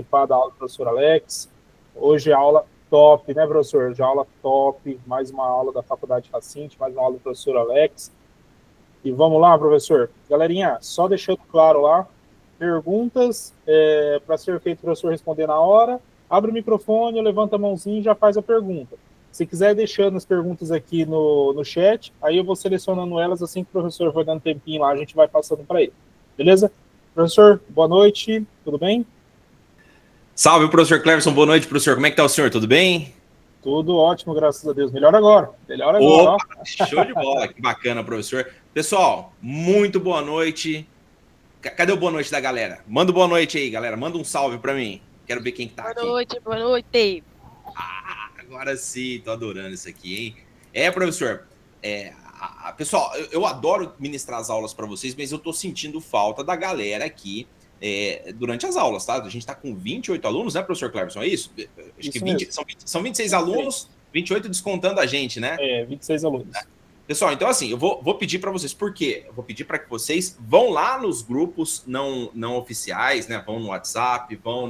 participar da aula do professor Alex. Hoje a aula top, né, professor? Hoje a aula top, mais uma aula da Faculdade Facinte, mais uma aula do professor Alex. E vamos lá, professor. Galerinha, só deixando claro lá, perguntas para ser feito o professor responder na hora. Abre o microfone, levanta a mãozinha e já faz a pergunta. Se quiser deixando as perguntas aqui no chat, aí eu vou selecionando elas assim que o professor for dando tempinho lá, a gente vai passando para ele. Beleza? Professor, boa noite, tudo bem? Salve, professor Cleverson, boa noite, professor. Como é que tá o senhor? Tudo bem? Tudo ótimo, graças a Deus. Melhor agora, Opa, ó. show de bola, que bacana, professor. Pessoal, muito boa noite. Cadê o boa noite da galera? Manda boa noite aí, galera. Manda um salve para mim. Quero ver quem que tá aqui. Boa noite. Agora sim, tô adorando isso aqui, hein? Professor, pessoal, eu adoro ministrar as aulas para vocês, mas eu tô sentindo falta da galera aqui durante as aulas, tá? A gente tá com 28 alunos, né, professor Cleverson? É isso? Acho que 20, são 26 alunos, 28 descontando a gente, né? 26 alunos. Pessoal, então assim, eu vou pedir para vocês, por quê? Eu vou pedir para que vocês vão lá nos grupos não oficiais, né? Vão no WhatsApp, vão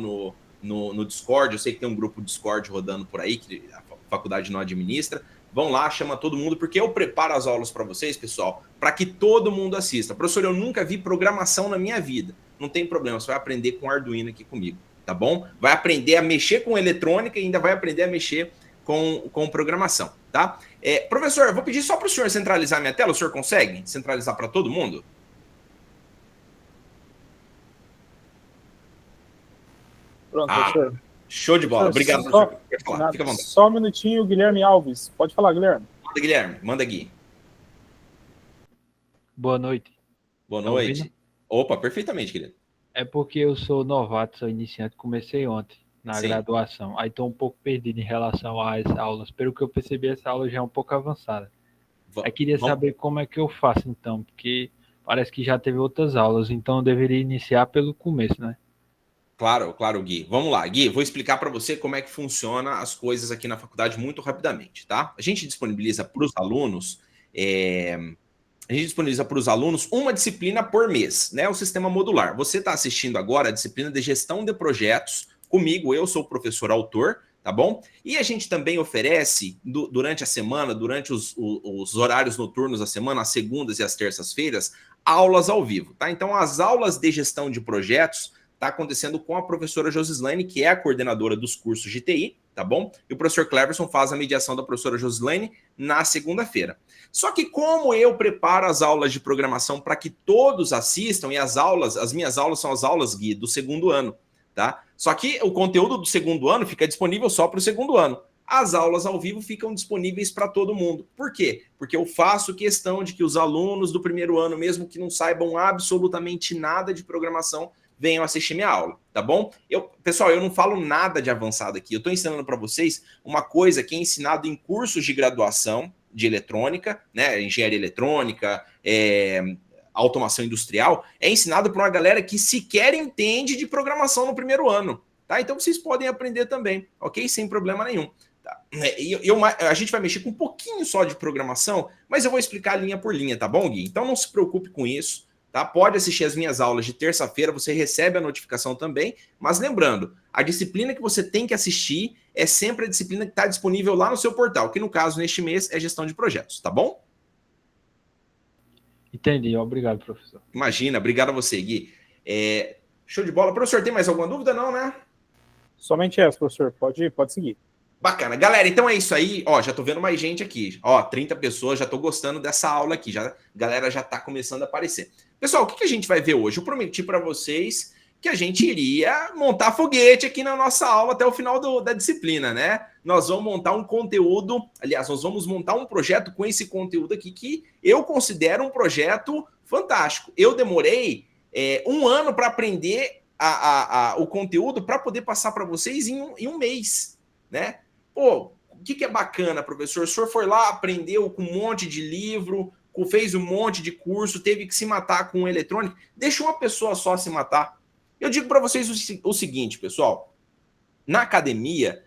no Discord. Eu sei que tem um grupo Discord rodando por aí, que a faculdade não administra. Vão lá, chama todo mundo, porque eu preparo as aulas para vocês, pessoal, para que todo mundo assista. Professor, eu nunca vi programação na minha vida. Não tem problema, você vai aprender com Arduino aqui comigo, tá bom? Vai aprender a mexer com eletrônica e ainda vai aprender a mexer com programação, tá? Professor, eu vou pedir só para o senhor centralizar minha tela. O senhor consegue centralizar para todo mundo? Pronto, professor. Show de bola. Obrigado, professor. Pode falar, fica à vontade. Só um minutinho, Guilherme Alves. Pode falar, Guilherme. Manda, Guilherme. Manda, Gui. Boa noite. Boa noite. Opa, perfeitamente, querido. É porque eu sou novato, sou iniciante, comecei ontem na graduação. Aí estou um pouco perdido em relação às aulas. Pelo que eu percebi, essa aula já é um pouco avançada. Aí queria saber como é que eu faço, então, porque parece que já teve outras aulas, então eu deveria iniciar pelo começo, né? Claro, Gui. Vamos lá, Gui, vou explicar para você como é que funciona as coisas aqui na faculdade muito rapidamente, tá? A gente disponibiliza para os alunos... uma disciplina por mês, né? O sistema modular. Você está assistindo agora a disciplina de gestão de projetos comigo, eu sou o professor autor, tá bom? E a gente também oferece, durante a semana, durante os horários noturnos da semana, as segundas e as terças-feiras, aulas ao vivo, tá? Então, as aulas de gestão de projetos está acontecendo com a professora Josislaine, que é a coordenadora dos cursos de TI, tá bom? E o professor Cleverson faz a mediação da professora Josislaine na segunda-feira. Só que como eu preparo as aulas de programação para que todos assistam, e as minhas aulas são as aulas, Gui, do segundo ano, tá? Só que o conteúdo do segundo ano fica disponível só para o segundo ano. As aulas ao vivo ficam disponíveis para todo mundo. Por quê? Porque eu faço questão de que os alunos do primeiro ano, mesmo que não saibam absolutamente nada de programação, venham assistir minha aula, tá bom? Pessoal, eu não falo nada de avançado aqui. Eu estou ensinando para vocês uma coisa que é ensinado em cursos de graduação de eletrônica, né? Engenharia eletrônica, automação industrial, é ensinado para uma galera que sequer entende de programação no primeiro ano, tá? Então vocês podem aprender também, ok? Sem problema nenhum. Tá? A gente vai mexer com um pouquinho só de programação, mas eu vou explicar linha por linha, tá bom, Gui? Então não se preocupe com isso. Tá? Pode assistir as minhas aulas de terça-feira, você recebe a notificação também, mas lembrando, a disciplina que você tem que assistir é sempre a disciplina que está disponível lá no seu portal, que no caso, neste mês, é gestão de projetos, tá bom? Entendi, obrigado, professor. Imagina, obrigado a você, Gui. Show de bola. Professor, tem mais alguma dúvida? Não, né? Somente essa, professor, pode seguir. Bacana. Galera, então é isso aí. Ó, já tô vendo mais gente aqui. Ó, 30 pessoas, já tô gostando dessa aula aqui. Galera já tá começando a aparecer. Pessoal, o que a gente vai ver hoje? Eu prometi para vocês que a gente iria montar foguete aqui na nossa aula até o final da disciplina, né? Nós vamos montar um conteúdo, aliás, nós vamos montar um projeto com esse conteúdo aqui que eu considero um projeto fantástico. Eu demorei 1 ano para aprender o conteúdo para poder passar para vocês em um mês, né? Pô, o que é bacana, professor? O senhor foi lá, aprendeu com um monte de livro, fez um monte de curso, teve que se matar com eletrônica. Deixa uma pessoa só se matar. Eu digo para vocês o seguinte, pessoal. Na academia,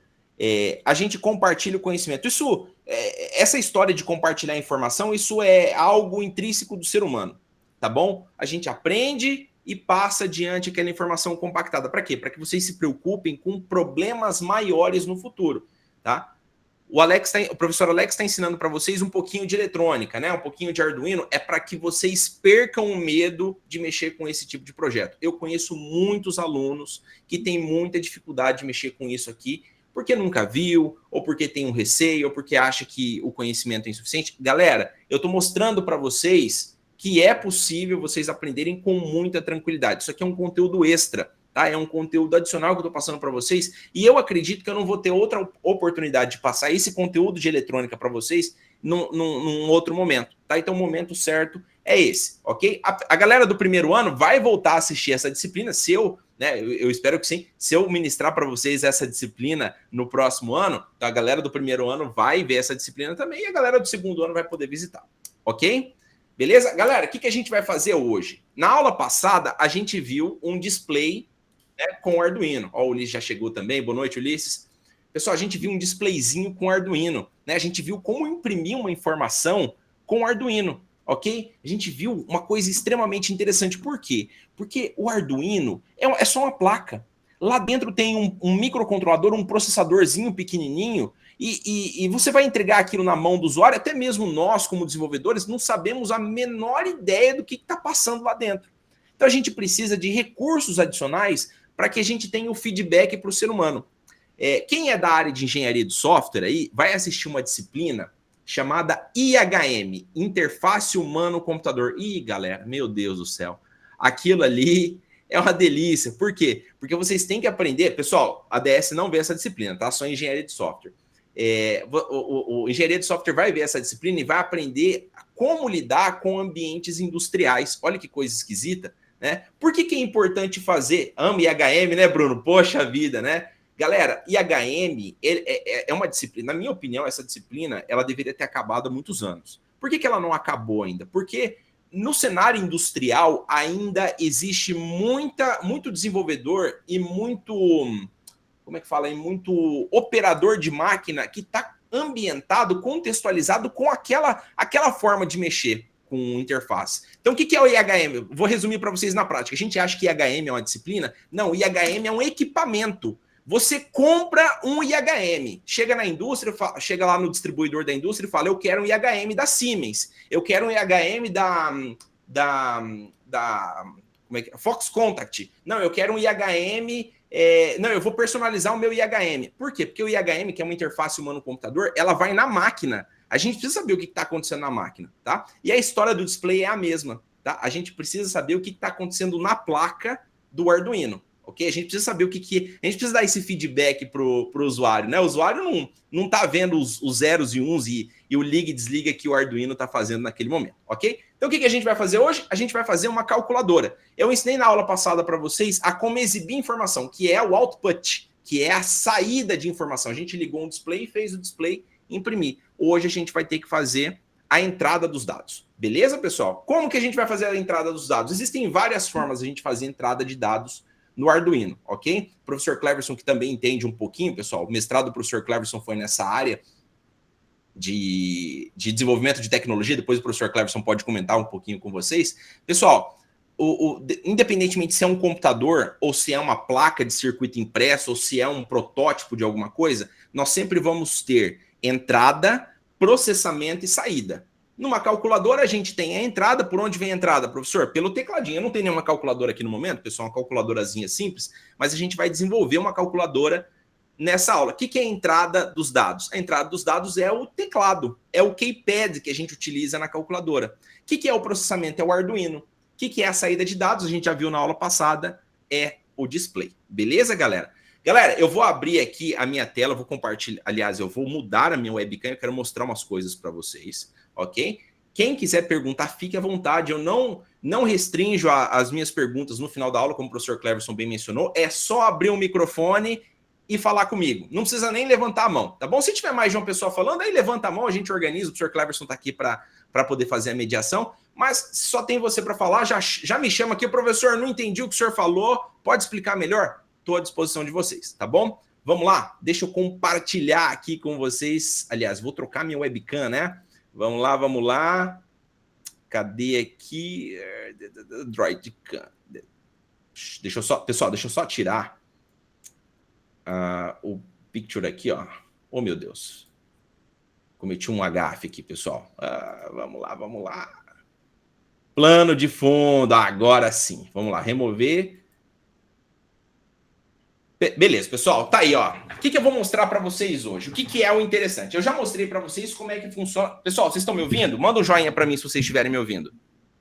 a gente compartilha o conhecimento. Essa história de compartilhar informação, isso é algo intrínseco do ser humano, tá bom? A gente aprende e passa adiante aquela informação compactada. Para quê? Para que vocês se preocupem com problemas maiores no futuro, tá? O professor Alex está ensinando para vocês um pouquinho de eletrônica, né? Um pouquinho de Arduino, é para que vocês percam o medo de mexer com esse tipo de projeto. Eu conheço muitos alunos que têm muita dificuldade de mexer com isso aqui, porque nunca viu, ou porque tem um receio, ou porque acha que o conhecimento é insuficiente. Galera, eu estou mostrando para vocês que é possível vocês aprenderem com muita tranquilidade. Isso aqui é um conteúdo extra. Tá? É um conteúdo adicional que eu estou passando para vocês e eu acredito que eu não vou ter outra oportunidade de passar esse conteúdo de eletrônica para vocês num outro momento. Tá? Então o momento certo é esse, ok? A galera do primeiro ano vai voltar a assistir essa disciplina, eu espero que sim, se eu ministrar para vocês essa disciplina no próximo ano, então a galera do primeiro ano vai ver essa disciplina também e a galera do segundo ano vai poder visitar, ok? Beleza? Galera, o que a gente vai fazer hoje? Na aula passada, a gente viu um display, né, com o Arduino. Ó, o Ulisses já chegou também. Boa noite, Ulisses. Pessoal, a gente viu um displayzinho com o Arduino, né? A gente viu como imprimir uma informação com o Arduino, ok? A gente viu uma coisa extremamente interessante. Por quê? Porque o Arduino é só uma placa. Lá dentro tem um microcontrolador, um processadorzinho pequenininho, e você vai entregar aquilo na mão do usuário. Até mesmo nós, como desenvolvedores, não sabemos a menor ideia do que está passando lá dentro. Então a gente precisa de recursos adicionais para que a gente tenha o feedback para o ser humano. Quem é da área de engenharia de software aí vai assistir uma disciplina chamada IHM, Interface Humano-Computador. Ih, galera, meu Deus do céu. Aquilo ali é uma delícia. Por quê? Porque vocês têm que aprender... Pessoal, a ADS não vê essa disciplina, tá? Só engenharia de software. O engenharia de software vai ver essa disciplina e vai aprender como lidar com ambientes industriais. Olha que coisa esquisita. Né? Por que é importante fazer IHM, né, Bruno? Poxa vida, né? Galera, IHM é uma disciplina, na minha opinião, essa disciplina ela deveria ter acabado há muitos anos. Por que ela não acabou ainda? Porque no cenário industrial ainda existe muito desenvolvedor e muito, como é que fala? E muito operador de máquina que está ambientado, contextualizado com aquela forma de mexer com interface. Então, o que é o IHM? Vou resumir para vocês na prática. A gente acha que IHM é uma disciplina? Não, o IHM é um equipamento. Você compra um IHM, chega na indústria, chega lá no distribuidor da indústria e fala, eu quero um IHM da Siemens, eu quero um IHM como é que é? Fox Contact. Não, eu quero um IHM... não, eu vou personalizar o meu IHM. Por quê? Porque o IHM, que é uma interface humano-computador, ela vai na máquina. A gente precisa saber o que está acontecendo na máquina, tá? E a história do display é a mesma, tá? A gente precisa saber o que está acontecendo na placa do Arduino, ok? A gente precisa saber a gente precisa dar esse feedback pro usuário, né? O usuário não tá vendo os zeros e uns e o liga e desliga que o Arduino está fazendo naquele momento, ok? Então o que a gente vai fazer hoje? A gente vai fazer uma calculadora. Eu ensinei na aula passada para vocês a como exibir informação, que é o output, que é a saída de informação. A gente ligou um display e fez o display imprimir. Hoje a gente vai ter que fazer a entrada dos dados. Beleza, pessoal? Como que a gente vai fazer a entrada dos dados? Existem várias formas de a gente fazer a entrada de dados no Arduino, ok? O professor Cleverson, que também entende um pouquinho, pessoal, o mestrado do professor Cleverson foi nessa área de desenvolvimento de tecnologia, depois o professor Cleverson pode comentar um pouquinho com vocês. Pessoal, independentemente se é um computador, ou se é uma placa de circuito impresso, ou se é um protótipo de alguma coisa, nós sempre vamos ter entrada, processamento e saída. Numa calculadora, a gente tem a entrada. Por onde vem a entrada, professor? Pelo tecladinho. Eu não tenho nenhuma calculadora aqui no momento, pessoal, uma calculadorazinha simples, mas a gente vai desenvolver uma calculadora nessa aula. O que é a entrada dos dados? A entrada dos dados é o teclado, é o keypad que a gente utiliza na calculadora. O que é o processamento? É o Arduino. O que é a saída de dados? A gente já viu na aula passada, é o display. Beleza, galera? Galera, eu vou abrir aqui a minha tela, vou compartilhar, aliás, eu vou mudar a minha webcam, eu quero mostrar umas coisas para vocês, ok? Quem quiser perguntar, fique à vontade, eu não restringo as minhas perguntas no final da aula, como o professor Cleverson bem mencionou, é só abrir o microfone e falar comigo, não precisa nem levantar a mão, tá bom? Se tiver mais de uma pessoa falando, aí levanta a mão, a gente organiza, o professor Cleverson está aqui para poder fazer a mediação, mas se só tem você para falar, já me chama aqui, professor, não entendi o que o senhor falou, pode explicar melhor? Estou à disposição de vocês, tá bom? Vamos lá? Deixa eu compartilhar aqui com vocês. Aliás, vou trocar minha webcam, né? Vamos lá, vamos lá. Cadê aqui? Droidcam. Pessoal, deixa eu só tirar o picture aqui, ó. Oh, meu Deus. Cometi um gafe aqui, pessoal. Vamos lá. Plano de fundo, agora sim. Vamos lá, remover. Beleza, pessoal, tá aí, ó. O que eu vou mostrar para vocês hoje? O que é o interessante? Eu já mostrei para vocês como é que funciona. Pessoal, vocês estão me ouvindo? Manda um joinha para mim se vocês estiverem me ouvindo.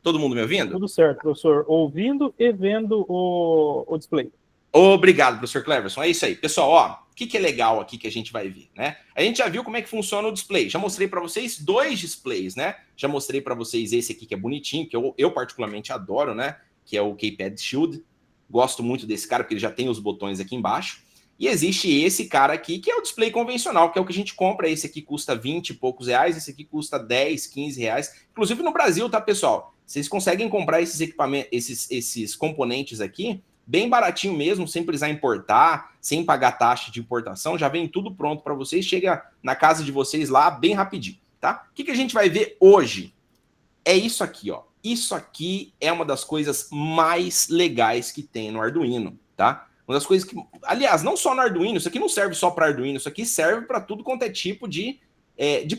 Todo mundo me ouvindo? Tudo certo, professor. Ouvindo e vendo o display. Obrigado, professor Cleverson. É isso aí. Pessoal, ó, o que é legal aqui que a gente vai ver, né? A gente já viu como é que funciona o display. Já mostrei para vocês 2 displays, né? Já mostrei para vocês esse aqui que é bonitinho, que eu particularmente adoro, né? Que é o Keypad Shield. Gosto muito desse cara, porque ele já tem os botões aqui embaixo. E existe esse cara aqui, que é o display convencional, que é o que a gente compra. Esse aqui custa 20 e poucos reais, esse aqui custa 10, 15 reais. Inclusive no Brasil, tá, pessoal? Vocês conseguem comprar esses equipamentos, esses componentes aqui, bem baratinho mesmo, sem precisar importar, sem pagar taxa de importação. Já vem tudo pronto para vocês. Chega na casa de vocês lá bem rapidinho, tá? O que a gente vai ver hoje? É isso aqui, ó. Isso aqui é uma das coisas mais legais que tem no Arduino, tá? Uma das coisas que... Aliás, não só no Arduino, isso aqui não serve só para Arduino, isso aqui serve para tudo quanto é tipo de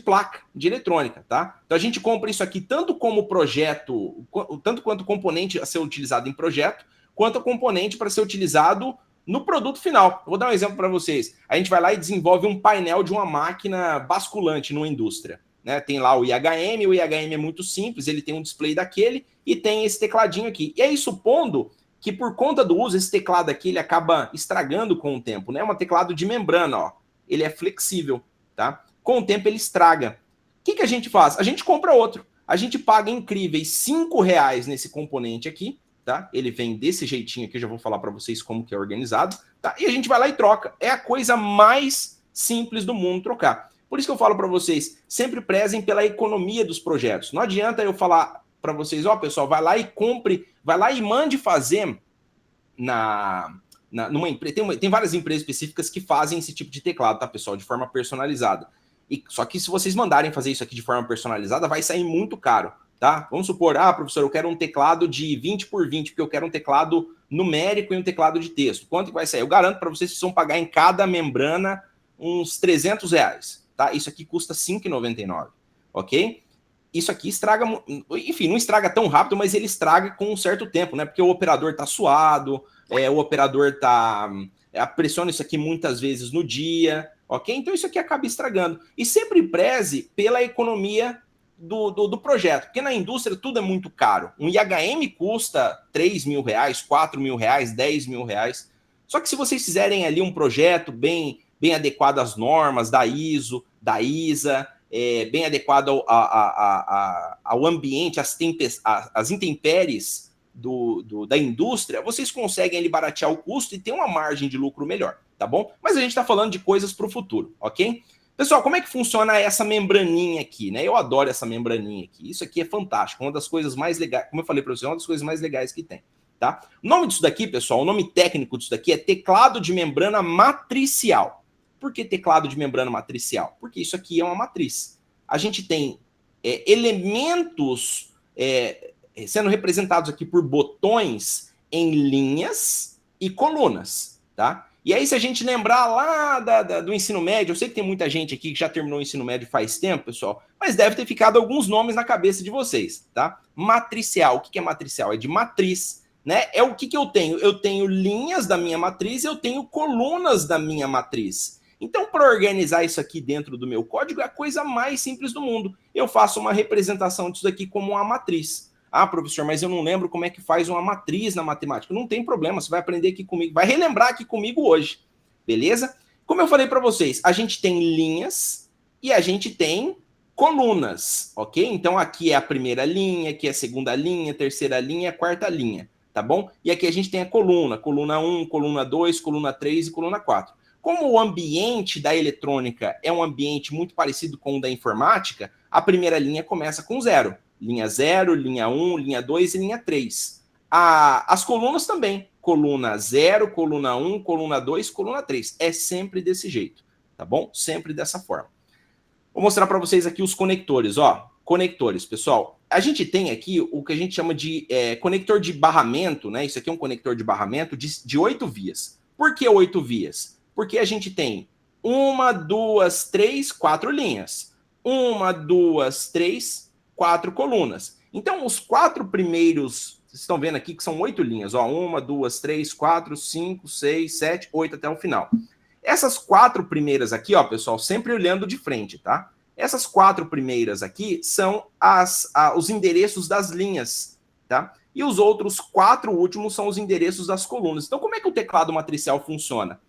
placa, de eletrônica, tá? Então a gente compra isso aqui tanto como projeto, tanto quanto componente a ser utilizado em projeto, quanto componente para ser utilizado no produto final. Vou dar um exemplo para vocês. A gente vai lá e desenvolve um painel de uma máquina basculante numa indústria. Né, tem lá o IHM é muito simples, ele tem um display daquele e tem esse tecladinho aqui. E aí, supondo que por conta do uso, esse teclado aqui, ele acaba estragando com o tempo, né? É um teclado de membrana, ó. Ele é flexível, tá? Com o tempo ele estraga. O que a gente faz? A gente compra outro. A gente paga incríveis R$5 nesse componente aqui, tá? Ele vem desse jeitinho aqui, eu já vou falar para vocês como que é organizado, tá? E a gente vai lá e troca. É a coisa mais simples do mundo trocar. Por isso que eu falo para vocês, sempre prezem pela economia dos projetos. Não adianta eu falar para vocês, ó, pessoal, vai lá e compre, vai lá e mande fazer numa empresa. Tem várias empresas específicas que fazem esse tipo de teclado, tá, pessoal? De forma personalizada. Só que se vocês mandarem fazer isso aqui de forma personalizada, vai sair muito caro, tá? Vamos supor, professor, eu quero um teclado de 20 por 20, porque eu quero um teclado numérico e um teclado de texto. Quanto que vai sair? Eu garanto para vocês que vocês vão pagar em cada membrana uns R$300. Tá? Isso aqui custa R$5,99, ok? Isso aqui estraga, enfim, não estraga tão rápido, mas ele estraga com um certo tempo, né? Porque o operador tá suado, o operador pressiona isso aqui muitas vezes no dia, ok? Então isso aqui acaba estragando. E sempre preze pela economia do projeto, porque na indústria tudo é muito caro. Um IHM custa R$3.000, R$4.000, R$10.000. Só que se vocês fizerem ali um projeto bem adequado às normas da ISO, da ISA, bem adequado ao ambiente, às intempéries da indústria, vocês conseguem ali baratear o custo e ter uma margem de lucro melhor, tá bom? Mas a gente está falando de coisas para o futuro, ok? Pessoal, como é que funciona essa membraninha aqui, né? Eu adoro essa membraninha aqui. Isso aqui é fantástico, uma das coisas mais legais, como eu falei para vocês, uma das coisas mais legais que tem. Tá? O nome disso daqui, pessoal, o nome técnico disso daqui é teclado de membrana matricial. Por que teclado de membrana matricial? Porque isso aqui é uma matriz. A gente tem elementos sendo representados aqui por botões em linhas e colunas, tá? E aí, se a gente lembrar lá do ensino médio, eu sei que tem muita gente aqui que já terminou o ensino médio faz tempo, pessoal, mas deve ter ficado alguns nomes na cabeça de vocês, tá? Matricial, o que é matricial? É de matriz, né? É o que eu tenho? Eu tenho linhas da minha matriz e eu tenho colunas da minha matriz. Então, para organizar isso aqui dentro do meu código, é a coisa mais simples do mundo. Eu faço uma representação disso daqui como uma matriz. Ah, professor, mas eu não lembro como é que faz uma matriz na matemática. Não tem problema, você vai aprender aqui comigo, vai relembrar aqui comigo hoje, beleza? Como eu falei para vocês, a gente tem linhas e a gente tem colunas, ok? Então, aqui é a primeira linha, aqui é a segunda linha, terceira linha, quarta linha, tá bom? E aqui a gente tem a coluna 1, coluna 2, coluna 3 e coluna 4. Como o ambiente da eletrônica é um ambiente muito parecido com o da informática, a primeira linha começa com 0. Linha 0, linha 1, linha 2 e linha 3. As colunas também. Coluna 0, coluna 1, coluna 2, coluna 3. É sempre desse jeito, tá bom? Sempre dessa forma. Vou mostrar para vocês aqui os conectores, ó. conectores, pessoal. A gente tem aqui o que a gente chama de conector de barramento, né? Isso aqui é um conector de barramento de 8 vias. Por que 8 vias? Porque a gente tem 1, 2, 3, 4 linhas. 1, 2, 3, 4 colunas. Então, os 4 primeiros, vocês estão vendo aqui que são 8 linhas. Ó, 1, 2, 3, 4, 5, 6, 7, 8 até o final. Essas 4 primeiras aqui, ó, pessoal, sempre olhando de frente, tá? Essas 4 primeiras aqui são os endereços das linhas, tá? E os outros 4 últimos são os endereços das colunas. Então, como é que o teclado matricial funciona?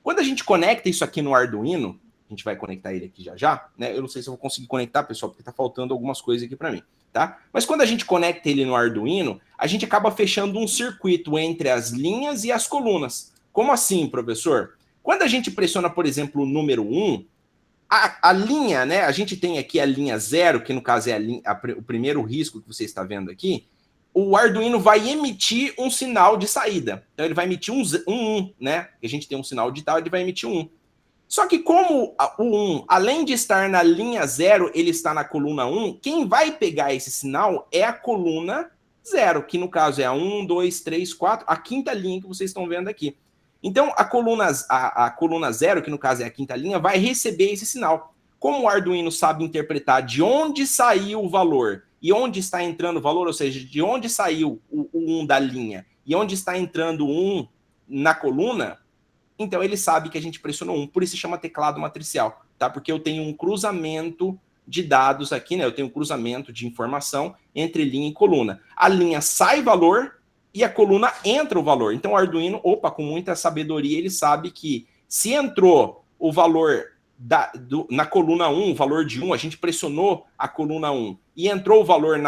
Quando a gente conecta isso aqui no Arduino, a gente vai conectar ele aqui já, né? Eu não sei se eu vou conseguir conectar, pessoal, porque tá faltando algumas coisas aqui para mim, tá? Mas quando a gente conecta ele no Arduino, a gente acaba fechando um circuito entre as linhas e as colunas. Como assim, professor? Quando a gente pressiona, por exemplo, o número 1, a linha, né? A gente tem aqui a linha 0, que no caso é o primeiro risco que você está vendo aqui. O Arduino vai emitir um sinal de saída. Então, ele vai emitir um 1, né? A gente tem um sinal digital, ele vai emitir um 1. Só que como o 1, além de estar na linha 0, ele está na coluna 1, quem vai pegar esse sinal é a coluna 0, que no caso é a 1, 2, 3, 4, a quinta linha que vocês estão vendo aqui. Então, a coluna 0, que no caso é a quinta linha, vai receber esse sinal. Como o Arduino sabe interpretar de onde saiu o valor e onde está entrando o valor, ou seja, de onde saiu o 1 da linha e onde está entrando o 1 na coluna, então ele sabe que a gente pressionou 1. Por isso se chama teclado matricial, tá? Porque eu tenho um cruzamento de dados aqui, né? Eu tenho um cruzamento de informação entre linha e coluna. A linha sai valor e a coluna entra o valor. Então o Arduino, com muita sabedoria, ele sabe que se entrou o valor na coluna 1, o valor de 1, a gente pressionou a coluna 1 e entrou o valor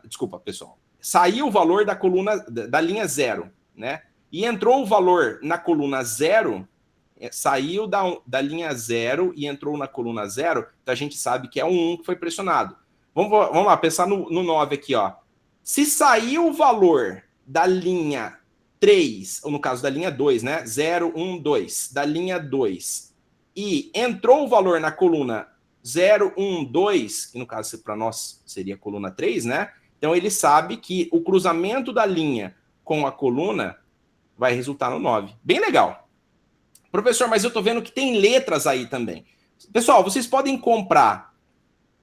desculpa, pessoal. Saiu o valor da coluna da linha 0, né? E entrou o valor na coluna 0, saiu da linha 0 e entrou na coluna 0, então a gente sabe que é um 1 que foi pressionado. Vamos lá, pensar no 9 aqui, ó. Se saiu o valor da linha 3, ou no caso da linha 2, né? 0, 1, 2, da linha 2, e entrou o valor na coluna 0, 1, 2, que no caso para nós seria a coluna 3, né? Então ele sabe que o cruzamento da linha com a coluna vai resultar no 9. Bem legal. Professor, mas eu tô vendo que tem letras aí também. Pessoal, vocês podem comprar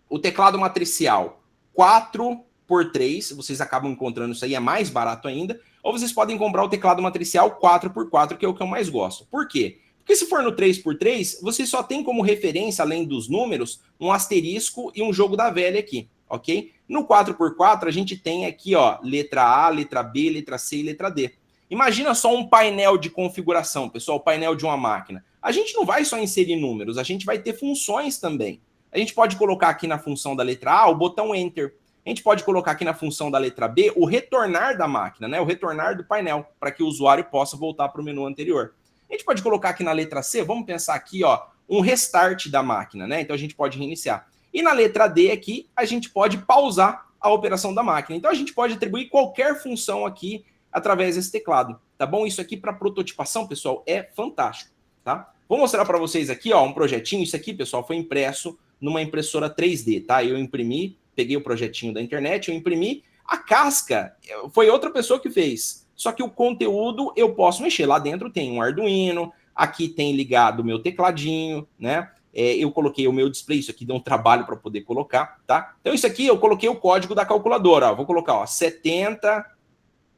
o teclado matricial 4x3, vocês acabam encontrando isso aí, é mais barato ainda, ou vocês podem comprar o teclado matricial 4x4, que é o que eu mais gosto. Por quê? Porque se for no 3x3, você só tem como referência, além dos números, um asterisco e um jogo da velha aqui, ok? No 4x4, a gente tem aqui, ó, letra A, letra B, letra C e letra D. Imagina só um painel de configuração, pessoal, o painel de uma máquina. A gente não vai só inserir números, a gente vai ter funções também. A gente pode colocar aqui na função da letra A o botão Enter. A gente pode colocar aqui na função da letra B o retornar da máquina, né? O retornar do painel, para que o usuário possa voltar para o menu anterior. A gente pode colocar aqui na letra C, vamos pensar aqui, ó, um restart da máquina, né? Então a gente pode reiniciar. E na letra D aqui, a gente pode pausar a operação da máquina. Então a gente pode atribuir qualquer função aqui através desse teclado, tá bom? Isso aqui para prototipação, pessoal, é fantástico, tá? Vou mostrar para vocês aqui, ó, um projetinho. Isso aqui, pessoal, foi impresso numa impressora 3D, tá? Eu imprimi, peguei o projetinho da internet, eu imprimi. A casca foi outra pessoa que fez. Só que o conteúdo eu posso mexer. Lá dentro tem um Arduino, aqui tem ligado o meu tecladinho, né? Eu coloquei o meu display, isso aqui deu um trabalho para poder colocar, tá? Então isso aqui eu coloquei o código da calculadora, ó. Vou colocar, ó, 70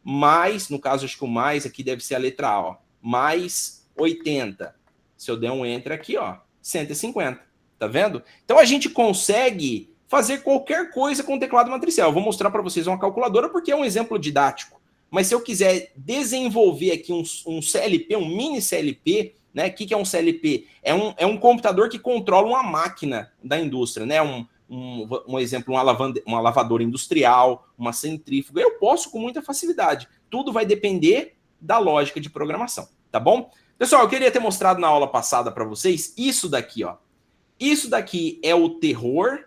mais, no caso acho que o mais aqui deve ser a letra A, ó, mais 80. Se eu der um Enter aqui, ó, 150, tá vendo? Então a gente consegue fazer qualquer coisa com o teclado matricial. Eu vou mostrar para vocês uma calculadora porque é um exemplo didático. Mas se eu quiser desenvolver aqui um CLP, um mini CLP, né? O que é um CLP? É um computador que controla uma máquina da indústria, né? Um exemplo, uma lavadora industrial, uma centrífuga. Eu posso com muita facilidade. Tudo vai depender da lógica de programação, tá bom? Pessoal, eu queria ter mostrado na aula passada para vocês isso daqui, ó. Isso daqui é o terror,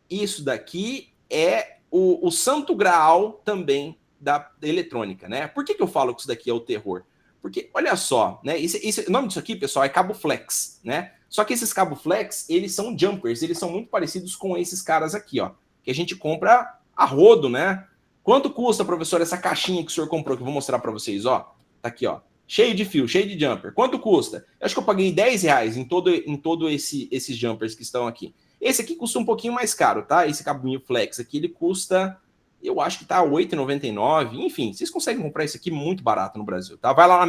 isso daqui é o santo graal também da eletrônica, né? Por que eu falo que isso daqui é o terror? Porque, olha só, né? O nome disso aqui, pessoal, é cabo flex, né? Só que esses cabo flex, eles são jumpers, eles são muito parecidos com esses caras aqui, ó. que a gente compra a rodo, né? Quanto custa, professor, essa caixinha que o senhor comprou, que eu vou mostrar para vocês, ó. Tá aqui, ó. Cheio de fio, cheio de jumper. Quanto custa? Eu acho que eu paguei R$10 em todo esses jumpers que estão aqui. Esse aqui custa um pouquinho mais caro, tá? Esse cabinho flex aqui, ele custa, eu acho que tá R$8,99. Enfim, vocês conseguem comprar isso aqui muito barato no Brasil, tá? Vai lá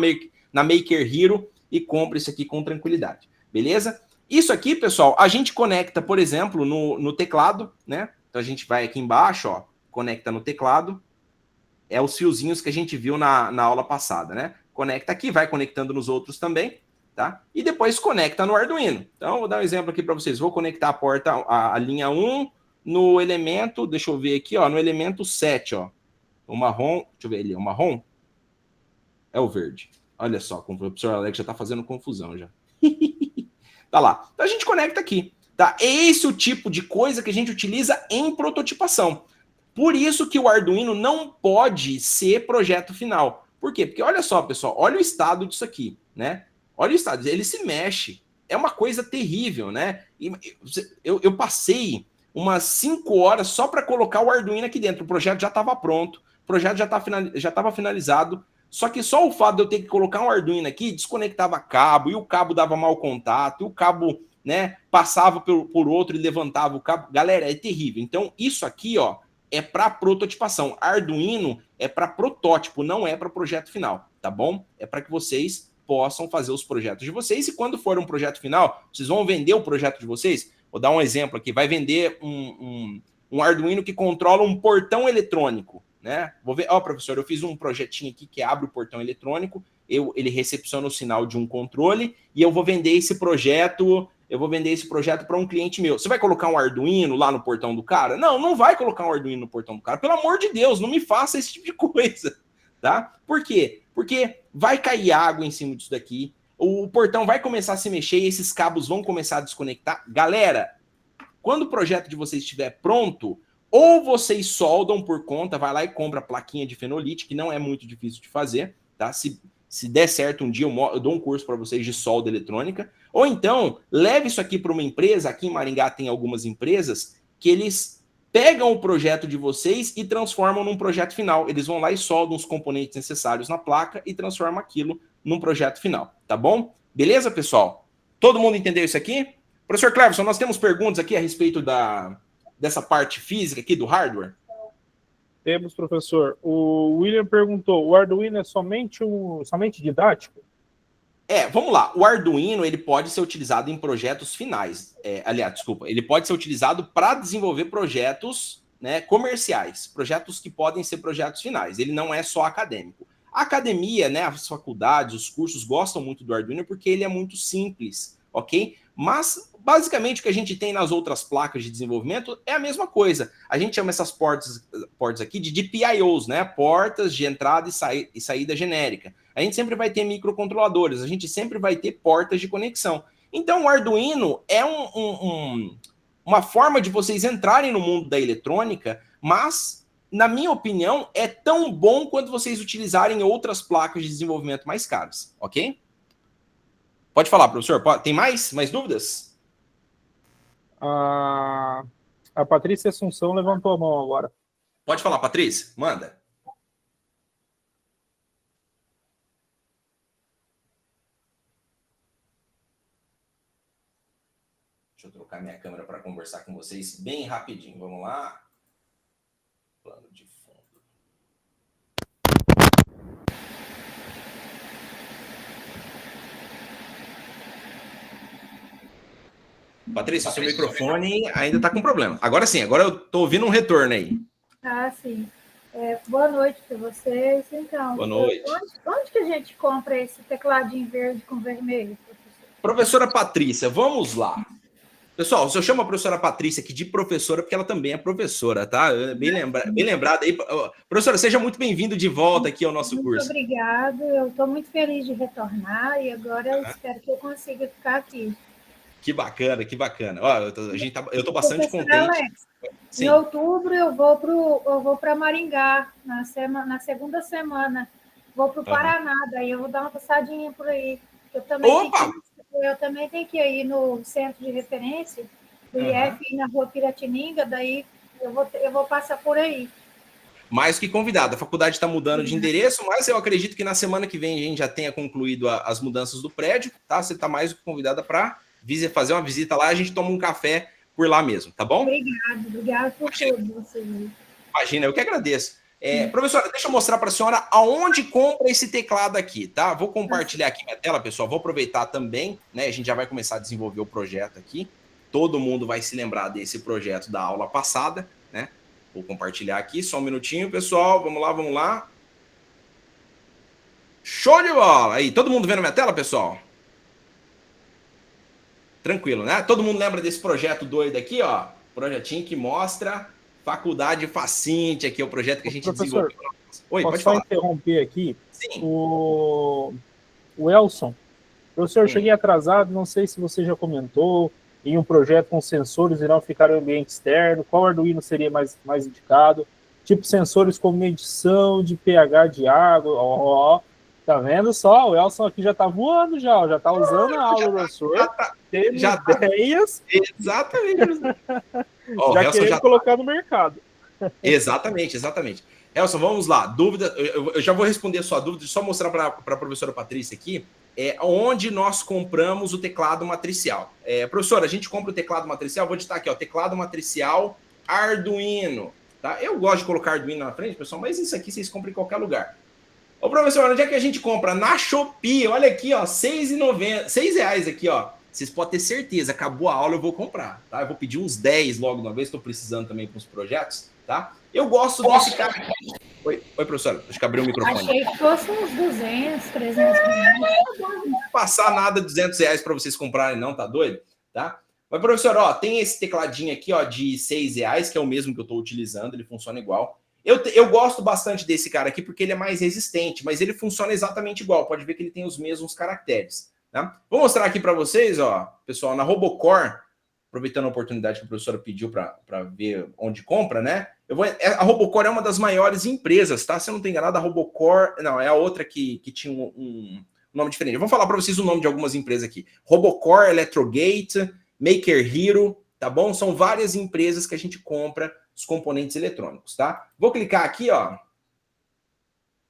na Maker Hero e compra isso aqui com tranquilidade, beleza? Isso aqui, pessoal, a gente conecta, por exemplo, no teclado, né? Então a gente vai aqui embaixo, ó, conecta no teclado. É os fiozinhos que a gente viu na aula passada, né? Conecta aqui, vai conectando nos outros também, tá? E depois conecta no Arduino. Então, vou dar um exemplo aqui para vocês. Vou conectar a linha 1 no elemento, deixa eu ver aqui, ó, no elemento 7, ó. O marrom, deixa eu ver ali, o marrom é o verde. Olha só, como o professor Alex já tá fazendo confusão já. Tá lá. Então a gente conecta aqui, tá? Esse é o tipo de coisa que a gente utiliza em prototipação. Por isso que o Arduino não pode ser projeto final. Por quê? Porque olha só, pessoal, olha o estado disso aqui, né? Olha o estado, ele se mexe. É uma coisa terrível, né? Eu passei umas 5 horas só para colocar o Arduino aqui dentro. O projeto já estava pronto, o projeto já estava finalizado. Só que só o fato de eu ter que colocar um Arduino aqui desconectava cabo, e o cabo dava mau contato, e o cabo, né, passava por outro e levantava o cabo. Galera, é terrível. Então, isso aqui, ó, é para prototipação. Arduino é para protótipo, não é para projeto final, tá bom? É para que vocês possam fazer os projetos de vocês, e quando for um projeto final, vocês vão vender o projeto de vocês. Vou dar um exemplo aqui, vai vender um Arduino que controla um portão eletrônico, né? Vou ver, ó, professor, eu fiz um projetinho aqui que abre o portão eletrônico, ele recepciona o sinal de um controle, e eu vou vender esse projeto para um cliente meu. Você vai colocar um Arduino lá no portão do cara? Não, não vai colocar um Arduino no portão do cara. Pelo amor de Deus, não me faça esse tipo de coisa, tá? Por quê? Porque vai cair água em cima disso daqui, o portão vai começar a se mexer e esses cabos vão começar a desconectar. Galera, quando o projeto de vocês estiver pronto, ou vocês soldam por conta, vai lá e compra a plaquinha de fenolite, que não é muito difícil de fazer, tá? Se der certo um dia, eu dou um curso para vocês de solda eletrônica. Ou então, leve isso aqui para uma empresa. Aqui em Maringá tem algumas empresas que eles pegam o projeto de vocês e transformam num projeto final. Eles vão lá e soldam os componentes necessários na placa e transformam aquilo num projeto final, tá bom? Beleza, pessoal? Todo mundo entendeu isso aqui? Professor Cleverson, nós temos perguntas aqui a respeito dessa parte física aqui do hardware? Temos, professor. O William perguntou, o Arduino é somente didático? Vamos lá. O Arduino, ele pode ser utilizado em projetos finais. Ele pode ser utilizado para desenvolver projetos, né, comerciais, projetos que podem ser projetos finais. Ele não é só acadêmico. A academia, né, as faculdades, os cursos gostam muito do Arduino porque ele é muito simples, ok? Mas, basicamente, o que a gente tem nas outras placas de desenvolvimento é a mesma coisa. A gente chama essas portas aqui de DPIOs, né? Portas de entrada e saída genérica. A gente sempre vai ter microcontroladores, a gente sempre vai ter portas de conexão. Então, o Arduino é uma forma de vocês entrarem no mundo da eletrônica, mas, na minha opinião, é tão bom quanto vocês utilizarem outras placas de desenvolvimento mais caras, ok? Pode falar, professor. Tem mais dúvidas? A Patrícia Assunção levantou a mão agora. Pode falar, Patrícia. Manda. Deixa eu trocar minha câmera para conversar com vocês bem rapidinho. Vamos lá. Plano de fundo. Patrícia, seu microfone ainda está com problema. Agora sim, agora eu estou ouvindo um retorno aí. Ah, sim. Boa noite para vocês. Então, boa noite. Onde que a gente compra esse tecladinho verde com vermelho, professor? Professora Patrícia, vamos lá. Pessoal, se eu chamo a professora Patrícia aqui de professora, porque ela também é professora, tá? Bem lembrada aí. Professora, seja muito bem-vindo de volta aqui ao nosso curso. Muito obrigada. Eu estou muito feliz de retornar e agora eu espero que eu consiga ficar aqui. Que bacana, que bacana. Ó, eu estou bastante contente. Alex, em outubro eu vou para Maringá, na segunda semana. Vou para o Paraná, daí eu vou dar uma passadinha por aí. Eu também tenho que ir no centro de referência do IF, na Rua Piratininga, daí eu vou passar por aí. Mais que convidado. A faculdade está mudando de endereço, mas eu acredito que na semana que vem a gente já tenha concluído as mudanças do prédio, tá? Você está mais do que convidada para fazer uma visita lá, a gente toma um café por lá mesmo, tá bom? Obrigada por tudo. Você. Imagina, eu que agradeço. Professora, deixa eu mostrar para a senhora aonde compra esse teclado aqui, tá? Vou compartilhar aqui minha tela, pessoal. Vou aproveitar também, né? A gente já vai começar a desenvolver o projeto aqui. Todo mundo vai se lembrar desse projeto da aula passada, né? Vou compartilhar aqui, só um minutinho, pessoal. Vamos lá. Show de bola! Aí, todo mundo vendo minha tela, pessoal? Tranquilo, né? Todo mundo lembra desse projeto doido aqui, ó? Projetinho que mostra Faculdade Facinte, aqui é o projeto que a gente desenvolveu. Oi, posso pode falar. só interromper aqui? Sim. O Elson, professor, eu cheguei atrasado, não sei se você já comentou, em um projeto com sensores irão ficar no ambiente externo, qual Arduino seria mais indicado? Tipo sensores com medição de pH de água, tá vendo só? O Elson aqui já tá voando já tá usando a aula do professor, tendo ideias. Exatamente. Já querendo colocar no mercado. Exatamente. Elson, vamos lá. Dúvida, eu já vou responder a sua dúvida, só mostrar para a professora Patrícia aqui, onde nós compramos o teclado matricial. Professora, a gente compra o teclado matricial, vou digitar aqui, ó, teclado matricial Arduino. Tá? Eu gosto de colocar Arduino na frente, pessoal, mas isso aqui vocês compram em qualquer lugar. Ô, professor, onde é que a gente compra? Na Shopee, olha aqui, ó, R$6,90 aqui, ó. Vocês podem ter certeza, acabou a aula, eu vou comprar, tá? Eu vou pedir uns 10 logo de uma vez, estou precisando também para os projetos, tá? Eu gosto desse cara. Oi, professora, acho que abriu o microfone. Achei que fosse uns 200, 300 reais. Não vou passar nada de R$200 para vocês comprarem, não, tá doido? Tá? Mas, professor, ó, tem esse tecladinho aqui, ó, de R$6, que é o mesmo que eu estou utilizando, ele funciona igual. Eu gosto bastante desse cara aqui porque ele é mais resistente, mas ele funciona exatamente igual. Pode ver que ele tem os mesmos caracteres. Tá? Vou mostrar aqui para vocês, ó, pessoal, na Robocore, aproveitando a oportunidade que a professora pediu para ver onde compra, né? A Robocore é uma das maiores empresas, tá? Se eu não estou enganado, a Robocore... Não, é a outra que tinha um nome diferente. Eu vou falar para vocês o nome de algumas empresas aqui. Robocore, Electrogate, Maker Hero, tá bom? São várias empresas que a gente compra os componentes eletrônicos, tá? Vou clicar aqui, ó.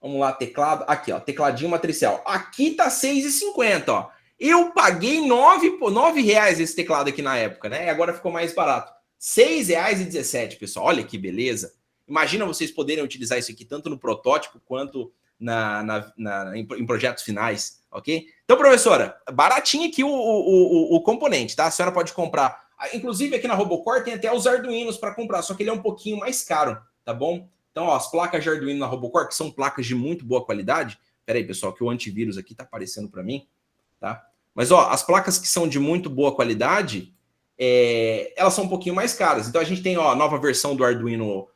Vamos lá, teclado. Aqui, ó, tecladinho matricial. Aqui tá R$6,50, ó. Eu paguei R$9 esse teclado aqui na época, né? E agora ficou mais barato. R$6,17, pessoal. Olha que beleza. Imagina vocês poderem utilizar isso aqui tanto no protótipo quanto em projetos finais, ok? Então, professora, baratinho aqui o componente, tá? A senhora pode comprar. Inclusive, aqui na Robocore tem até os Arduinos para comprar, só que ele é um pouquinho mais caro, tá bom? Então, ó, as placas de Arduino na Robocore, que são placas de muito boa qualidade. Pera aí, pessoal, que o antivírus aqui tá aparecendo para mim, tá? Mas, ó, as placas que são de muito boa qualidade, elas são um pouquinho mais caras. Então, a gente tem, ó, a nova versão do Arduino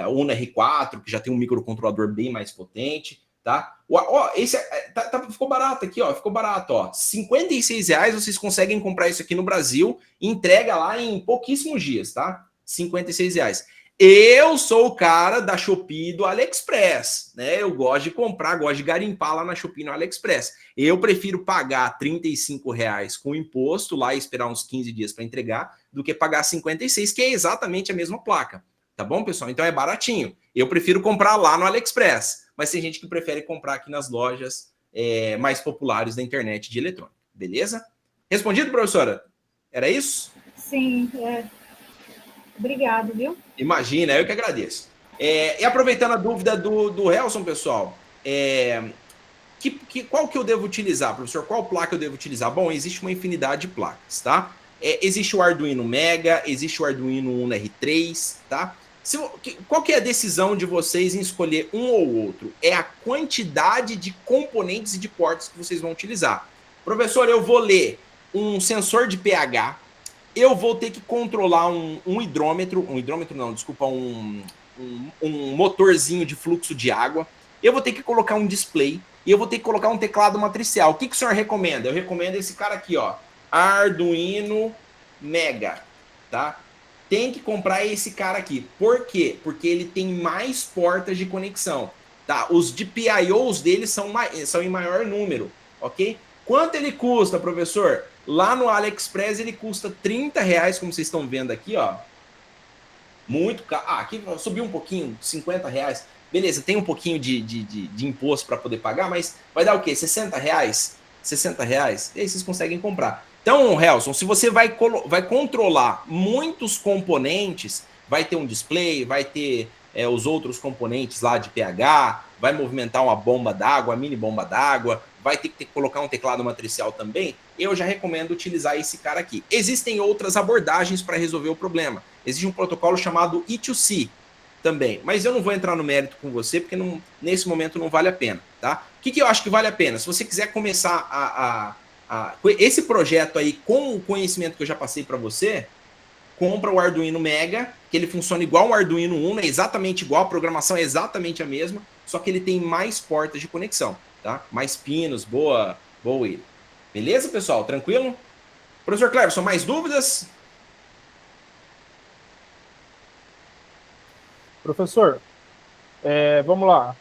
Uno R4, que já tem um microcontrolador bem mais potente, tá? Ó, esse ficou barato aqui, ó, ficou barato, ó. R$56 vocês conseguem comprar isso aqui no Brasil e entrega lá em pouquíssimos dias, tá? R$56. Eu sou o cara da Shopee e do AliExpress, né? Eu gosto de comprar, gosto de garimpar lá na Shopee e no AliExpress. Eu prefiro pagar R$35 com imposto lá e esperar uns 15 dias para entregar do que pagar 56, que é exatamente a mesma placa. Tá bom, pessoal? Então é baratinho. Eu prefiro comprar lá no AliExpress, mas tem gente que prefere comprar aqui nas lojas mais populares da internet de eletrônica. Beleza? Respondido, professora? Era isso? Sim, Obrigado, viu? Imagina, eu que agradeço. E aproveitando a dúvida do Helson, pessoal, qual que eu devo utilizar, professor? Qual placa eu devo utilizar? Bom, existe uma infinidade de placas, tá? Existe o Arduino Mega, existe o Arduino Uno R3, tá? Qual que é a decisão de vocês em escolher um ou outro? É a quantidade de componentes e de portas que vocês vão utilizar. Professor, eu vou ler um sensor de pH, eu vou ter que controlar um motorzinho de fluxo de água, eu vou ter que colocar um display e eu vou ter que colocar um teclado matricial. O que o senhor recomenda? Eu recomendo esse cara aqui, ó, Arduino Mega, tá? Tem que comprar esse cara aqui. Por quê? Porque ele tem mais portas de conexão, tá? Os GPIOs dele são em maior número, ok? Quanto ele custa, professor? Lá no AliExpress ele custa R$30, como vocês estão vendo aqui, ó. Muito caro. Ah, aqui subiu um pouquinho, R$50. Beleza, tem um pouquinho de imposto para poder pagar, mas vai dar o quê? R$60? R$60? E aí vocês conseguem comprar. Então, Helson, se você vai controlar muitos componentes, vai ter um display, vai ter os outros componentes lá de pH, vai movimentar uma bomba d'água, uma mini bomba d'água, vai ter que colocar um teclado matricial também, eu já recomendo utilizar esse cara aqui. Existem outras abordagens para resolver o problema. Existe um protocolo chamado I2C também, mas eu não vou entrar no mérito com você, porque nesse momento não vale a pena, tá? O que eu acho que vale a pena? Se você quiser começar esse projeto aí com o conhecimento que eu já passei para você, compra o Arduino Mega, que ele funciona igual um Arduino Uno, é exatamente igual, a programação é exatamente a mesma, só que ele tem mais portas de conexão, tá? Mais pinos, boa ele. Beleza, pessoal? Tranquilo? Professor Cleverson, mais dúvidas? Professor, vamos lá.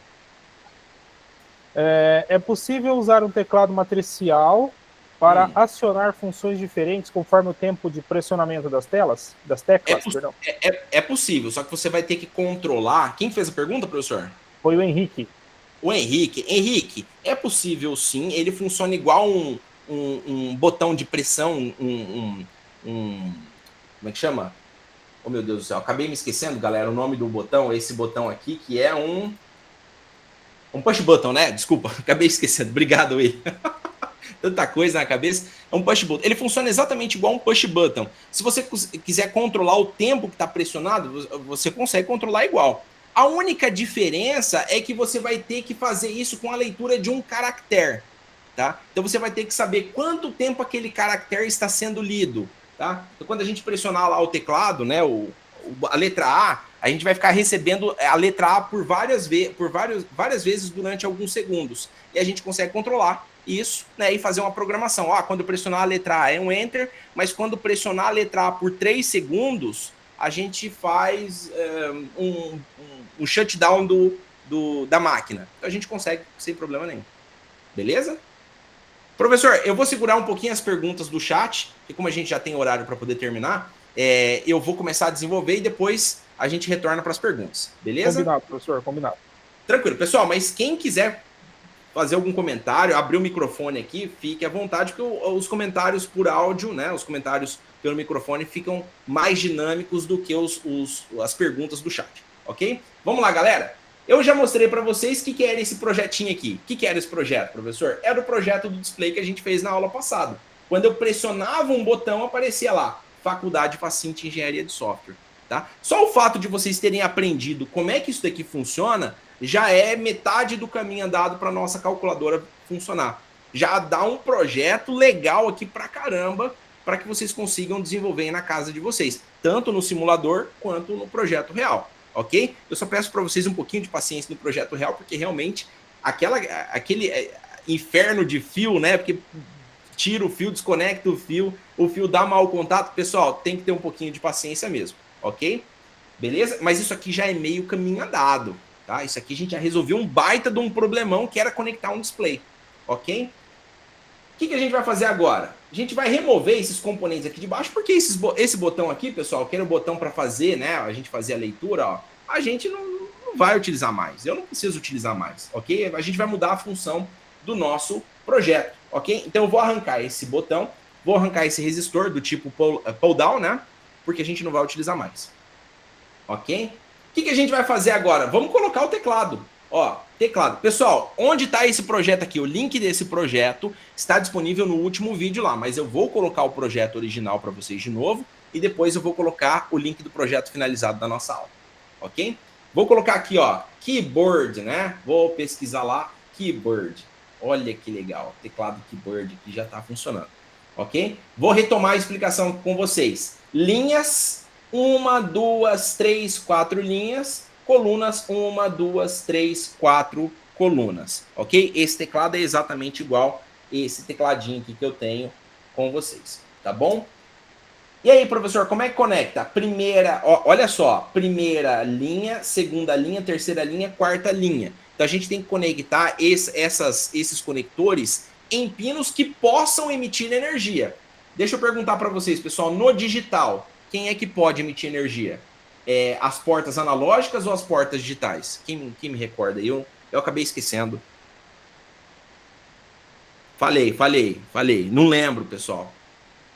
É possível usar um teclado matricial para acionar funções diferentes conforme o tempo de pressionamento das teclas? Perdão. É possível, só que você vai ter que controlar. Quem fez a pergunta, professor? Foi o Henrique. O Henrique. Henrique, é possível sim, ele funciona igual um botão de pressão, como é que chama? Oh, meu Deus do céu, acabei me esquecendo, galera, o nome do botão, esse botão aqui, que é um push button, né? Desculpa, acabei esquecendo. Obrigado, Will. Tanta coisa na cabeça. É um push button. Ele funciona exatamente igual um push button. Se você quiser controlar o tempo que está pressionado, você consegue controlar igual. A única diferença é que você vai ter que fazer isso com a leitura de um caractere, tá? Então você vai ter que saber quanto tempo aquele caractere está sendo lido, tá? Então quando a gente pressionar lá o teclado, né, a letra A gente vai ficar recebendo a letra A por várias vezes durante alguns segundos. E a gente consegue controlar isso, né, e fazer uma programação. Quando eu pressionar a letra A é um Enter, mas quando pressionar a letra A por 3 segundos, a gente faz um shutdown da máquina. Então a gente consegue sem problema nenhum. Beleza? Professor, eu vou segurar um pouquinho as perguntas do chat, que como a gente já tem horário para poder terminar, eu vou começar a desenvolver e depois a gente retorna para as perguntas. Beleza? Combinado, professor, combinado. Tranquilo. Pessoal, mas quem quiser fazer algum comentário, abrir o microfone aqui, fique à vontade, porque os comentários por áudio, né, os comentários pelo microfone ficam mais dinâmicos do que as perguntas do chat, ok? Vamos lá, galera. Eu já mostrei para vocês o que era esse projetinho aqui. O que era esse projeto, professor? Era o projeto do display que a gente fez na aula passada. Quando eu pressionava um botão, aparecia lá, Faculdade Facinte Engenharia de Software. Tá? Só o fato de vocês terem aprendido como é que isso daqui funciona, já é metade do caminho andado para a nossa calculadora funcionar. Já dá um projeto legal aqui pra caramba, para que vocês consigam desenvolver na casa de vocês, tanto no simulador quanto no projeto real, ok? Eu só peço para vocês um pouquinho de paciência no projeto real, porque realmente aquele inferno de fio, né? Porque tira o fio, desconecta o fio dá mau contato. Pessoal, tem que ter um pouquinho de paciência mesmo, ok? Beleza? Mas isso aqui já é meio caminho andado, tá? Isso aqui a gente já resolveu um baita de um problemão, que era conectar um display, ok? O que a gente vai fazer agora? A gente vai remover esses componentes aqui de baixo, porque esse botão aqui, pessoal, que era o botão para fazer, né? A gente fazer a leitura, ó, a gente não vai utilizar mais. Eu não preciso utilizar mais, ok? A gente vai mudar a função do nosso projeto, ok? Então eu vou arrancar esse botão, vou arrancar esse resistor do tipo pull down, né? Porque a gente não vai utilizar mais, ok? O que a gente vai fazer agora? Vamos colocar o teclado. Ó, teclado. Pessoal, onde está esse projeto aqui? O link desse projeto está disponível no último vídeo lá, mas eu vou colocar o projeto original para vocês de novo e depois eu vou colocar o link do projeto finalizado da nossa aula, ok? Vou colocar aqui, ó, keyboard, né? Vou pesquisar lá, keyboard. Olha que legal, teclado keyboard que já está funcionando, ok? Vou retomar a explicação com vocês. Linhas, 1, 2, 3, 4 linhas. Colunas, 1, 2, 3, 4 colunas, ok? Esse teclado é exatamente igual esse tecladinho aqui que eu tenho com vocês, tá bom? E aí, professor, como é que conecta? Primeira, ó, olha só, primeira linha, segunda linha, terceira linha, quarta linha. Então a gente tem que conectar esses conectores em pinos que possam emitir energia. Deixa eu perguntar para vocês, pessoal, no digital, quem é que pode emitir energia? as portas analógicas ou as portas digitais? Quem me recorda? Eu acabei esquecendo. Falei. Não lembro, pessoal.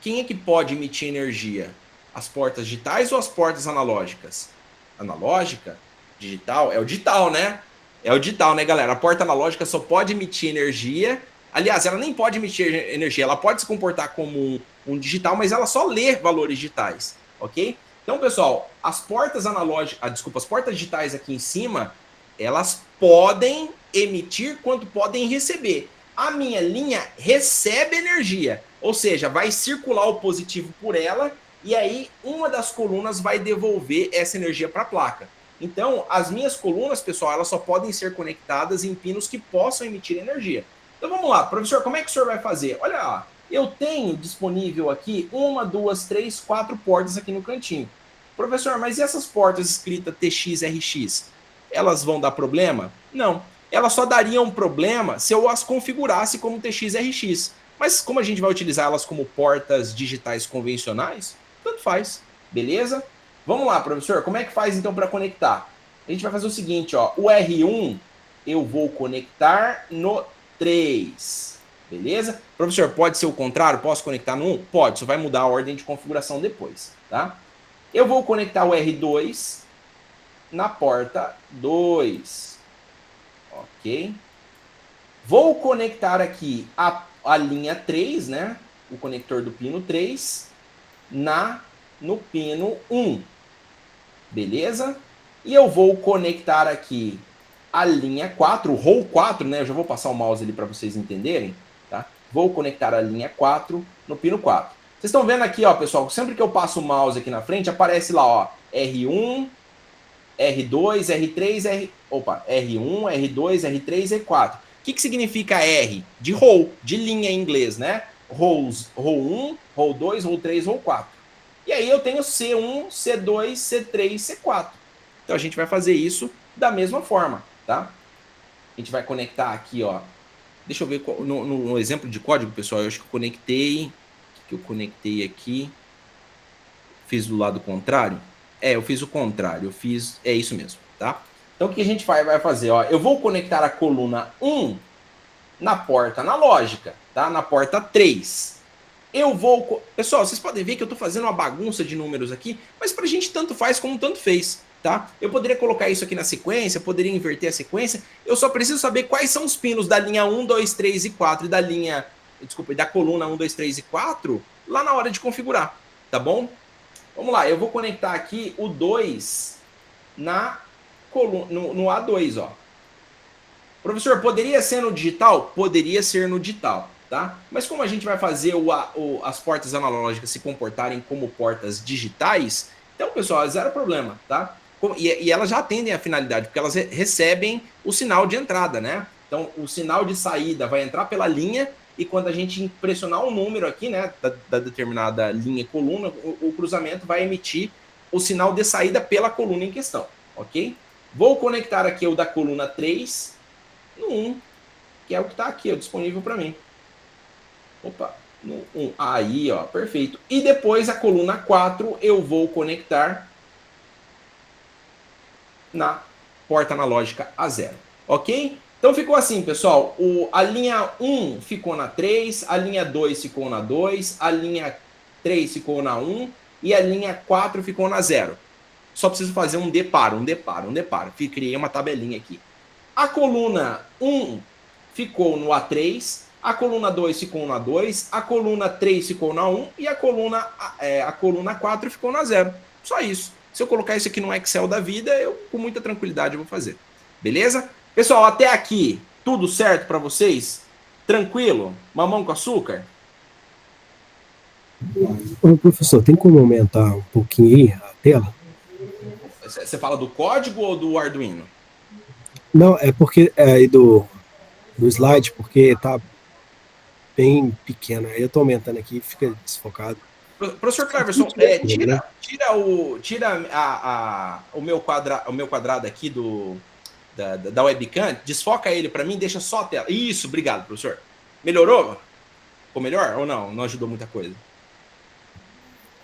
Quem é que pode emitir energia? As portas digitais ou as portas analógicas? Analógica? Digital? É o digital, né? É o digital, né, galera? A porta analógica só pode emitir energia. Aliás, ela nem pode emitir energia. Ela pode se comportar como um digital, mas ela só lê valores digitais, ok? Então, pessoal, as portas analógicas... as portas digitais aqui em cima, elas podem emitir quanto podem receber. A minha linha recebe energia, ou seja, vai circular o positivo por ela e aí uma das colunas vai devolver essa energia para a placa. Então, as minhas colunas, pessoal, elas só podem ser conectadas em pinos que possam emitir energia. Então vamos lá, professor, como é que o senhor vai fazer? Olha lá, eu tenho disponível aqui 1, 2, 3, 4 portas aqui no cantinho. Professor, mas e essas portas escritas TX, RX? Elas vão dar problema? Não. Elas só dariam um problema se eu as configurasse como TX, RX. Mas como a gente vai utilizar elas como portas digitais convencionais, tanto faz, beleza? Vamos lá, professor, como é que faz então para conectar? A gente vai fazer o seguinte, ó, o R1 eu vou conectar no 3, beleza? Professor, pode ser o contrário? Posso conectar no 1? Pode, só vai mudar a ordem de configuração depois, tá? Eu vou conectar o R2 na porta 2. Ok. Vou conectar aqui a linha 3, né? O conector do pino 3 no pino 1. Beleza? E eu vou conectar aqui a linha 4, o row 4, né? Eu já vou passar o mouse ali para vocês entenderem, tá? Vou conectar a linha 4 no pino 4. Vocês estão vendo aqui, ó, pessoal, sempre que eu passo o mouse aqui na frente, aparece lá, ó, R1, R2, R3, R1, R2, R3, R4. O que significa R? De row, de linha em inglês, né? Rows, row 1, row 2, row 3, row 4. E aí eu tenho C1, C2, C3, C4. Então a gente vai fazer isso da mesma forma, tá? A gente vai conectar aqui, ó. Deixa eu ver no exemplo de código, pessoal, eu acho que eu conectei. O que eu conectei aqui? Fiz do lado contrário? Eu fiz o contrário, é isso mesmo, tá? Então o que a gente vai fazer, ó, eu vou conectar a coluna 1 na porta analógica, tá? Na porta 3. Pessoal, vocês podem ver que eu tô fazendo uma bagunça de números aqui, mas pra gente tanto faz como tanto fez, tá? Eu poderia colocar isso aqui na sequência, poderia inverter a sequência, eu só preciso saber quais são os pinos da linha 1, 2, 3 e 4 e da coluna 1, 2, 3 e 4 lá na hora de configurar, tá bom? Vamos lá, eu vou conectar aqui o 2 na coluna, no A2, ó. Professor, poderia ser no digital? Poderia ser no digital, tá? Mas como a gente vai fazer as portas analógicas se comportarem como portas digitais, então, pessoal, zero problema, tá? E elas já atendem a finalidade, porque elas recebem o sinal de entrada, né? Então, o sinal de saída vai entrar pela linha e quando a gente pressionar um número aqui, né, da determinada linha e coluna, o cruzamento vai emitir o sinal de saída pela coluna em questão, ok? Vou conectar aqui o da coluna 3 no 1, que é o que está aqui, ó, disponível para mim. Opa, no 1. Aí, ó, perfeito. E depois a coluna 4 eu vou conectar na porta analógica A0, ok? Então ficou assim, pessoal, a linha 1 ficou na 3, a linha 2 ficou na 2, a linha 3 ficou na 1 e a linha 4 ficou na 0. Só preciso fazer um deparo. Criei uma tabelinha aqui. A coluna 1 ficou no A3, a coluna 2 ficou na 2, a coluna 3 ficou na 1 e a coluna 4 ficou na 0. Só isso. Se eu colocar isso aqui no Excel da vida, eu com muita tranquilidade vou fazer. Beleza? Pessoal, até aqui, tudo certo para vocês? Tranquilo? Mamão com açúcar? Ô, professor, tem como aumentar um pouquinho aí a tela? Você fala do código ou do Arduino? Não, é porque aí do slide, porque tá bem pequeno. Aí eu tô aumentando aqui e fica desfocado. Professor Cleverson, tira o meu quadrado aqui da webcam, desfoca ele para mim, deixa só a tela. Isso, obrigado, professor. Melhorou? Ficou melhor ou não? Não ajudou muita coisa?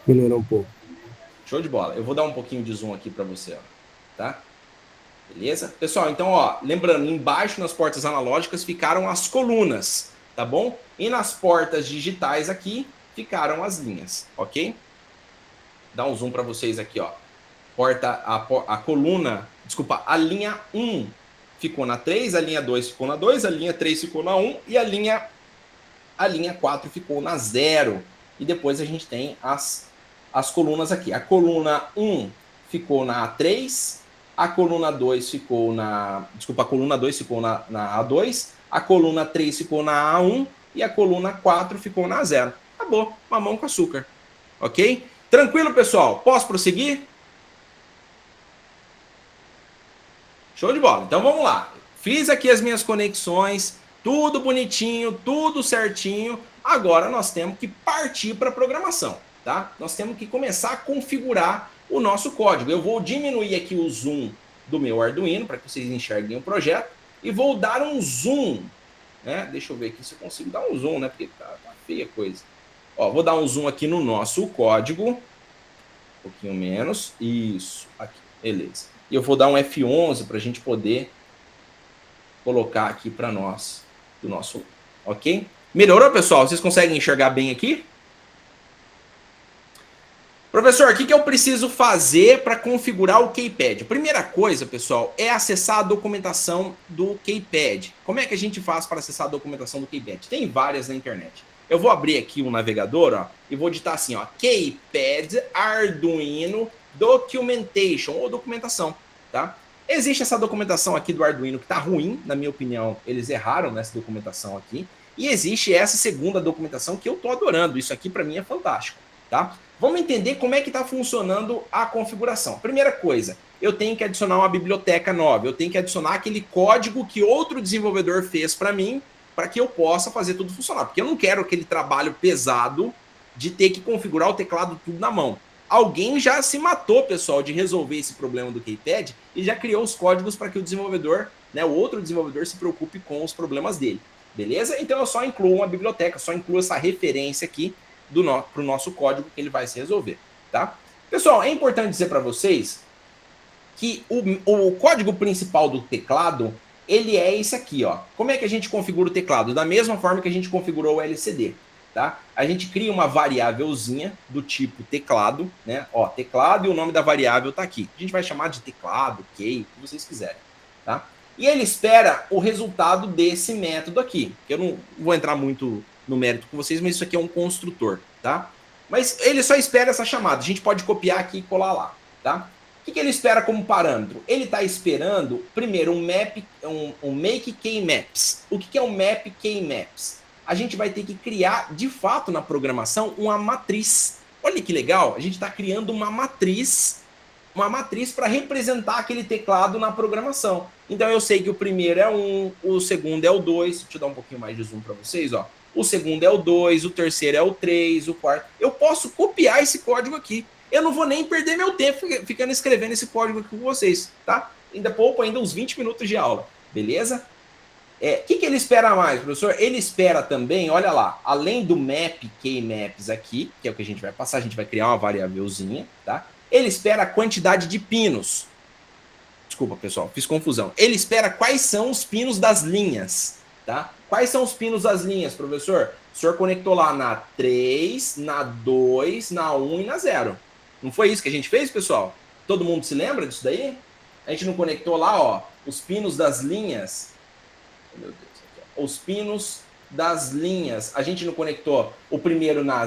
Melhorou um pouco. Show de bola. Eu vou dar um pouquinho de zoom aqui para você, ó, tá? Beleza? Pessoal, então, ó, lembrando, embaixo nas portas analógicas ficaram as colunas, tá bom? E nas portas digitais aqui ficaram as linhas, ok? Dá um zoom para vocês aqui, ó. A coluna, desculpa, a linha 1 ficou na 3, a linha 2 ficou na 2, a linha 3 ficou na 1 e a linha 4 ficou na 0. E depois a gente tem as colunas aqui. A coluna 1 ficou na A3, a coluna 2 ficou na... Desculpa, a coluna 2 ficou na A2, a coluna 3 ficou na A1 e a coluna 4 ficou na A0. Acabou, mamão com açúcar. Ok? Tranquilo, pessoal? Posso prosseguir? Show de bola. Então vamos lá. Fiz aqui as minhas conexões, tudo bonitinho, tudo certinho. Agora nós temos que partir para a programação, tá? Nós temos que começar a configurar o nosso código. Eu vou diminuir aqui o zoom do meu Arduino para que vocês enxerguem o projeto e vou dar um zoom, né? Deixa eu ver aqui se eu consigo dar um zoom, né? Porque tá feia a coisa. Ó, vou dar um zoom aqui no nosso código. Um pouquinho menos. Isso. Aqui. Beleza. E eu vou dar um F11 para a gente poder colocar aqui para nós do nosso... Ok? Melhorou, pessoal? Vocês conseguem enxergar bem aqui? Professor, o que eu preciso fazer para configurar o Keypad? A primeira coisa, pessoal, é acessar a documentação do Keypad. Como é que a gente faz para acessar a documentação do Keypad? Tem várias na internet. Eu vou abrir aqui um navegador, ó, e vou digitar assim, ó, Keypad Arduino Documentation, ou documentação, tá? Existe essa documentação aqui do Arduino que tá ruim, na minha opinião, eles erraram nessa documentação aqui. E existe essa segunda documentação que eu tô adorando, isso aqui para mim é fantástico, tá? Vamos entender como é que está funcionando a configuração. Primeira coisa, eu tenho que adicionar uma biblioteca nova, eu tenho que adicionar aquele código que outro desenvolvedor fez para mim, para que eu possa fazer tudo funcionar. Porque eu não quero aquele trabalho pesado de ter que configurar o teclado tudo na mão. Alguém já se matou, pessoal, de resolver esse problema do Keypad e já criou os códigos para que o desenvolvedor, né, o outro desenvolvedor se preocupe com os problemas dele. Beleza? Então eu só incluo uma biblioteca, só incluo essa referência aqui para o nosso código que ele vai se resolver, tá? Pessoal, é importante dizer para vocês que o código principal do teclado, ele é esse aqui, ó. Como é que a gente configura o teclado? Da mesma forma que a gente configurou o LCD, tá? A gente cria uma variávelzinha do tipo teclado, né? Ó, teclado e o nome da variável tá aqui. A gente vai chamar de teclado, key, o que vocês quiserem, tá? E ele espera o resultado desse método aqui, que eu não vou entrar muito no mérito com vocês, mas isso aqui é um construtor, tá? Mas ele só espera essa chamada, a gente pode copiar aqui e colar lá, tá? O que ele espera como parâmetro? Ele está esperando, primeiro, um make keymaps. O que é um map keymaps? A gente vai ter que criar, de fato, na programação, uma matriz. Olha que legal, a gente está criando uma matriz para representar aquele teclado na programação. Então eu sei que o primeiro é 1, o segundo é o 2, deixa eu dar um pouquinho mais de zoom para vocês, ó. O segundo é o 2, o terceiro é o 3, o quarto. Eu posso copiar esse código aqui. Eu não vou nem perder meu tempo ficando escrevendo esse código aqui com vocês, tá? Ainda pouco, ainda uns 20 minutos de aula, beleza? O que ele espera mais, professor? Ele espera também, olha lá, além do map keymaps aqui, que é o que a gente vai passar, a gente vai criar uma variávelzinha, tá? Ele espera a quantidade de pinos. Desculpa, pessoal, fiz confusão. Ele espera quais são os pinos das linhas, tá? Quais são os pinos das linhas, professor? O senhor conectou lá na 3, na 2, na 1 e na 0. Não foi isso que a gente fez, pessoal? Todo mundo se lembra disso daí? A gente não conectou lá, ó, os pinos das linhas. Meu Deus, aqui, ó. Os pinos das linhas. A gente não conectou o primeiro na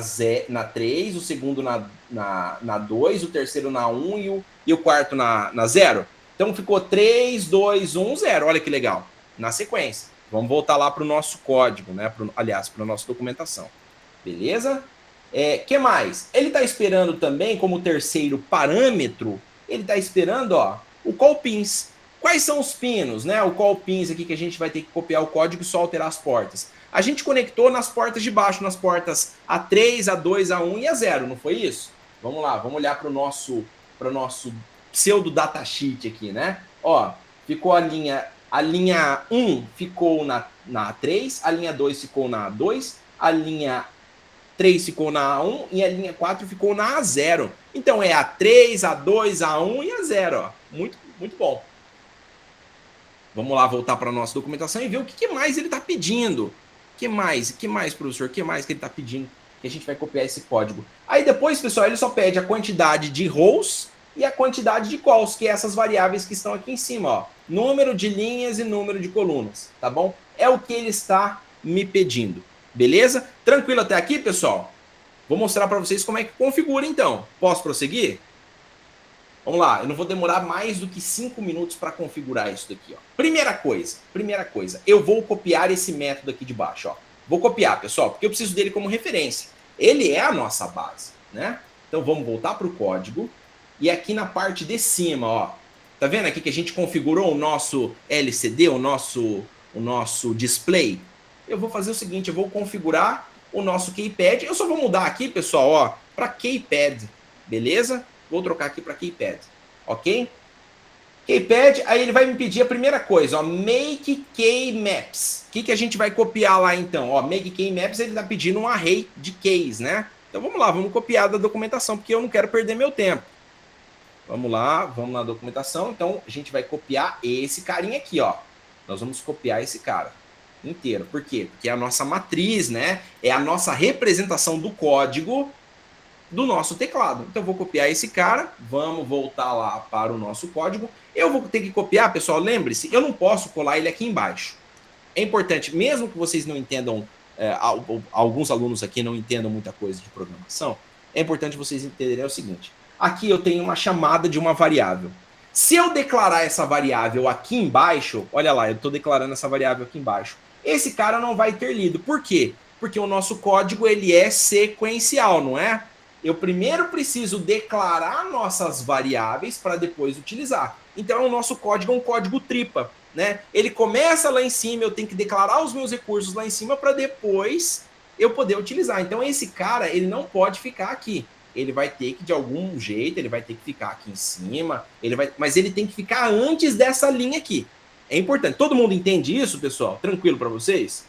3, o segundo na 2, o terceiro na 1 e o quarto na 0. Então ficou 3, 2, 1, 0. Olha que legal. Na sequência. Vamos voltar lá para o nosso código, né? Aliás, para a nossa documentação. Beleza? Que mais? Ele está esperando também, como terceiro parâmetro, ele está esperando, ó, o call pins. Quais são os pinos, né? O call pins aqui que a gente vai ter que copiar o código e só alterar as portas. A gente conectou nas portas de baixo, nas portas A3, A2, A1 e A0, não foi isso? Vamos lá, vamos olhar para o nosso pseudo datasheet aqui, né? Ó, ficou a linha 1 ficou na A3, a linha 2 ficou na A2, a linha 3 ficou na A1 e a linha 4 ficou na A0. Então é A3, A2, A1 e A0. Ó. Muito, muito bom. Vamos lá voltar para a nossa documentação e ver o que mais ele está pedindo. Que mais, professor? Que mais que ele está pedindo? Que a gente vai copiar esse código. Aí depois, pessoal, ele só pede a quantidade de rows e a quantidade de calls, que é essas variáveis que estão aqui em cima, ó. Número de linhas e número de colunas, tá bom? É o que ele está me pedindo, beleza? Tranquilo até aqui, pessoal? Vou mostrar para vocês como é que configura, então. Posso prosseguir? Vamos lá, eu não vou demorar mais do que 5 minutos para configurar isso daqui, ó. Primeira coisa, eu vou copiar esse método aqui de baixo, ó. Vou copiar, pessoal, porque eu preciso dele como referência. Ele é a nossa base, né? Então vamos voltar para o código. E aqui na parte de cima, ó. Tá vendo aqui que a gente configurou o nosso LCD, o nosso display? Eu vou fazer o seguinte, eu vou configurar o nosso keypad. Eu só vou mudar aqui, pessoal, ó, para keypad, beleza? Vou trocar aqui para keypad, ok? Keypad, aí ele vai me pedir a primeira coisa, ó, make keymaps. O que a gente vai copiar lá então? Ó, make keymaps, ele está pedindo um array de keys, né? Então vamos lá, vamos copiar da documentação, porque eu não quero perder meu tempo. Vamos lá, vamos na documentação. Então a gente vai copiar esse carinha aqui, ó. Nós vamos copiar esse cara inteiro. Por quê? Porque é a nossa matriz, né? É a nossa representação do código do nosso teclado. Então eu vou copiar esse cara, vamos voltar lá para o nosso código. Eu vou ter que copiar, pessoal, lembre-se, eu não posso colar ele aqui embaixo. É importante, mesmo que vocês não entendam, alguns alunos aqui não entendam muita coisa de programação, é importante vocês entenderem o seguinte, aqui eu tenho uma chamada de uma variável. Se eu declarar essa variável aqui embaixo, olha lá, eu estou declarando essa variável aqui embaixo, esse cara não vai ter lido. Por quê? Porque o nosso código ele é sequencial, não é? Eu primeiro preciso declarar nossas variáveis para depois utilizar. Então, o nosso código é um código tripa, né? Ele começa lá em cima, eu tenho que declarar os meus recursos lá em cima para depois eu poder utilizar. Então, esse cara, ele não pode ficar aqui. Ele vai ter que, de algum jeito, ele vai ter que ficar aqui em cima, mas ele tem que ficar antes dessa linha aqui. É importante. Todo mundo entende isso, pessoal? Tranquilo para vocês?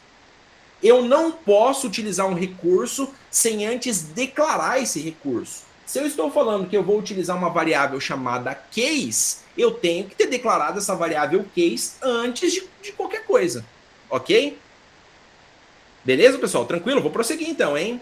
Eu não posso utilizar um recurso sem antes declarar esse recurso. Se eu estou falando que eu vou utilizar uma variável chamada case, eu tenho que ter declarado essa variável case antes de qualquer coisa. Ok? Beleza, pessoal? Tranquilo? Vou prosseguir então, hein?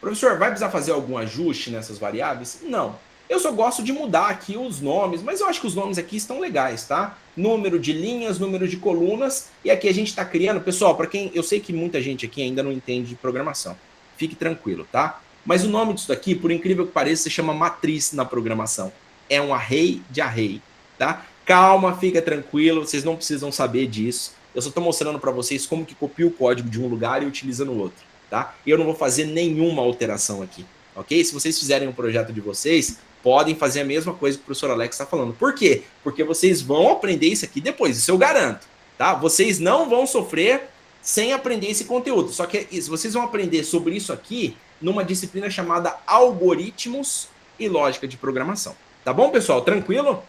Professor, vai precisar fazer algum ajuste nessas variáveis? Não. Eu só gosto de mudar aqui os nomes, mas eu acho que os nomes aqui estão legais, tá? Número de linhas, número de colunas, e aqui a gente está criando... Pessoal, para quem... Eu sei que muita gente aqui ainda não entende de programação. Fique tranquilo, tá? Mas o nome disso daqui, por incrível que pareça, se chama matriz na programação. É um array de array, tá? Calma, fica tranquilo, vocês não precisam saber disso. Eu só estou mostrando para vocês como que copia o código de um lugar e utiliza no outro, tá? E eu não vou fazer nenhuma alteração aqui, ok? Se vocês fizerem um projeto de vocês... podem fazer a mesma coisa que o professor Alex está falando. Por quê? Porque vocês vão aprender isso aqui depois, isso eu garanto, tá? Vocês não vão sofrer sem aprender esse conteúdo. Só que vocês vão aprender sobre isso aqui numa disciplina chamada Algoritmos e Lógica de Programação. Tá bom, pessoal? Tranquilo?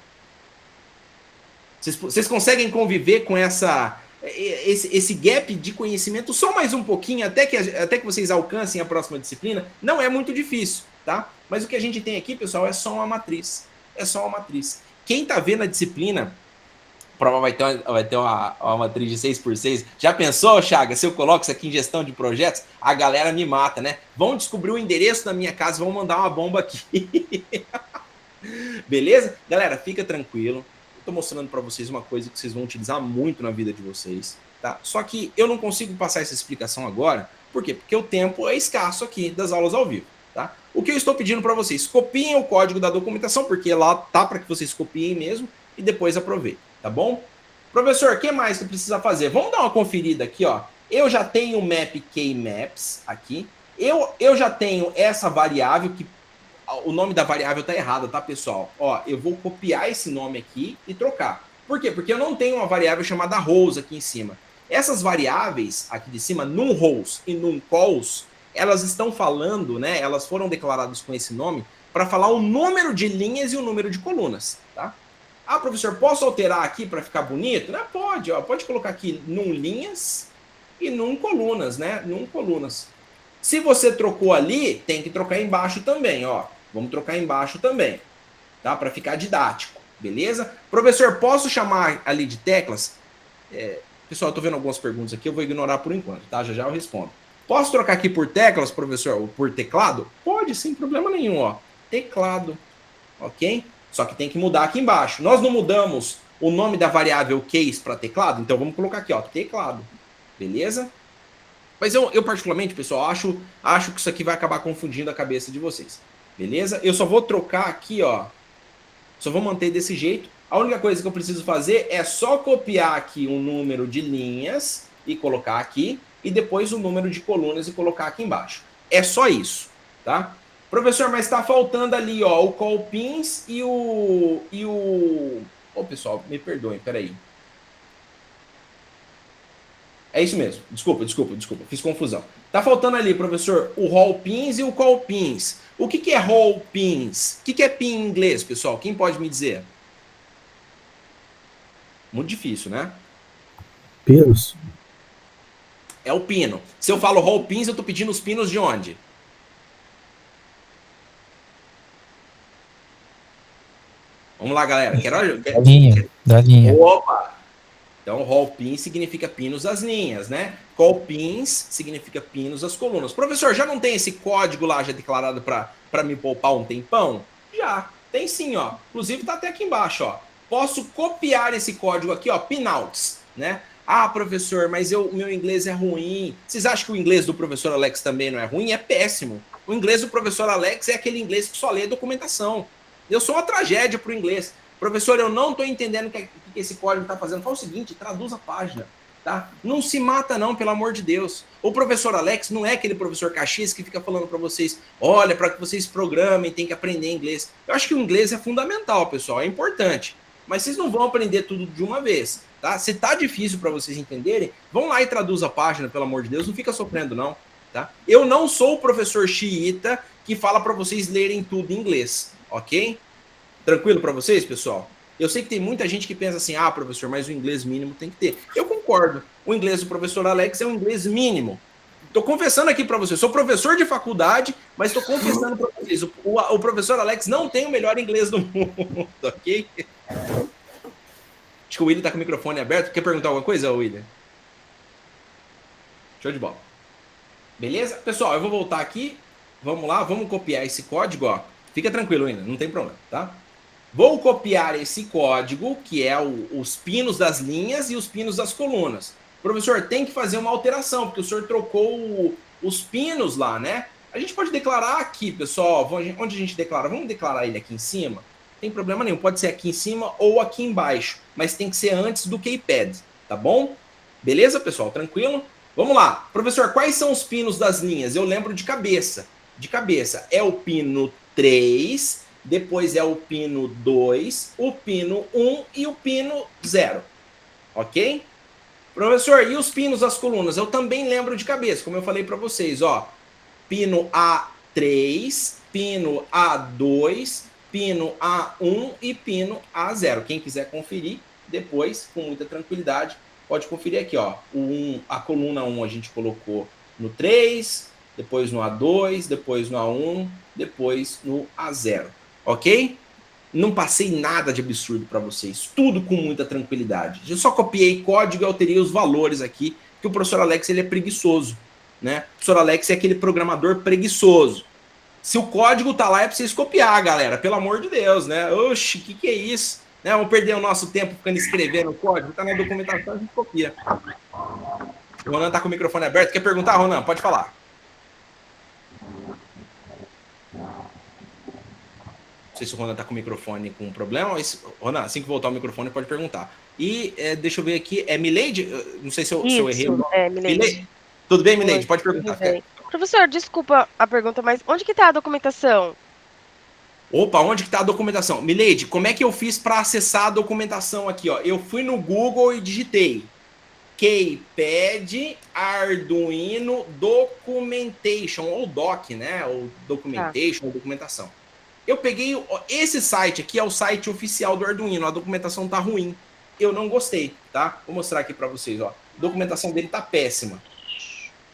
Vocês conseguem conviver com esse gap de conhecimento só mais um pouquinho, até que vocês alcancem a próxima disciplina? Não é muito difícil, tá? Mas o que a gente tem aqui, pessoal, é só uma matriz. É só uma matriz. Quem tá vendo a disciplina, prova vai ter uma matriz de 6x6. Já pensou, Chaga, se eu coloco isso aqui em gestão de projetos, a galera me mata, né? Vão descobrir o endereço da minha casa, vão mandar uma bomba aqui. Beleza? Galera, fica tranquilo. Eu tô mostrando para vocês uma coisa que vocês vão utilizar muito na vida de vocês, tá? Só que eu não consigo passar essa explicação agora. Por quê? Porque o tempo é escasso aqui das aulas ao vivo, tá? O que eu estou pedindo para vocês? Copiem o código da documentação, porque lá tá para que vocês copiem mesmo e depois aproveitem, tá bom? Professor, o que mais que precisa fazer? Vamos dar uma conferida aqui, ó. Eu já tenho o map keymaps aqui. Eu já tenho essa variável que o nome da variável tá errado, tá, pessoal? Ó, eu vou copiar esse nome aqui e trocar. Por quê? Porque eu não tenho uma variável chamada rows aqui em cima. Essas variáveis aqui de cima, num rows e num calls, elas estão falando, né? Elas foram declaradas com esse nome para falar o número de linhas e o número de colunas, tá? Ah, professor, posso alterar aqui para ficar bonito? Não, pode, ó. Pode colocar aqui num linhas e num colunas, né? Num colunas. Se você trocou ali, tem que trocar embaixo também, ó. Vamos trocar embaixo também, tá? Para ficar didático, beleza? Professor, posso chamar ali de teclas? Pessoal, eu tô vendo algumas perguntas aqui, eu vou ignorar por enquanto, tá? Já já eu respondo. Posso trocar aqui por teclas, professor, ou por teclado? Pode, sem problema nenhum, ó. Teclado, ok? Só que tem que mudar aqui embaixo. Nós não mudamos o nome da variável case para teclado, então vamos colocar aqui, ó, teclado, beleza? Mas eu particularmente, pessoal, acho que isso aqui vai acabar confundindo a cabeça de vocês, beleza? Eu só vou trocar aqui, ó, só vou manter desse jeito. A única coisa que eu preciso fazer é só copiar aqui um número de linhas e colocar aqui, e depois o número de colunas e colocar aqui embaixo. É só isso, tá? Professor, mas está faltando ali, ó, o call pins e o... Ô, pessoal, me perdoem, peraí. É isso mesmo. Desculpa. Fiz confusão. Tá faltando ali, professor, o roll pins e o call pins. O que é roll pins? O que é pin em inglês, pessoal? Quem pode me dizer? Muito difícil, né? Pinos. É o pino. Se eu falo roll pins, eu tô pedindo os pinos de onde? Vamos lá, galera. Da linha. Opa! Então, roll pins significa pinos das linhas, né? Call pins significa pinos das colunas. Professor, já não tem esse código lá já declarado para me poupar um tempão? Já. Tem sim, ó. Inclusive tá até aqui embaixo, ó. Posso copiar esse código aqui, ó, pinouts, né? Ah, professor, mas o meu inglês é ruim. Vocês acham que o inglês do professor Alex também não é ruim? É péssimo. O inglês do professor Alex é aquele inglês que só lê documentação. Eu sou uma tragédia pro inglês. Professor, eu não estou entendendo o que esse código está fazendo. Fala o seguinte, traduz a página, tá? Não se mata não, pelo amor de Deus. O professor Alex não é aquele professor Caxias que fica falando para vocês, olha, para que vocês programem, tem que aprender inglês. Eu acho que o inglês é fundamental, pessoal, é importante. Mas vocês não vão aprender tudo de uma vez, tá? Se tá difícil para vocês entenderem, vão lá e traduz a página, pelo amor de Deus, não fica sofrendo não, tá? Eu não sou o professor xiita que fala para vocês lerem tudo em inglês, ok? Tranquilo para vocês, pessoal? Eu sei que tem muita gente que pensa assim, ah, professor, mas o inglês mínimo tem que ter. Eu concordo. O inglês do professor Alex é um inglês mínimo. Estou confessando aqui para vocês. Sou professor de faculdade, mas estou confessando para vocês. O professor Alex não tem o melhor inglês do mundo, ok? Acho que o William está com o microfone aberto. Quer perguntar alguma coisa, William? Show de bola. Beleza? Pessoal, eu vou voltar aqui. Vamos lá, vamos copiar esse código, ó. Fica tranquilo ainda, não tem problema, tá? Vou copiar esse código, que é os pinos das linhas e os pinos das colunas. Professor, tem que fazer uma alteração, porque o senhor trocou os pinos lá, né? A gente pode declarar aqui, pessoal, onde a gente declara? Vamos declarar ele aqui em cima? Não tem problema nenhum, pode ser aqui em cima ou aqui embaixo, mas tem que ser antes do keypad, tá bom? Beleza, pessoal? Tranquilo? Vamos lá. Professor, quais são os pinos das linhas? Eu lembro de cabeça. De cabeça, é o pino 3, depois é o pino 2, o pino 1 e o pino 0. Ok? Professor, e os pinos das colunas? Eu também lembro de cabeça, como eu falei para vocês, ó. Pino A3, pino A2, pino A1 e pino A0. Quem quiser conferir, depois, com muita tranquilidade, pode conferir aqui, ó. A coluna 1 a gente colocou no 3, depois no A2, depois no A1, depois no A0, ok? Não passei nada de absurdo para vocês, tudo com muita tranquilidade. Eu só copiei código e alterei os valores aqui, que o professor Alex ele é preguiçoso, né? O professor Alex é aquele programador preguiçoso. Se o código tá lá é para vocês copiar, galera, pelo amor de Deus, né? Oxi, que é isso? Né? Vamos perder o nosso tempo ficando escrevendo o código, tá na documentação, a gente copia. O Ronan tá com o microfone aberto, quer perguntar, Ronan? Pode falar. Não sei se o Ronan tá com o microfone com problema. Ronan, assim que voltar o microfone, pode perguntar. E deixa eu ver aqui, é Mileide? Não sei se eu errei. É, Mileide. Tudo bem, Mileide? Pode perguntar. Professor, desculpa a pergunta, mas onde que tá a documentação? Opa, onde que tá a documentação? Mileide, como é que eu fiz para acessar a documentação aqui? Ó? Eu fui no Google e digitei Keypad Arduino Documentation, ou Doc, né? Ou Documentation, ou documentação. Eu peguei esse site aqui, é o site oficial do Arduino, a documentação tá ruim. Eu não gostei, tá? Vou mostrar aqui para vocês, ó. A documentação dele tá péssima.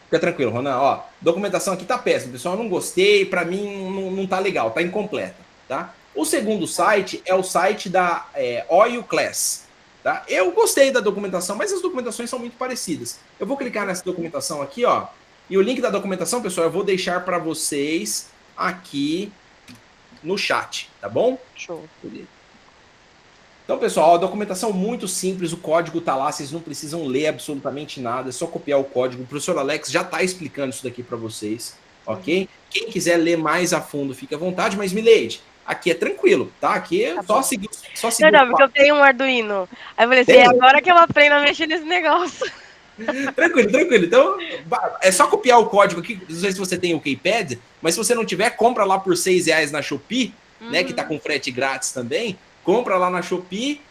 Fica tranquilo, Ronan. Ó, documentação aqui tá péssima, pessoal. Eu não gostei, para mim não tá legal, tá incompleta, tá? O segundo site é o site da Oil Class, tá? Eu gostei da documentação, mas as documentações são muito parecidas. Eu vou clicar nessa documentação aqui, ó, e o link da documentação, pessoal, eu vou deixar para vocês aqui no chat, tá bom? Show. Então, pessoal, a documentação muito simples, o código tá lá, vocês não precisam ler absolutamente nada, é só copiar o código. O professor Alex já tá explicando isso daqui para vocês, ok? Quem quiser ler mais a fundo, fica à vontade, mas, Mileide, aqui é tranquilo, tá? Aqui é só seguir Não, porque eu tenho um Arduino. Aí eu falei assim, agora que eu aprendo a mexer nesse negócio. Tranquilo. Então, é só copiar o código aqui. Não sei se você tem o Keypad, mas se você não tiver, compra lá por R$6 na Shopee, né? Que tá com frete grátis também. Compra lá na Shopee,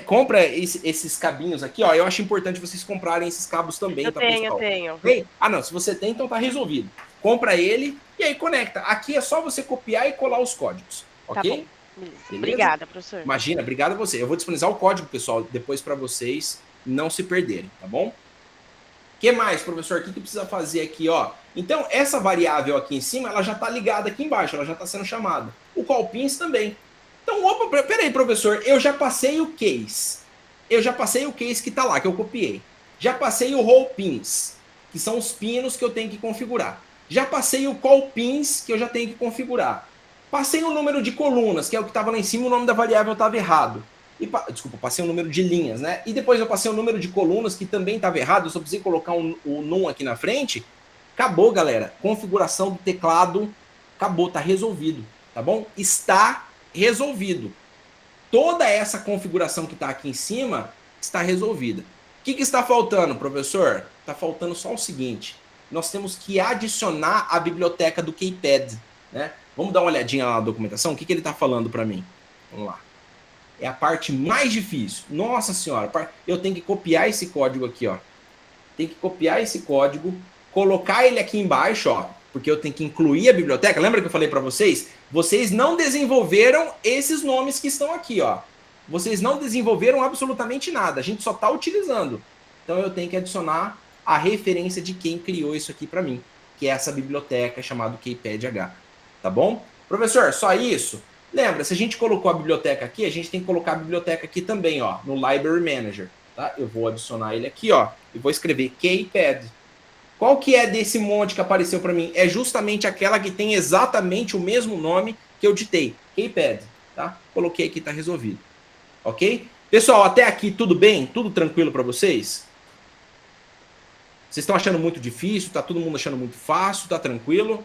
compra esses cabinhos aqui, ó. Eu acho importante vocês comprarem esses cabos também, eu tá, tenho, pessoal? Eu tenho. Ah, não. Se você tem, então tá resolvido. Compra ele e aí conecta. Aqui é só você copiar e colar os códigos, ok? Tá bom. Beleza. Obrigada, professor. Imagina, obrigado a você. Eu vou disponibilizar o código, pessoal, depois para vocês não se perderem, tá bom? O que mais, professor? O que precisa fazer aqui, ó? Então, essa variável aqui em cima, ela já está ligada aqui embaixo, ela já está sendo chamada. O callpins também. Então, opa, peraí, professor, eu já passei o case. Eu já passei o case que está lá, que eu copiei. Já passei o rollpins, que são os pinos que eu tenho que configurar. Já passei o callpins, que eu já tenho que configurar. Passei o número de colunas, que é o que estava lá em cima, o nome da variável estava errado. Desculpa, passei o número de linhas, né? E depois eu passei o número de colunas, que também estava errado, eu só precisei colocar o num aqui na frente. Acabou, galera. Configuração do teclado, acabou, tá resolvido, tá bom? Está resolvido. Toda essa configuração que está aqui em cima está resolvida. O que está faltando, professor? Está faltando só o seguinte. Nós temos que adicionar a biblioteca do Keypad, né? Vamos dar uma olhadinha lá na documentação? O que ele está falando para mim? Vamos lá. É a parte mais difícil. Nossa senhora, eu tenho que copiar esse código aqui, ó. Tem que copiar esse código, colocar ele aqui embaixo, ó, porque eu tenho que incluir a biblioteca. Lembra que eu falei para vocês? Vocês não desenvolveram esses nomes que estão aqui, ó. Vocês não desenvolveram absolutamente nada. A gente só está utilizando. Então eu tenho que adicionar a referência de quem criou isso aqui para mim, que é essa biblioteca chamada KeypadH. Tá bom? Professor, só isso? Lembra, se a gente colocou a biblioteca aqui, a gente tem que colocar a biblioteca aqui também, ó, no Library Manager, tá? Eu vou adicionar ele aqui, ó, e vou escrever Keypad. Qual que é desse monte que apareceu para mim? É justamente aquela que tem exatamente o mesmo nome que eu ditei, Keypad, tá? Coloquei aqui, tá resolvido. Ok? Pessoal, até aqui tudo bem? Tudo tranquilo para vocês? Vocês estão achando muito difícil? Tá todo mundo achando muito fácil? Tá tranquilo?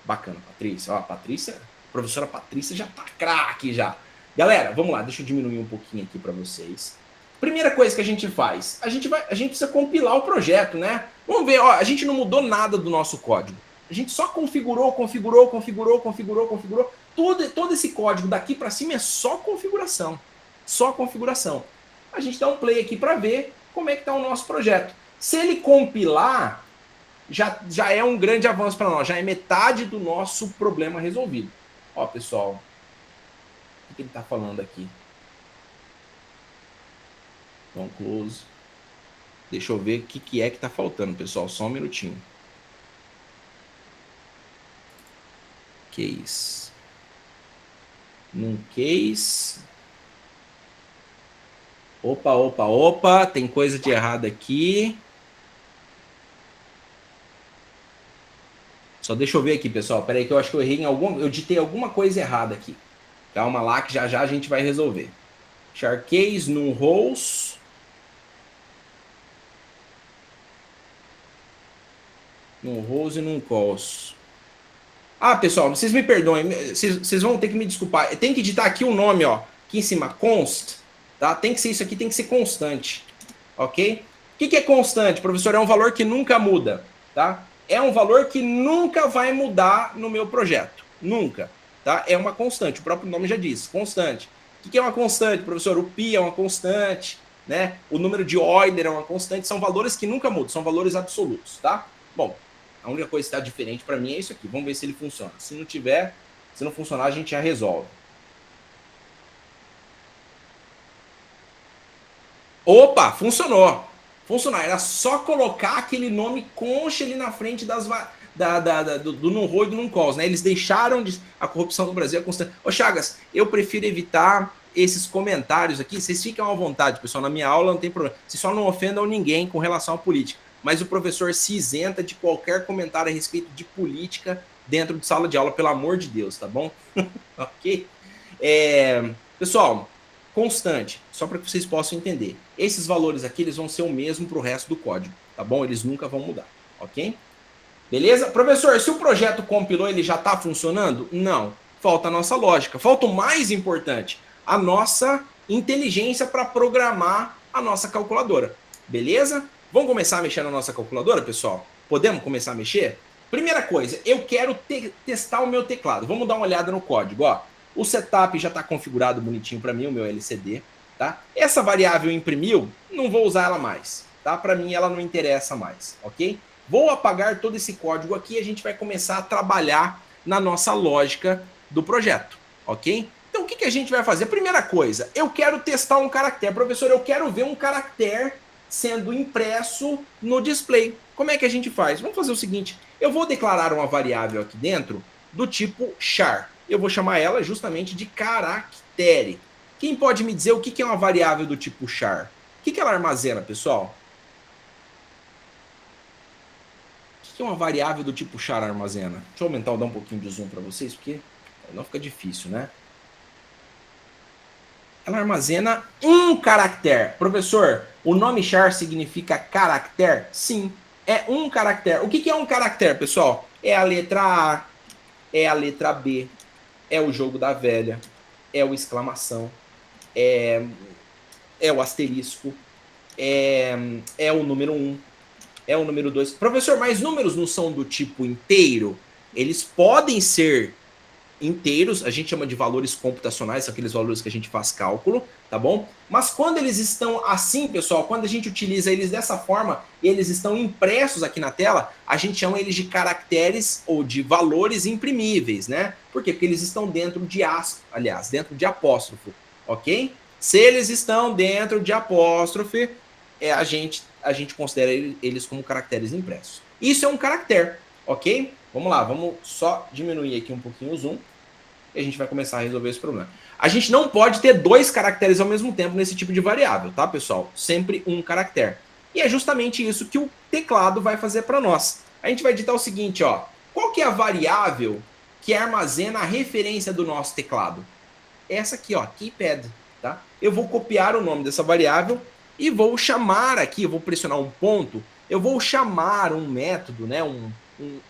Bacana, Patrícia. Ó, a professora Patrícia já tá craque já. Galera, vamos lá, deixa eu diminuir um pouquinho aqui para vocês. Primeira coisa que a gente faz, a gente precisa compilar o projeto, né? Vamos ver, ó, a gente não mudou nada do nosso código. A gente só configurou. Todo esse código daqui para cima é só configuração. Só configuração. A gente dá um play aqui para ver como é que tá o nosso projeto. Se ele compilar, já é um grande avanço para nós, já é metade do nosso problema resolvido. Ó, pessoal, o que ele está falando aqui? Então, close. Deixa eu ver o que é que está faltando, pessoal, só um minutinho. Case. Num case. Opa, tem coisa de errado aqui. Só deixa eu ver aqui, pessoal. Peraí que eu acho que eu errei eu ditei alguma coisa errada aqui. Calma lá que já a gente vai resolver. Char case num rows. Num rows e num calls. Ah, pessoal, vocês me perdoem. Vocês vão ter que me desculpar. Tem que digitar aqui o nome, ó. Aqui em cima, const. Tá? Tem que ser isso aqui, tem que ser constante. Ok? O que é constante, professor? É um valor que nunca muda. Tá? É um valor que nunca vai mudar no meu projeto. Nunca. Tá? É uma constante. O próprio nome já diz. Constante. O que é uma constante, professor? O π é uma constante. Né? O número de Euler é uma constante. São valores que nunca mudam. São valores absolutos. Tá? Bom, a única coisa que está diferente para mim é isso aqui. Vamos ver se ele funciona. Se não funcionar, a gente já resolve. Opa, funcionou. funcionar. Era só colocar aquele nome concha ali na frente do no-roll e do non-calls, né? Eles deixaram a corrupção no Brasil é constante. Ô Chagas, eu prefiro evitar esses comentários aqui. Vocês ficam à vontade, pessoal. Na minha aula não tem problema. Vocês só não ofendam ninguém com relação à política. Mas o professor se isenta de qualquer comentário a respeito de política dentro de sala de aula, pelo amor de Deus, tá bom? Ok? Pessoal, constante, só para que vocês possam entender. Esses valores aqui, eles vão ser o mesmo para o resto do código, tá bom? Eles nunca vão mudar, ok? Beleza? Professor, se o projeto compilou, ele já está funcionando? Não. Falta a nossa lógica. Falta o mais importante, a nossa inteligência para programar a nossa calculadora. Beleza? Vamos começar a mexer na nossa calculadora, pessoal? Podemos começar a mexer? Primeira coisa, eu quero testar o meu teclado. Vamos dar uma olhada no código, ó. O setup já está configurado bonitinho para mim, o meu LCD, tá? Essa variável imprimiu, não vou usar ela mais, tá? Para mim ela não interessa mais, ok? Vou apagar todo esse código aqui e a gente vai começar a trabalhar na nossa lógica do projeto, ok? Então o que a gente vai fazer? Primeira coisa, eu quero testar um caractere. Professor, eu quero ver um caractere sendo impresso no display. Como é que a gente faz? Vamos fazer o seguinte, eu vou declarar uma variável aqui dentro do tipo char. Eu vou chamar ela justamente de caractere. Quem pode me dizer o que é uma variável do tipo char? O que ela armazena, pessoal? O que uma variável do tipo char armazena? Deixa eu aumentar, dar um pouquinho de zoom para vocês, porque não fica difícil, né? Ela armazena um caractere. Professor, o nome char significa caractere? Sim, é um caractere. O que é um caractere, pessoal? É a letra A, é a letra B, é o jogo da velha, é o exclamação, é o asterisco, é o número 1, é o número 2. Professor, mas números não são do tipo inteiro? Eles podem ser inteiros, a gente chama de valores computacionais, são aqueles valores que a gente faz cálculo, tá bom? Mas quando eles estão assim, pessoal, quando a gente utiliza eles dessa forma, eles estão impressos aqui na tela, a gente chama eles de caracteres ou de valores imprimíveis, né? Por quê? Porque eles estão dentro de dentro de apóstrofo, ok? Se eles estão dentro de apóstrofe, a gente considera eles como caracteres impressos. Isso é um caractere, ok? Vamos lá, vamos só diminuir aqui um pouquinho o zoom e a gente vai começar a resolver esse problema. A gente não pode ter dois caracteres ao mesmo tempo nesse tipo de variável, tá, pessoal? Sempre um caractere. E é justamente isso que o teclado vai fazer para nós. A gente vai digitar o seguinte, ó. Qual que é a variável que armazena a referência do nosso teclado? Essa aqui, ó, keypad, tá? Eu vou copiar o nome dessa variável e vou chamar aqui, eu vou pressionar um ponto, eu vou chamar um método, né,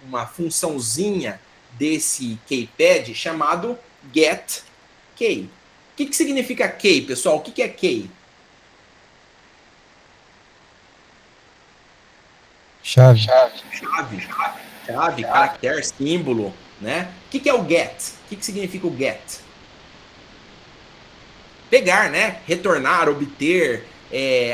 uma funçãozinha desse keypad chamado getKey. O que significa key, pessoal? O que é key? Chave, caractere, símbolo, né? O que é o get? O que significa o get? Pegar, né? Retornar, obter,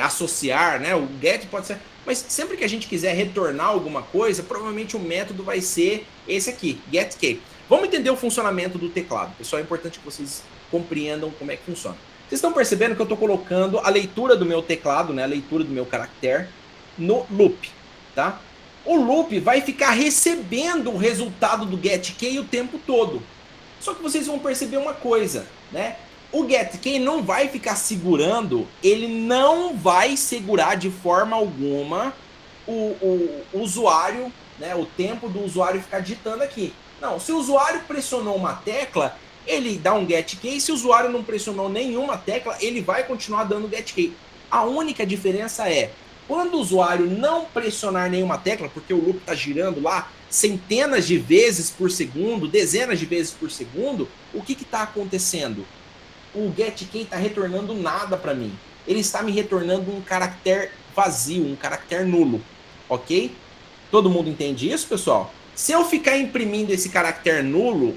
associar, né? O get pode ser... Mas sempre que a gente quiser retornar alguma coisa, provavelmente o método vai ser esse aqui, getKey. Vamos entender o funcionamento do teclado. Pessoal, é importante que vocês compreendam como é que funciona. Vocês estão percebendo que eu estou colocando a leitura do meu teclado, né, a leitura do meu caractere, no loop, tá? O loop vai ficar recebendo o resultado do getKey o tempo todo. Só que vocês vão perceber uma coisa, né? O getKey não vai ficar segurando, ele não vai segurar de forma alguma o usuário, né, o tempo do usuário ficar digitando aqui. Não, se o usuário pressionou uma tecla, ele dá um getKey, se o usuário não pressionou nenhuma tecla, ele vai continuar dando getKey. A única diferença é, quando o usuário não pressionar nenhuma tecla, porque o loop está girando lá centenas de vezes por segundo, dezenas de vezes por segundo, o que está acontecendo? O getKey está retornando nada para mim. Ele está me retornando um caractere vazio, um caractere nulo, ok? Todo mundo entende isso, pessoal? Se eu ficar imprimindo esse caractere nulo,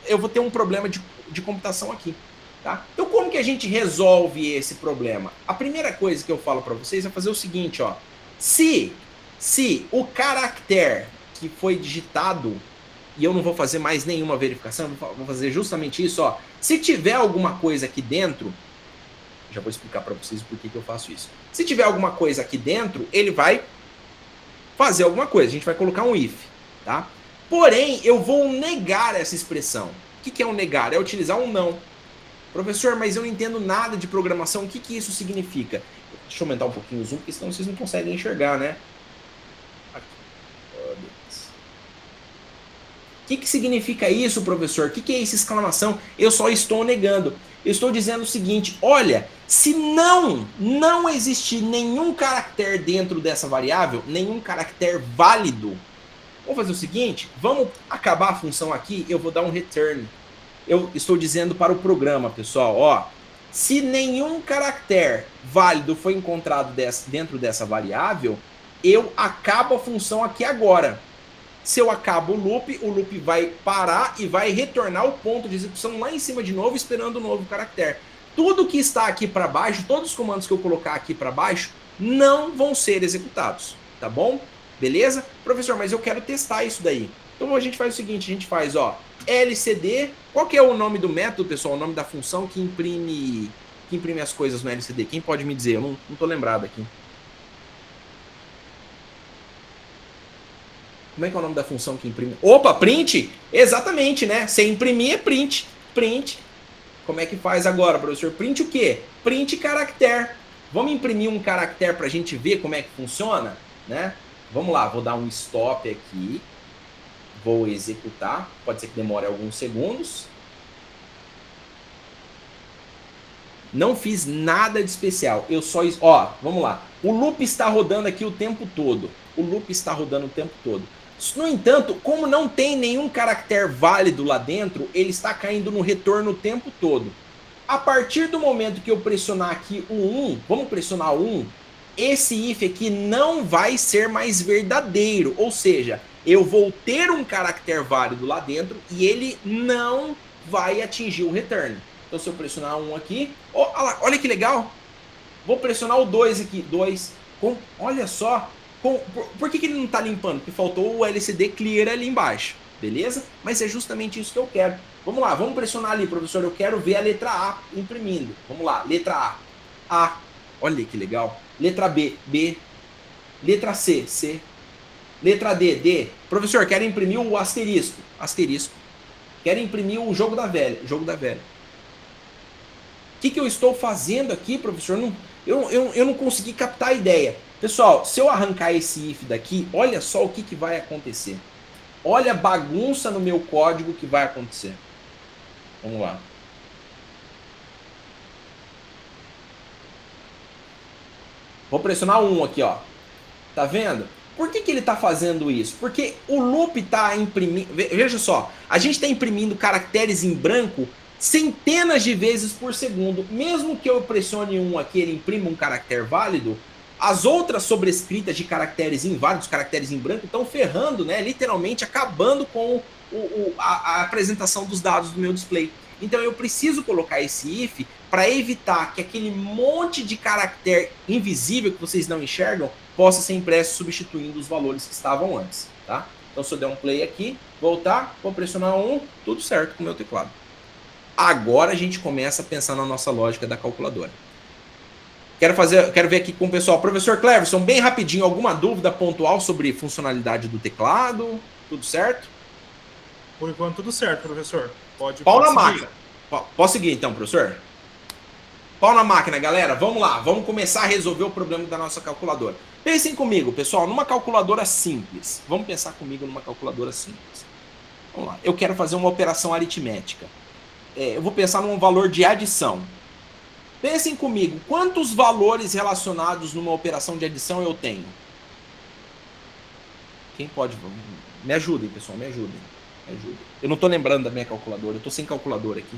eu vou ter um problema de computação aqui, tá? Então como que a gente resolve esse problema? A primeira coisa que eu falo para vocês é fazer o seguinte, ó. Se o caractere que foi digitado, e eu não vou fazer mais nenhuma verificação, vou fazer justamente isso, ó. Se tiver alguma coisa aqui dentro, Já vou explicar para vocês por que eu faço isso. Se tiver alguma coisa aqui dentro, ele vai fazer alguma coisa. A gente vai colocar um if, tá? Porém, eu vou negar essa expressão. O que é um negar? É utilizar um não. Professor, mas eu não entendo nada de programação. O que isso significa? Deixa eu aumentar um pouquinho o zoom, porque senão vocês não conseguem enxergar, né? Aqui. O que significa isso, professor? O que é essa exclamação? Eu só estou negando. Eu estou dizendo o seguinte, olha, se não existir nenhum caractere dentro dessa variável, nenhum caractere válido, vamos fazer o seguinte, vamos acabar a função aqui, eu vou dar um return. Eu estou dizendo para o programa, pessoal, ó, se nenhum caractere válido foi encontrado dentro dessa variável, eu acabo a função aqui agora. Se eu acabo o loop vai parar e vai retornar o ponto de execução lá em cima de novo, esperando o novo caractere. Tudo que está aqui para baixo, todos os comandos que eu colocar aqui para baixo, não vão ser executados, tá bom? Beleza? Professor, mas eu quero testar isso daí. Então a gente faz o seguinte, a gente faz, ó, LCD, qual que é o nome do método, pessoal? O nome da função que imprime as coisas no LCD? Quem pode me dizer? Eu não tô lembrado aqui. Como é que é o nome da função que imprime? Opa, print! Exatamente, né? Você imprimir é print. Print. Como é que faz agora, professor? Print o quê? Print caractere. Vamos imprimir um caractere para a gente ver como é que funciona, né? Vamos lá, vou dar um stop aqui. Vou executar. Pode ser que demore alguns segundos. Não fiz nada de especial. Eu só... Ó, vamos lá. O loop está rodando aqui o tempo todo. O loop está rodando o tempo todo. No entanto, como não tem nenhum caractere válido lá dentro, ele está caindo no retorno o tempo todo. A partir do momento que eu pressionar aqui o 1, vamos pressionar o 1, esse if aqui não vai ser mais verdadeiro. Ou seja, eu vou ter um caractere válido lá dentro e ele não vai atingir o return. Então se eu pressionar 1 aqui, olha que legal. Vou pressionar o 2 aqui, 2. Olha só. Por que ele não está limpando? Porque faltou o LCD clear ali embaixo, beleza? Mas é justamente isso que eu quero. Vamos lá, vamos pressionar ali, professor. Eu quero ver a letra A imprimindo. Vamos lá, letra A. A. Olha que legal. Letra B. B. Letra C. C. Letra D. D. Professor, quero imprimir o asterisco. Asterisco. Quero imprimir o jogo da velha. Jogo da velha. O que eu estou fazendo aqui, professor? Eu não consegui captar a ideia. Pessoal, se eu arrancar esse if daqui, olha só o que vai acontecer. Olha a bagunça no meu código que vai acontecer. Vamos lá. Vou pressionar 1 aqui, ó. Tá vendo? Por que ele está fazendo isso? Porque o loop está imprimindo... Veja só, a gente está imprimindo caracteres em branco centenas de vezes por segundo. Mesmo que eu pressione 1 aqui, ele imprima um caractere válido, as outras sobrescritas de caracteres inválidos, caracteres em branco, estão ferrando, né? Literalmente acabando com a apresentação dos dados do meu display. Então eu preciso colocar esse if para evitar que aquele monte de caractere invisível que vocês não enxergam possa ser impresso substituindo os valores que estavam antes, tá? Então se eu der um play aqui, voltar, vou pressionar 1, tudo certo com o meu teclado. Agora a gente começa a pensar na nossa lógica da calculadora. Quero ver aqui com o pessoal. Professor Cleverson, bem rapidinho, alguma dúvida pontual sobre funcionalidade do teclado? Tudo certo? Por enquanto tudo certo, professor. Pau na máquina. Posso seguir então, professor? Pau na máquina, galera. Vamos lá. Vamos começar a resolver o problema da nossa calculadora. Pensem comigo, pessoal, numa calculadora simples. Vamos pensar comigo numa calculadora simples. Vamos lá. Eu quero fazer uma operação aritmética. Eu vou pensar num valor de adição. Pensem comigo, quantos valores relacionados numa operação de adição eu tenho? Quem pode? Me ajudem, pessoal, me ajudem. Eu não estou lembrando da minha calculadora, eu estou sem calculadora aqui.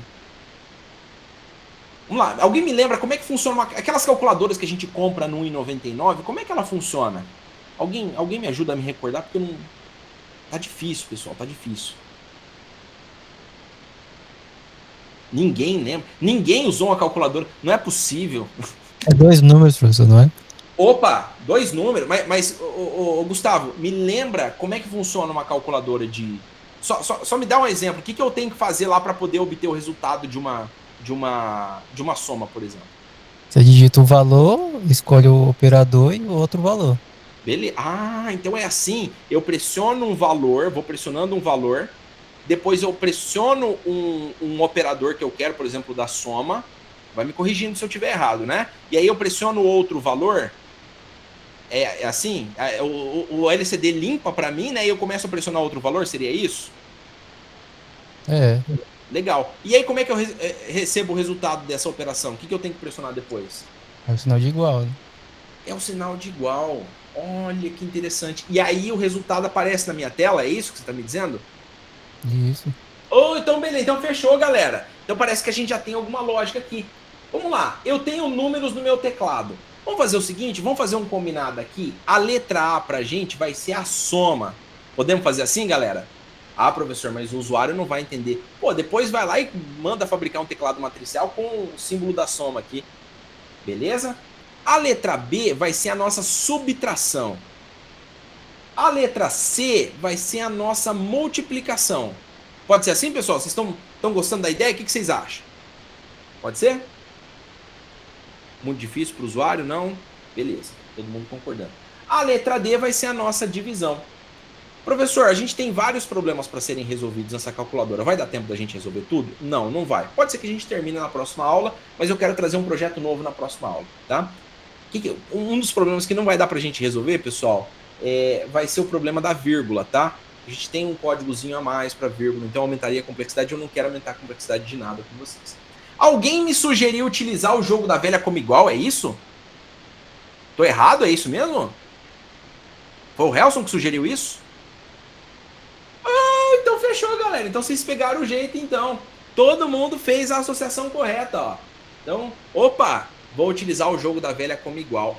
Vamos lá, alguém me lembra como é que funciona aquelas calculadoras que a gente compra no R$1,99, como é que ela funciona? Alguém me ajuda a me recordar, porque eu não... Tá difícil, pessoal, tá difícil. Ninguém lembra. Ninguém usou uma calculadora. Não é possível. É 2 números, professor, não é? Opa, 2 números. Mas Gustavo, me lembra como é que funciona uma calculadora de... Só me dá um exemplo. O que eu tenho que fazer lá para poder obter o resultado de uma soma, por exemplo? Você digita um valor, escolhe o operador e o outro valor. Beleza. Ah, então é assim. Eu pressiono um valor, vou pressionando um valor, depois eu pressiono um operador que eu quero, por exemplo, da soma. Vai me corrigindo se eu estiver errado, né? E aí eu pressiono outro valor. É assim? O LCD limpa para mim, né? E eu começo a pressionar outro valor, seria isso? É. Legal. E aí como é que eu recebo o resultado dessa operação? O que eu tenho que pressionar depois? É o sinal de igual, né? É o sinal de igual. Olha que interessante. E aí o resultado aparece na minha tela, é isso que você está me dizendo? Isso. Oh, então beleza, então fechou, galera. Então parece que a gente já tem alguma lógica aqui. Vamos lá, eu tenho números no meu teclado. Vamos fazer o seguinte, vamos fazer um combinado aqui. A letra A pra gente vai ser a soma. Podemos fazer assim, galera? Ah, professor, mas o usuário não vai entender. Pô, depois vai lá e manda fabricar um teclado matricial com o símbolo da soma aqui. Beleza? A letra B vai ser a nossa subtração. A letra C vai ser a nossa multiplicação. Pode ser assim, pessoal? Vocês estão gostando da ideia? O que vocês acham? Pode ser? Muito difícil para o usuário? Não? Beleza, todo mundo concordando. A letra D vai ser a nossa divisão. Professor, a gente tem vários problemas para serem resolvidos nessa calculadora. Vai dar tempo da gente resolver tudo? Não, não vai. Pode ser que a gente termine na próxima aula, mas eu quero trazer um projeto novo na próxima aula, tá? Um dos problemas que não vai dar para a gente resolver, pessoal, vai ser o problema da vírgula, tá? A gente tem um códigozinho a mais para vírgula, então aumentaria a complexidade. Eu não quero aumentar a complexidade de nada com vocês. Alguém me sugeriu utilizar o jogo da velha como igual, é isso? Tô errado, é isso mesmo? Foi o Helson que sugeriu isso? Ah, então fechou, galera. Então vocês pegaram o jeito, então. Todo mundo fez a associação correta, ó. Então, opa, vou utilizar o jogo da velha como igual.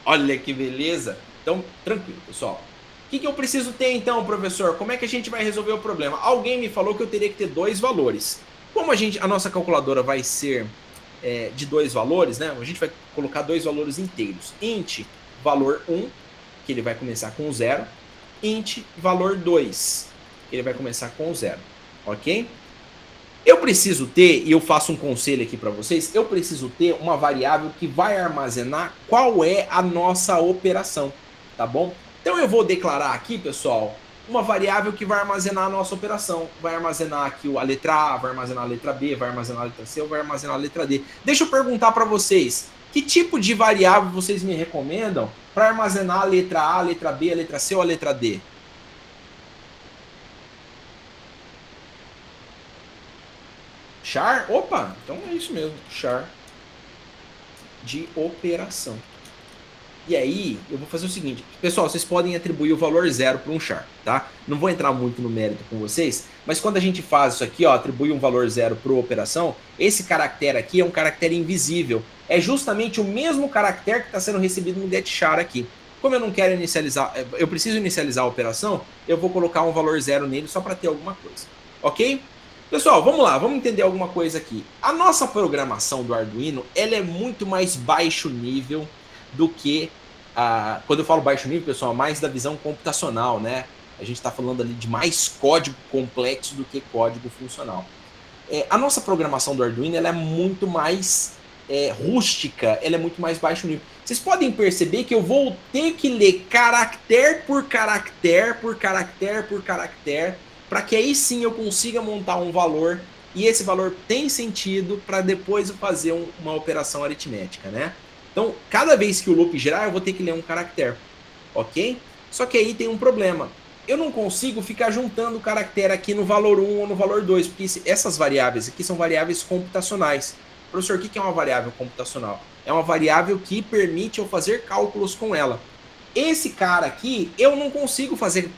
Olha que beleza. Então, tranquilo, pessoal. O que eu preciso ter, então, professor? Como é que a gente vai resolver o problema? Alguém me falou que eu teria que ter dois valores. Como a nossa calculadora vai ser de dois valores, né? A gente vai colocar dois valores inteiros. Int, valor 1, que ele vai começar com 0. Int, valor 2, que ele vai começar com 0. Ok? Eu preciso ter, e eu faço um conselho aqui para vocês, eu preciso ter uma variável que vai armazenar qual é a nossa operação, tá bom? Então eu vou declarar aqui, pessoal, uma variável que vai armazenar a nossa operação. Vai armazenar aqui a letra A, vai armazenar a letra B, vai armazenar a letra C, ou vai armazenar a letra D. Deixa eu perguntar para vocês, que tipo de variável vocês me recomendam para armazenar a letra A, a letra B, a letra C ou a letra D? Char? Opa, então é isso mesmo, char de operação. E aí, eu vou fazer o seguinte, pessoal, vocês podem atribuir o valor 0 para um char, tá? Não vou entrar muito no mérito com vocês, mas quando a gente faz isso aqui, ó, atribui um valor 0 para operação, esse caractere aqui é um caractere invisível. É justamente o mesmo caractere que está sendo recebido no getChar aqui. Como eu não quero inicializar, eu preciso inicializar a operação, eu vou colocar um valor 0 nele só para ter alguma coisa, ok? Pessoal, vamos lá, vamos entender alguma coisa aqui. A nossa programação do Arduino, ela é muito mais baixo nível do que, quando eu falo baixo nível, pessoal, mais da visão computacional, né? A gente está falando ali de mais código complexo do que código funcional. A nossa programação do Arduino, ela é muito mais rústica, ela é muito mais baixo nível. Vocês podem perceber que eu vou ter que ler caractere por caractere, por caractere por caractere, para que aí sim eu consiga montar um valor, e esse valor tem sentido para depois eu fazer uma operação aritmética, né? Então, cada vez que o loop girar, eu vou ter que ler um caractere, ok? Só que aí tem um problema. Eu não consigo ficar juntando o caractere aqui no valor 1 ou no valor 2, porque essas variáveis aqui são variáveis computacionais. Professor, o que é uma variável computacional? É uma variável que permite eu fazer cálculos com ela. Esse cara aqui, eu não consigo fazer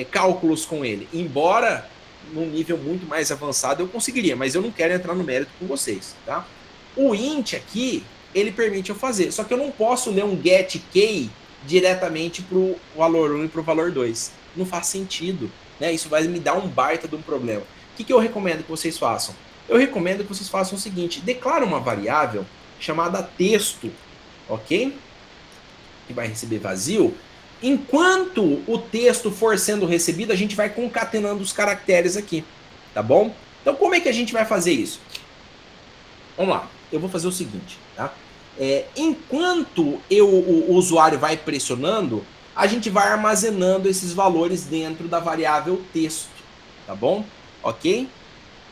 cálculos com ele, embora num nível muito mais avançado eu conseguiria, mas eu não quero entrar no mérito com vocês, tá? O int aqui, ele permite eu fazer, só que eu não posso ler um getKey diretamente para o valor 1 e para o valor 2. Não faz sentido, né? Isso vai me dar um baita de um problema. O que eu recomendo que vocês façam? Eu recomendo que vocês façam o seguinte, declara uma variável chamada texto, ok? Que vai receber vazio. Enquanto o texto for sendo recebido, a gente vai concatenando os caracteres aqui, tá bom? Então, como é que a gente vai fazer isso? Vamos lá, eu vou fazer o seguinte, tá? enquanto o usuário vai pressionando, a gente vai armazenando esses valores dentro da variável texto, tá bom? Ok?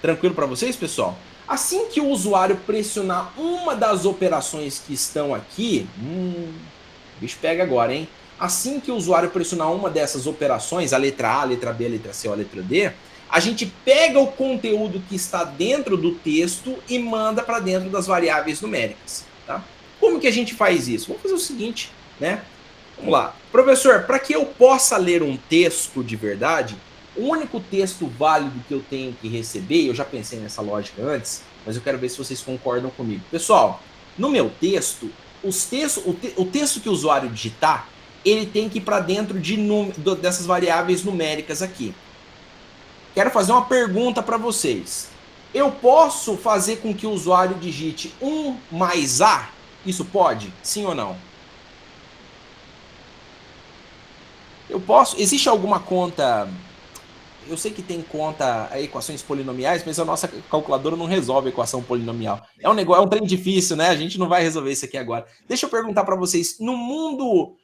Tranquilo para vocês, pessoal? Assim que o usuário pressionar uma das operações que estão aqui, o bicho pega agora, hein? Assim que o usuário pressionar uma dessas operações, a letra A, a letra B, a letra C ou a letra D, a gente pega o conteúdo que está dentro do texto e manda para dentro das variáveis numéricas, tá? Como que a gente faz isso? Vamos fazer o seguinte, né? Vamos lá. Professor, para que eu possa ler um texto de verdade, o único texto válido que eu tenho que receber, eu já pensei nessa lógica antes, mas eu quero ver se vocês concordam comigo. Pessoal, no meu texto, o texto que o usuário digitar, ele tem que ir para dentro dessas variáveis numéricas aqui. Quero fazer uma pergunta para vocês. Eu posso fazer com que o usuário digite 1 mais A? Isso pode? Sim ou não? Eu posso? Existe alguma conta... Eu sei que tem conta equações polinomiais, mas a nossa calculadora não resolve a equação polinomial. É um trem difícil, né? A gente não vai resolver isso aqui agora. Deixa eu perguntar para vocês, no mundo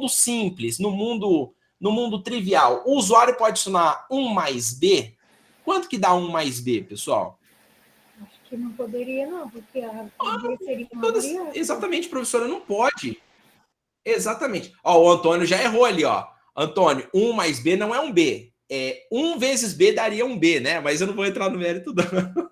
simples, no mundo trivial, o usuário pode adicionar 1 mais B? Quanto que dá 1 mais B, pessoal? Acho que não poderia, não, porque a B seria uma variável. Exatamente, professora, não pode. Exatamente. Ó, o Antônio já errou ali, ó. Antônio, 1 mais B não é um B. 1 vezes B daria um B, né? Mas eu não vou entrar no mérito, não.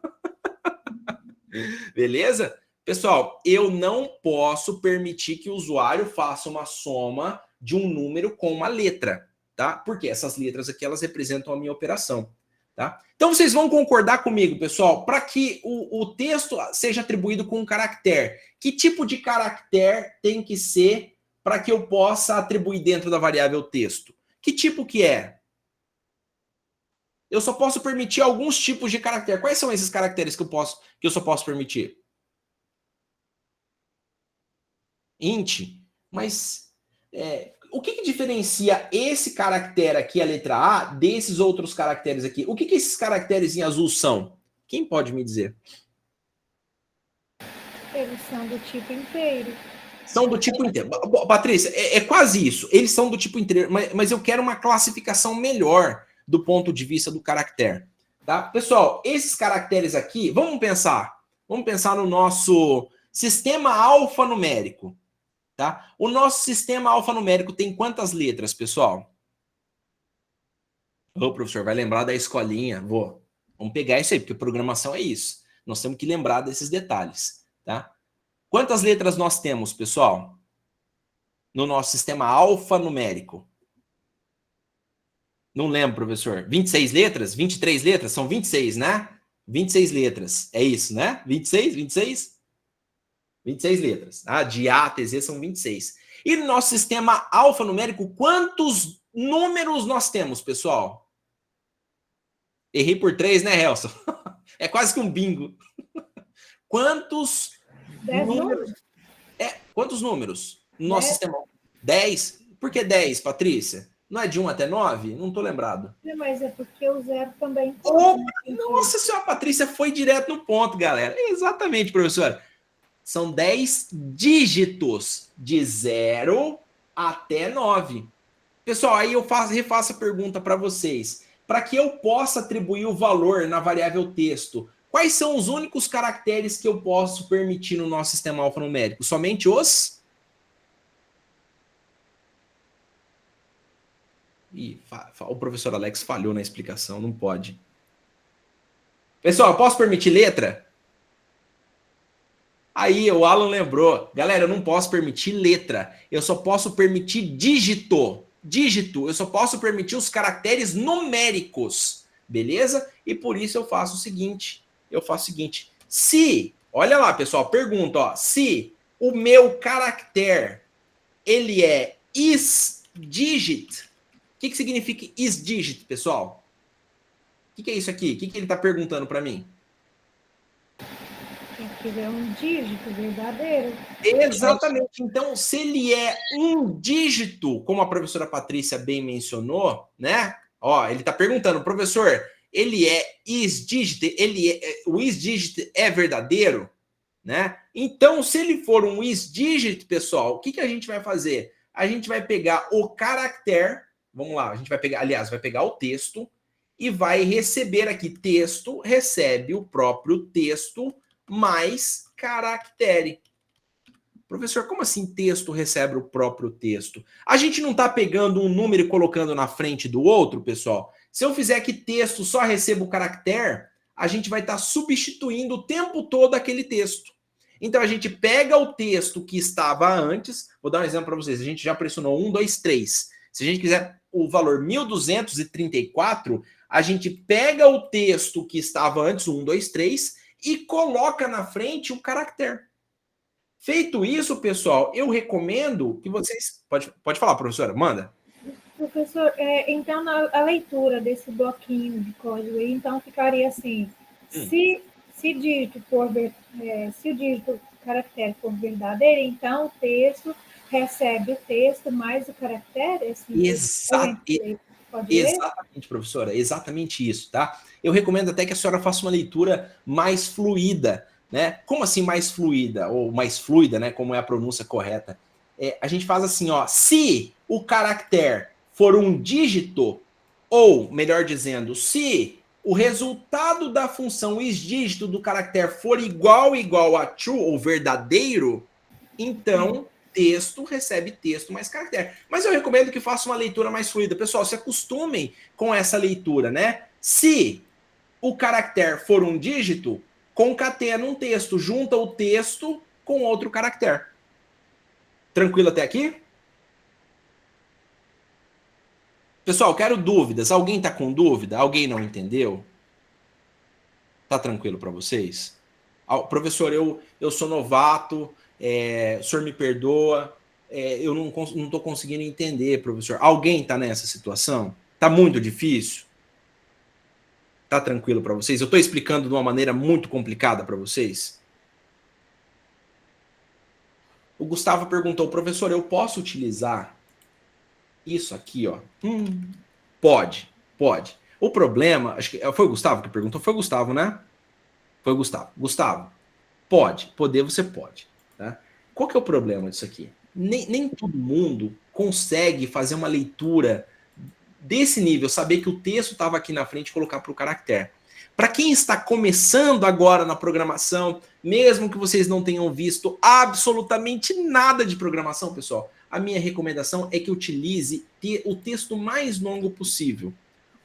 Beleza? Pessoal, eu não posso permitir que o usuário faça uma soma de um número com uma letra, tá? Porque essas letras aqui, elas representam a minha operação, tá? Então, vocês vão concordar comigo, pessoal, para que o texto seja atribuído com um caractere. Que tipo de caractere tem que ser para que eu possa atribuir dentro da variável texto? Que tipo que é? Eu só posso permitir alguns tipos de caractere. Quais são esses caracteres que eu só posso permitir? Int. Mas o que diferencia esse caractere aqui, a letra A, desses outros caracteres aqui? O que esses caracteres em azul são? Quem pode me dizer? Eles são do tipo inteiro. São do tipo inteiro. Patrícia, é quase isso. Eles são do tipo inteiro, mas eu quero uma classificação melhor do ponto de vista do caractere. Tá? Pessoal, esses caracteres aqui, vamos pensar no nosso sistema alfanumérico. Tá? O nosso sistema alfanumérico tem quantas letras, pessoal? O professor vai lembrar da escolinha. Vamos pegar isso aí, porque programação é isso. Nós temos que lembrar desses detalhes. Tá? Quantas letras nós temos, pessoal? No nosso sistema alfanumérico? Não lembro, professor. 26 letras? 23 letras? São 26, né? 26 letras. É isso, né? 26? 26? 26 letras. Ah, de A até Z são 26. E no nosso sistema alfanumérico, quantos números nós temos, pessoal? Errei por 3, né, Helson? É quase que um bingo. Quantos 10 números? Quantos números? No nosso sistema. 10? Por que 10, Patrícia? Não é de 1 até 9? Não estou lembrado. Mas é porque o 0 também... Nossa senhora, a Patrícia foi direto no ponto, galera. Exatamente, professora. São 10 dígitos de 0 até 9. Pessoal, aí eu refaço a pergunta para vocês. Para que eu possa atribuir o valor na variável texto, quais são os únicos caracteres que eu posso permitir no nosso sistema alfanumérico? Somente os... Ih, o professor Alex falhou na explicação, não pode. Pessoal, eu posso permitir letra? Aí, o Alan lembrou. Galera, eu não posso permitir letra. Eu só posso permitir dígito. Dígito. Eu só posso permitir os caracteres numéricos. Beleza? E por isso eu faço o seguinte. Se, olha lá, pessoal, pergunta, ó. Se o meu caractere, ele é isdigit. O que significa isdigit, pessoal? O que é isso aqui? O que ele está perguntando para mim? Ele é um dígito verdadeiro. Exatamente. Então, se ele é um dígito, como a professora Patrícia bem mencionou, né? Ó, ele está perguntando, professor, ele é isdigit? O isdigit é verdadeiro? né? Então, se ele for um isdígito, pessoal, o que a gente vai fazer? A gente vai pegar o caractere, vamos lá, a gente vai pegar, aliás, vai pegar o texto e vai receber aqui, texto recebe o próprio texto mais caractere. Professor, como assim texto recebe o próprio texto? A gente não está pegando um número e colocando na frente do outro, pessoal? Se eu fizer que texto só receba o caractere, a gente vai estar substituindo o tempo todo aquele texto. Então, a gente pega o texto que estava antes, vou dar um exemplo para vocês, a gente já pressionou 1, 2, 3. Se a gente quiser o valor 1234, a gente pega o texto que estava antes, 1, 2, 3, e coloca na frente o caractere. Feito isso, pessoal, eu recomendo que vocês... Pode falar, professora, manda. Professor, então a leitura desse bloquinho de código aí, então ficaria assim, se o dígito caractere for verdadeiro, então o texto recebe o texto mais o caractere? Assim, exatamente, professora, exatamente isso, tá? Eu recomendo até que a senhora faça uma leitura mais fluida, né? Como assim mais fluida? Ou mais fluida, né? Como é a pronúncia correta? A gente faz assim, ó, se o caractere for um dígito, ou, melhor dizendo, se o resultado da função isdígito do caractere for igual a true, ou verdadeiro, então texto recebe texto mais caractere. Mas eu recomendo que faça uma leitura mais fluida. Pessoal, se acostumem com essa leitura, né? Se o caractere for um dígito, concatena um texto, junta o texto com outro caractere. Tranquilo até aqui? Pessoal, quero dúvidas. Alguém está com dúvida? Alguém não entendeu? Tá tranquilo para vocês? Professor, eu sou novato, o senhor me perdoa, eu não estou conseguindo entender, professor. Alguém está nessa situação? Tá muito difícil? Tá tranquilo para vocês? Eu estou explicando de uma maneira muito complicada para vocês? O Gustavo perguntou, professor, eu posso utilizar isso aqui, ó? Pode. O problema, acho que foi o Gustavo que perguntou, foi o Gustavo, né? Foi o Gustavo. Gustavo, poder você pode, tá? Qual que é o problema disso aqui? Nem todo mundo consegue fazer uma leitura desse nível, saber que o texto estava aqui na frente e colocar para o caractere. Para quem está começando agora na programação, mesmo que vocês não tenham visto absolutamente nada de programação, pessoal, a minha recomendação é que utilize o texto mais longo possível.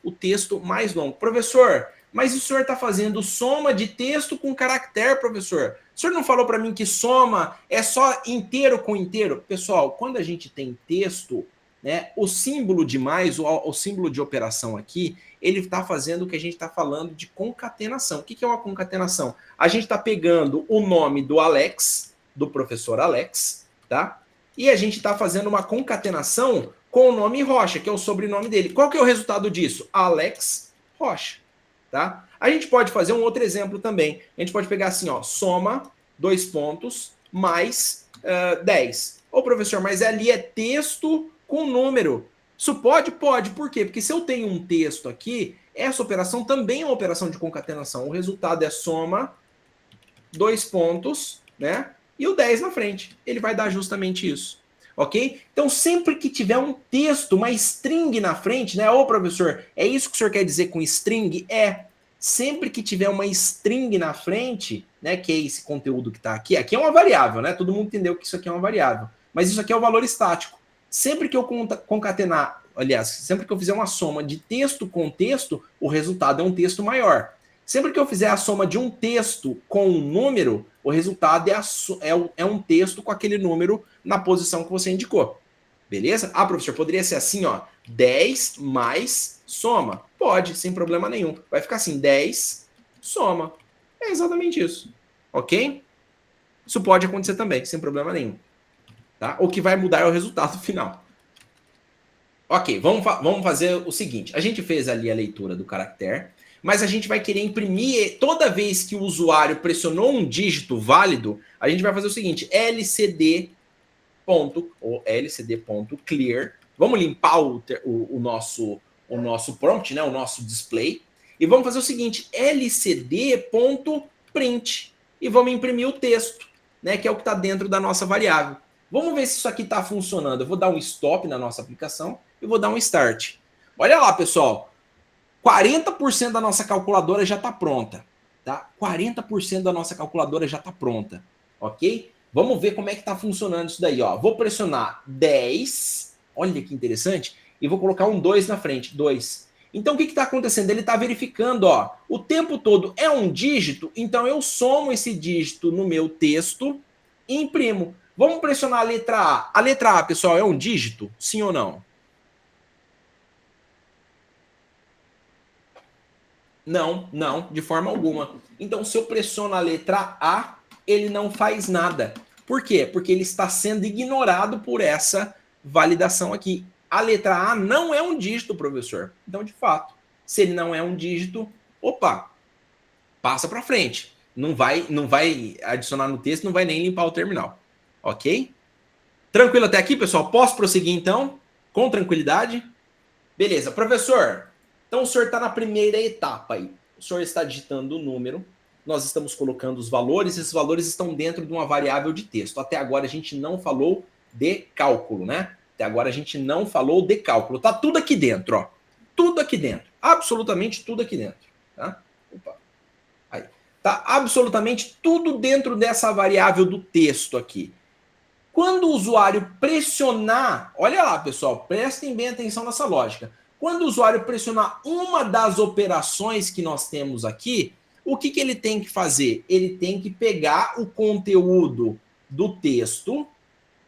O texto mais longo. Professor, mas o senhor está fazendo soma de texto com caractere, professor? O senhor não falou para mim que soma é só inteiro com inteiro? Pessoal, quando a gente tem texto, né, o símbolo de mais, o símbolo de operação aqui, ele está fazendo o que a gente está falando de concatenação. O que é uma concatenação? A gente está pegando o nome do Alex, do professor Alex, tá? E a gente está fazendo uma concatenação com o nome Rocha, que é o sobrenome dele. Qual que é o resultado disso? Alex Rocha, tá? A gente pode fazer um outro exemplo também. A gente pode pegar assim, ó, soma, 2 pontos, mais 10. Ô, professor, mas ali é texto com número. Isso pode? Pode. Por quê? Porque se eu tenho um texto aqui, essa operação também é uma operação de concatenação. O resultado é soma, 2 pontos, né? E o 10 na frente. Ele vai dar justamente isso. Ok? Então, sempre que tiver um texto, uma string na frente, né? Ô, professor, é isso que o senhor quer dizer com string? Sempre que tiver uma string na frente, né? Que é esse conteúdo que está aqui. Aqui é uma variável, né? Todo mundo entendeu que isso aqui é uma variável. Mas isso aqui é o valor estático. Sempre que eu concatenar, aliás, sempre que eu fizer uma soma de texto com texto, o resultado é um texto maior. Sempre que eu fizer a soma de um texto com um número, o resultado é um texto com aquele número na posição que você indicou. Beleza? Ah, professor, poderia ser assim, ó, 10 mais soma. Pode, sem problema nenhum. Vai ficar assim, 10 soma. É exatamente isso. Ok? Isso pode acontecer também, sem problema nenhum. Tá? O que vai mudar é o resultado final. Ok, vamos fazer o seguinte. A gente fez ali a leitura do caractere, mas a gente vai querer imprimir, toda vez que o usuário pressionou um dígito válido, a gente vai fazer o seguinte, lcd.clear, vamos limpar o nosso prompt, né, o nosso display, e vamos fazer o seguinte, lcd.print. e vamos imprimir o texto, né, que é o que está dentro da nossa variável. Vamos ver se isso aqui está funcionando. Eu vou dar um stop na nossa aplicação e vou dar um start. Olha lá, pessoal. 40% da nossa calculadora já está pronta. Tá? 40% da nossa calculadora já está pronta. Ok? Vamos ver como é que está funcionando isso daí. Ó. Vou pressionar 10. Olha que interessante. E vou colocar um 2 na frente. 2. Então, o que está acontecendo? Ele está verificando, ó, o tempo todo é um dígito, então eu somo esse dígito no meu texto e imprimo. Vamos pressionar a letra A. A letra A, pessoal, é um dígito? Sim ou não? Não, não, de forma alguma. Então, se eu pressiono a letra A, ele não faz nada. Por quê? Porque ele está sendo ignorado por essa validação aqui. A letra A não é um dígito, professor. Então, de fato, se ele não é um dígito, opa, passa para frente. Não vai adicionar no texto, não vai nem limpar o terminal. Ok? Tranquilo até aqui, pessoal? Posso prosseguir, então? Com tranquilidade? Beleza. Professor, então o senhor está na primeira etapa aí. O senhor está digitando o número, nós estamos colocando os valores, esses valores estão dentro de uma variável de texto. Até agora a gente não falou de cálculo, né? Até agora a gente não falou de cálculo. Tá tudo aqui dentro, ó. Tudo aqui dentro. Absolutamente tudo aqui dentro. Tá? Opa. Aí. Tá absolutamente tudo dentro dessa variável do texto aqui. Quando o usuário pressionar... Olha lá, pessoal. Prestem bem atenção nessa lógica. Quando o usuário pressionar uma das operações que nós temos aqui, o que ele tem que fazer? Ele tem que pegar o conteúdo do texto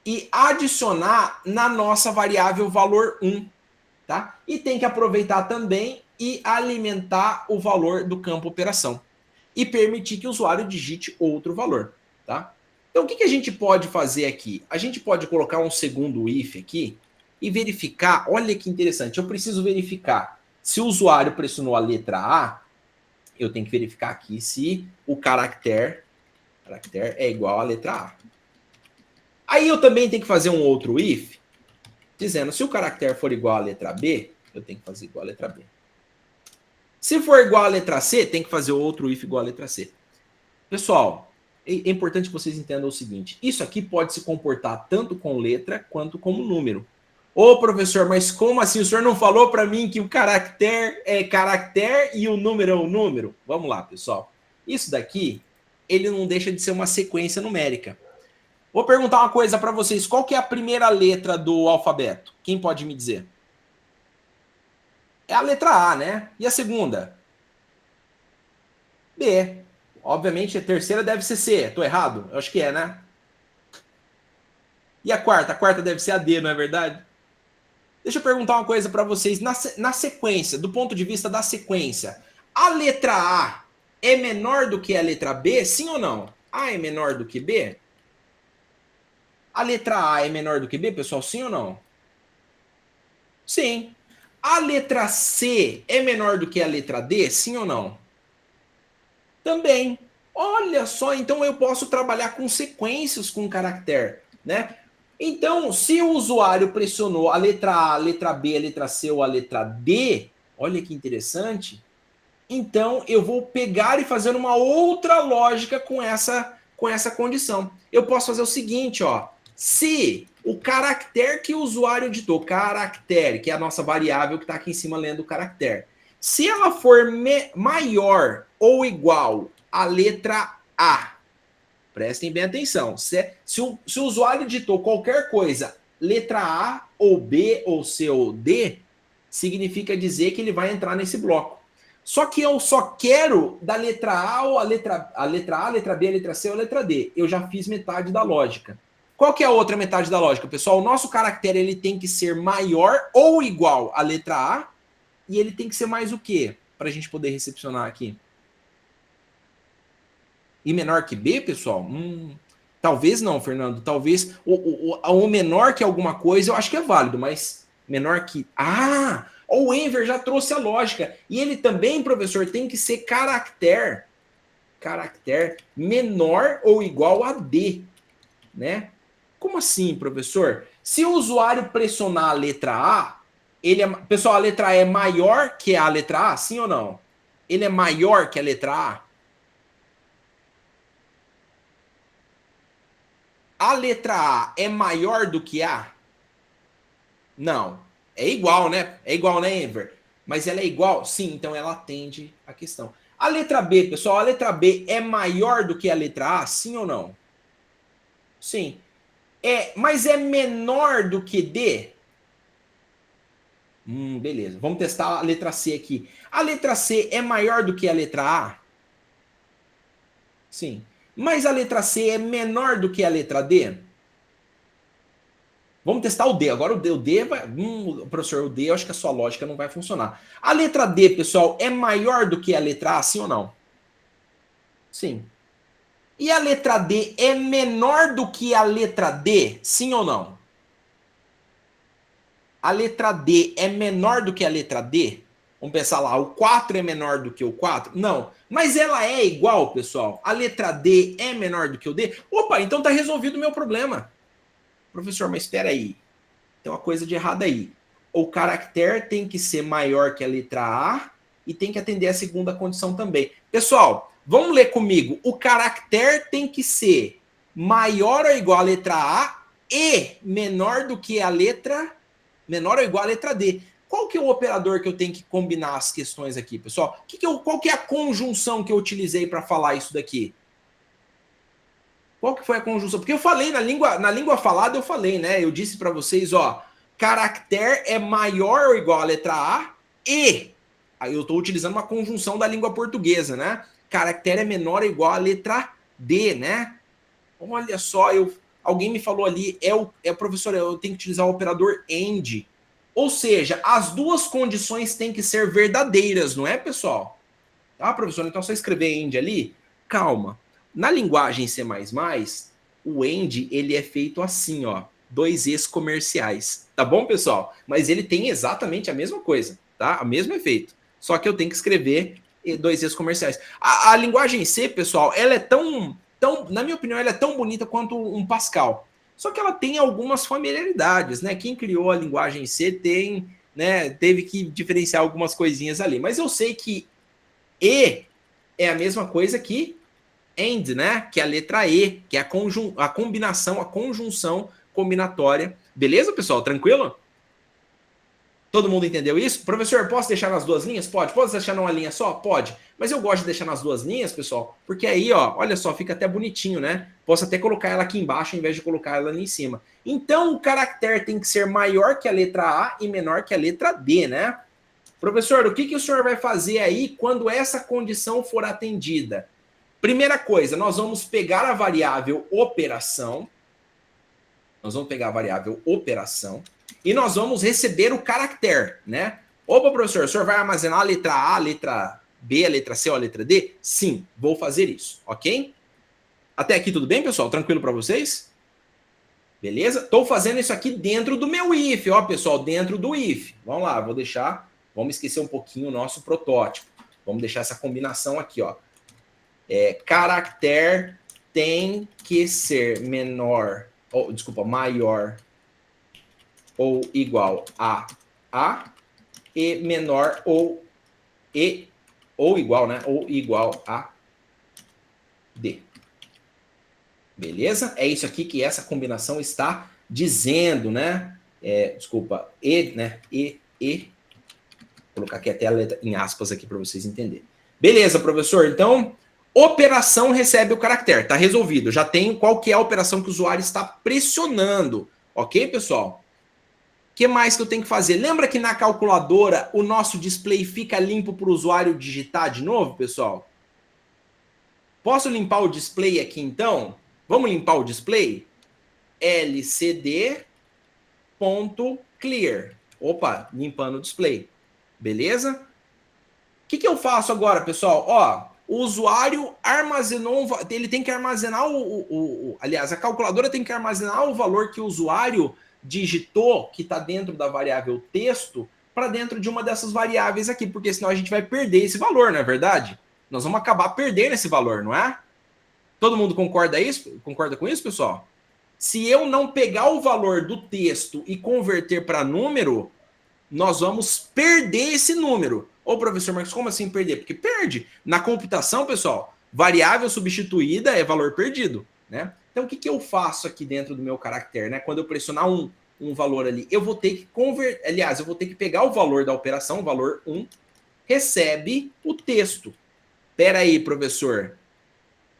e adicionar na nossa variável valor 1, tá? E tem que aproveitar também e alimentar o valor do campo operação e permitir que o usuário digite outro valor, tá? Então, o que a gente pode fazer aqui? A gente pode colocar um segundo if aqui e verificar, olha que interessante, eu preciso verificar se o usuário pressionou a letra A, eu tenho que verificar aqui se o caractere é igual à letra A. Aí eu também tenho que fazer um outro if, dizendo se o caractere for igual à letra B, eu tenho que fazer igual à letra B. Se for igual à letra C, tem que fazer outro if igual à letra C. Pessoal, é importante que vocês entendam o seguinte, isso aqui pode se comportar tanto com letra quanto como número. Ô, professor, mas como assim? O senhor não falou para mim que o caractere é caractere e o número é o número? Vamos lá, pessoal. Isso daqui, ele não deixa de ser uma sequência numérica. Vou perguntar uma coisa para vocês. Qual que é a primeira letra do alfabeto? Quem pode me dizer? É a letra A, né? E a segunda? B. Obviamente, a terceira deve ser C. Tô errado? Eu acho que é, né? E a quarta? A quarta deve ser a D, não é verdade? Deixa eu perguntar uma coisa para vocês. Na sequência, do ponto de vista da sequência, a letra A é menor do que a letra B? Sim ou não? A é menor do que B? A letra A é menor do que B, pessoal? Sim ou não? Sim. A letra C é menor do que a letra D? Sim ou não? Também. Olha só, então eu posso trabalhar com sequências com caractere, né? Então, se o usuário pressionou a letra A, a letra B, a letra C ou a letra D, olha que interessante, então eu vou pegar e fazer uma outra lógica com essa condição. Eu posso fazer o seguinte, ó. Se o caractere que o usuário digitou, caractere, que é a nossa variável que está aqui em cima lendo o caractere, se ela for maior ou igual à letra A, prestem bem atenção, se o usuário digitou qualquer coisa, letra A, ou B, ou C, ou D, significa dizer que ele vai entrar nesse bloco. Só que eu só quero da letra A, ou a letra A, letra B, a letra C ou a letra D. Eu já fiz metade da lógica. Qual que é a outra metade da lógica, pessoal? O nosso caractere ele tem que ser maior ou igual à letra A, e ele tem que ser mais o quê? Para a gente poder recepcionar aqui. E menor que B, pessoal? Talvez não, Fernando. Talvez o menor que alguma coisa eu acho que é válido, mas menor que... Ah! O Enver já trouxe a lógica. E ele também, professor, tem que ser caractere menor ou igual a D, né? Como assim, professor? Se o usuário pressionar a letra A, pessoal, a letra A é maior que a letra A, sim ou não? Ele é maior que a letra A? a letra A é maior do que A? Não. É igual, né? É igual, né, Enver? Mas ela é igual? Sim, então ela atende a questão. A letra B, pessoal, a letra B é maior do que a letra A? Sim ou não? Sim. Mas é menor do que D? Beleza. Vamos testar a letra C aqui. A letra C é maior do que a letra A? Sim. Mas a letra C é menor do que a letra D? Vamos testar o D. Agora o D vai... professor, o D eu acho que a sua lógica não vai funcionar. A letra D, pessoal, é maior do que a letra A, sim ou não? Sim. E a letra D é menor do que a letra D, sim ou não? A letra D é menor do que a letra D? Vamos pensar lá, o 4 é menor do que o 4? Não. Mas ela é igual, pessoal. A letra D é menor do que o D? Opa, então tá resolvido o meu problema. Professor, mas espera aí. Tem uma coisa de errado aí. O caractere tem que ser maior que a letra A e tem que atender a segunda condição também. Pessoal, vamos ler comigo. O caractere tem que ser maior ou igual à letra A e menor do que a letra... menor ou igual à letra D. Qual que é o operador que eu tenho que combinar as questões aqui, pessoal? Qual que é a conjunção que eu utilizei para falar isso daqui? Qual que foi a conjunção? Porque eu falei na língua falada, eu falei, né? Eu disse para vocês, ó, caractere é maior ou igual à letra A e... Aí eu estou utilizando uma conjunção da língua portuguesa, né? Caractere é menor ou igual à letra D, né? Olha só, alguém me falou ali, professor, eu tenho que utilizar o operador AND. Ou seja, as duas condições têm que ser verdadeiras, não é, pessoal? Tá, professor? Então, só escrever AND ali? Calma. Na linguagem C++, o AND, ele é feito assim, ó. 2 Es comerciais. Tá bom, pessoal? Mas ele tem exatamente a mesma coisa, tá? O mesmo efeito. Só que eu tenho que escrever 2 Es comerciais. A linguagem C, pessoal, ela é na minha opinião, ela é tão bonita quanto um Pascal. Só que ela tem algumas familiaridades, né? Quem criou a linguagem C teve que diferenciar algumas coisinhas ali. Mas eu sei que E é a mesma coisa que AND, né? Que é a letra E, que é a combinação, a conjunção combinatória. Beleza, pessoal? Tranquilo? Todo mundo entendeu isso? Professor, posso deixar nas duas linhas? Pode. Posso deixar numa linha só? Pode. Mas eu gosto de deixar nas duas linhas, pessoal, porque aí, ó, olha só, fica até bonitinho, né? Posso até colocar ela aqui embaixo, ao invés de colocar ela ali em cima. Então, o caractere tem que ser maior que a letra A e menor que a letra D, né? Professor, o que o senhor vai fazer aí quando essa condição for atendida? Primeira coisa, nós vamos pegar a variável operação. E nós vamos receber o caractere, né? Opa, professor, o senhor vai armazenar a letra A, a letra B, a letra C ou a letra D? Sim, vou fazer isso, ok? Até aqui tudo bem, pessoal? Tranquilo para vocês? Beleza? Estou fazendo isso aqui dentro do meu if, ó, pessoal, dentro do if. Vamos lá, vamos esquecer um pouquinho o nosso protótipo. Vamos deixar essa combinação aqui, ó. Caractere tem que ser maior ou igual a e menor ou igual, né? Ou igual a D. Beleza? É isso aqui que essa combinação está dizendo, né? Né? Vou colocar aqui até a letra em aspas aqui para vocês entenderem. Beleza, professor? Então, operação recebe o caractere. Tá resolvido. Já tenho qual que é a operação que o usuário está pressionando. Ok, pessoal? O que mais que eu tenho que fazer? Lembra que na calculadora o nosso display fica limpo para o usuário digitar de novo, pessoal? Posso limpar o display aqui, então? Vamos limpar o display? lcd.clear. Opa, limpando o display. Beleza? O que eu faço agora, pessoal? Ó, o usuário armazenou... Ele tem que armazenar aliás, a calculadora tem que armazenar o valor que o usuário digitou, que está dentro da variável texto, para dentro de uma dessas variáveis aqui, porque senão a gente vai perder esse valor, não é verdade? Nós vamos acabar perdendo esse valor, não é? Todo mundo concorda com isso, pessoal? Se eu não pegar o valor do texto e converter para número, nós vamos perder esse número. Ô, professor Marcos, como assim perder? Porque perde. Na computação, pessoal, variável substituída é valor perdido, né? Então, o que eu faço aqui dentro do meu caractere, né? Quando eu pressionar um valor ali, eu vou ter que converter, aliás, eu vou ter que pegar o valor da operação, o valor 1, recebe o texto. Espera aí, professor.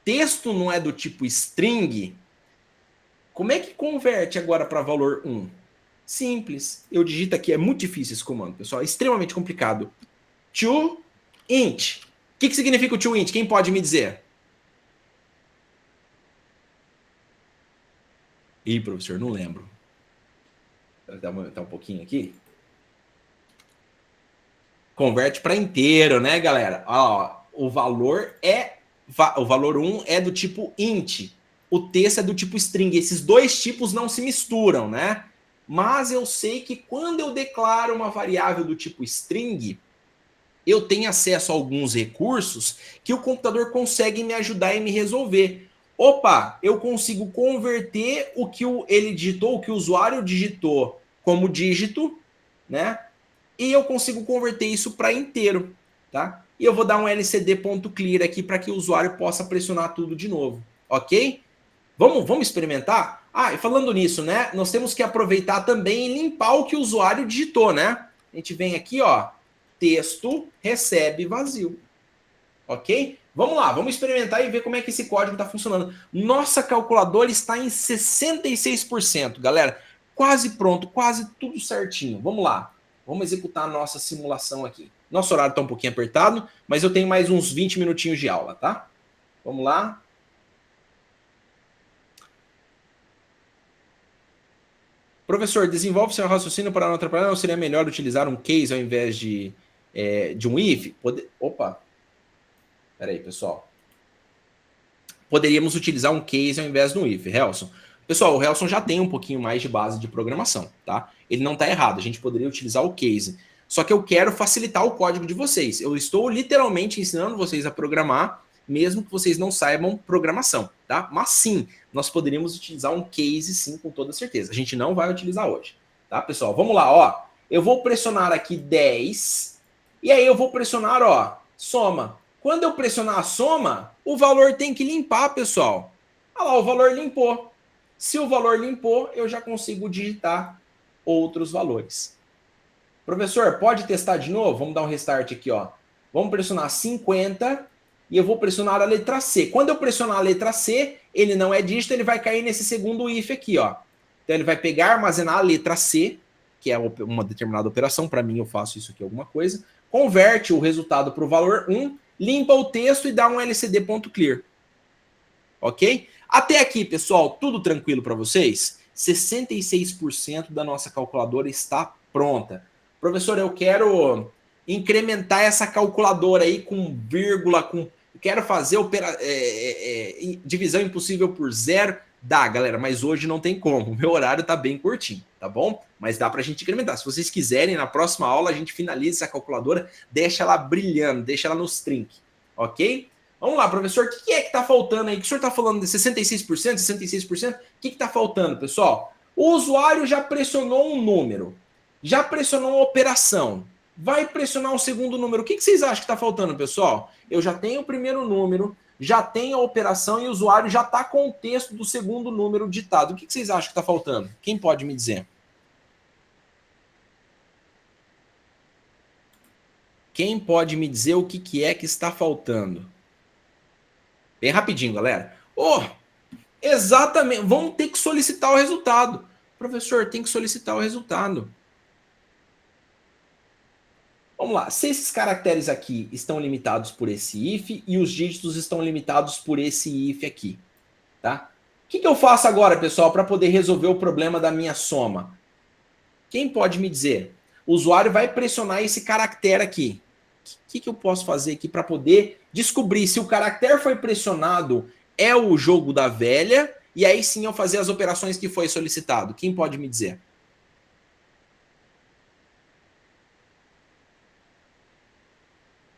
Texto não é do tipo string? Como é que converte agora para valor 1? Simples. Eu digito aqui, é muito difícil esse comando, pessoal, é extremamente complicado. ToInt. O que significa o ToInt? Quem pode me dizer? Ih, professor, não lembro. Vou aumentar um pouquinho aqui. Converte para inteiro, né, galera? Ó, o valor 1 é do tipo int. O texto é do tipo string. Esses dois tipos não se misturam, né? Mas eu sei que quando eu declaro uma variável do tipo string, eu tenho acesso a alguns recursos que o computador consegue me ajudar e me resolver. Opa, eu consigo converter o que ele digitou, o que o usuário digitou como dígito, né? E eu consigo converter isso para inteiro, tá? E eu vou dar um lcd.clear aqui para que o usuário possa pressionar tudo de novo, ok? Vamos experimentar? Ah, e falando nisso, né? Nós temos que aproveitar também e limpar o que o usuário digitou, né? A gente vem aqui, ó, texto recebe vazio, ok? Vamos lá, vamos experimentar e ver como é que esse código está funcionando. Nossa calculadora está em 66%, galera. Quase pronto, quase tudo certinho. Vamos lá, vamos executar a nossa simulação aqui. Nosso horário está um pouquinho apertado, mas eu tenho mais uns 20 minutinhos de aula, tá? Vamos lá. Professor, desenvolve seu raciocínio para não atrapalhar, não seria melhor utilizar um case ao invés de um if? Opa! Pera aí, pessoal. Poderíamos utilizar um case ao invés de um if, Helson. Pessoal, o Helson já tem um pouquinho mais de base de programação, tá? Ele não está errado, a gente poderia utilizar o case. Só que eu quero facilitar o código de vocês. Eu estou literalmente ensinando vocês a programar, mesmo que vocês não saibam programação, tá? Mas sim, nós poderíamos utilizar um case sim, com toda certeza. A gente não vai utilizar hoje, tá, pessoal? Vamos lá, ó. Eu vou pressionar aqui 10, e aí eu vou pressionar, ó, soma. Quando eu pressionar a soma, o valor tem que limpar, pessoal. Olha lá, o valor limpou. Se o valor limpou, eu já consigo digitar outros valores. Professor, pode testar de novo? Vamos dar um restart aqui, ó. Vamos pressionar 50 e eu vou pressionar a letra C. Quando eu pressionar a letra C, ele não é dígito, ele vai cair nesse segundo if aqui, ó. Então ele vai pegar, armazenar a letra C, que é uma determinada operação. Para mim, eu faço isso aqui, alguma coisa. Converte o resultado para o valor 1, limpa o texto e dá um lcd.clear. Ok? Até aqui, pessoal, tudo tranquilo para vocês? 66% da nossa calculadora está pronta. Professor, eu quero incrementar essa calculadora aí com vírgula, quero fazer divisão impossível por zero. Dá, galera, mas hoje não tem como. O meu horário tá bem curtinho, tá bom? Mas dá pra gente incrementar. Se vocês quiserem, na próxima aula a gente finaliza essa calculadora, deixa ela brilhando, deixa ela nos trinques, ok? Vamos lá, professor, o que é que tá faltando aí? O que o senhor tá falando de 66%, 66%? O que tá faltando, pessoal? O usuário já pressionou um número, já pressionou uma operação, vai pressionar um segundo número. O que vocês acham que tá faltando, pessoal? Eu já tenho o primeiro número, já tem a operação e o usuário já está com o texto do segundo número ditado. O que vocês acham que está faltando? Quem pode me dizer? Quem pode me dizer o que é que está faltando? Bem rapidinho, galera. Exatamente. Vamos ter que solicitar o resultado. Professor, tem que solicitar o resultado. Vamos lá, se esses caracteres aqui estão limitados por esse if e os dígitos estão limitados por esse if aqui, tá? O que eu faço agora, pessoal, para poder resolver o problema da minha soma? Quem pode me dizer? O usuário vai pressionar esse caractere aqui. O que eu posso fazer aqui para poder descobrir se o caractere foi pressionado é o jogo da velha e aí sim eu fazer as operações que foi solicitado? Quem pode me dizer?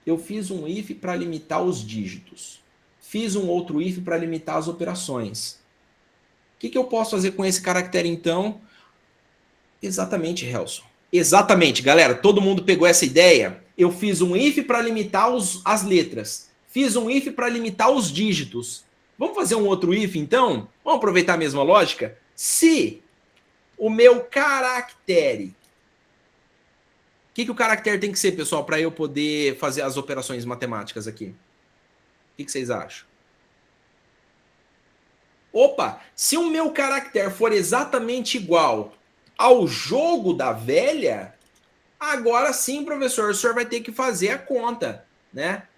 Eu fiz um if para limitar os dígitos. Fiz um outro if para limitar as operações. O que eu posso fazer com esse caractere, então? Exatamente, Helson. Exatamente, galera. Todo mundo pegou essa ideia? Eu fiz um if para limitar as letras. Fiz um if para limitar os dígitos. Vamos fazer um outro if, então? Vamos aproveitar a mesma lógica? Se o meu caractere... O que o caractere tem que ser, pessoal, para eu poder fazer as operações matemáticas aqui? O que vocês acham? Opa, se o meu caractere for exatamente igual ao jogo da velha, agora sim, professor, o senhor vai ter que fazer a conta, né?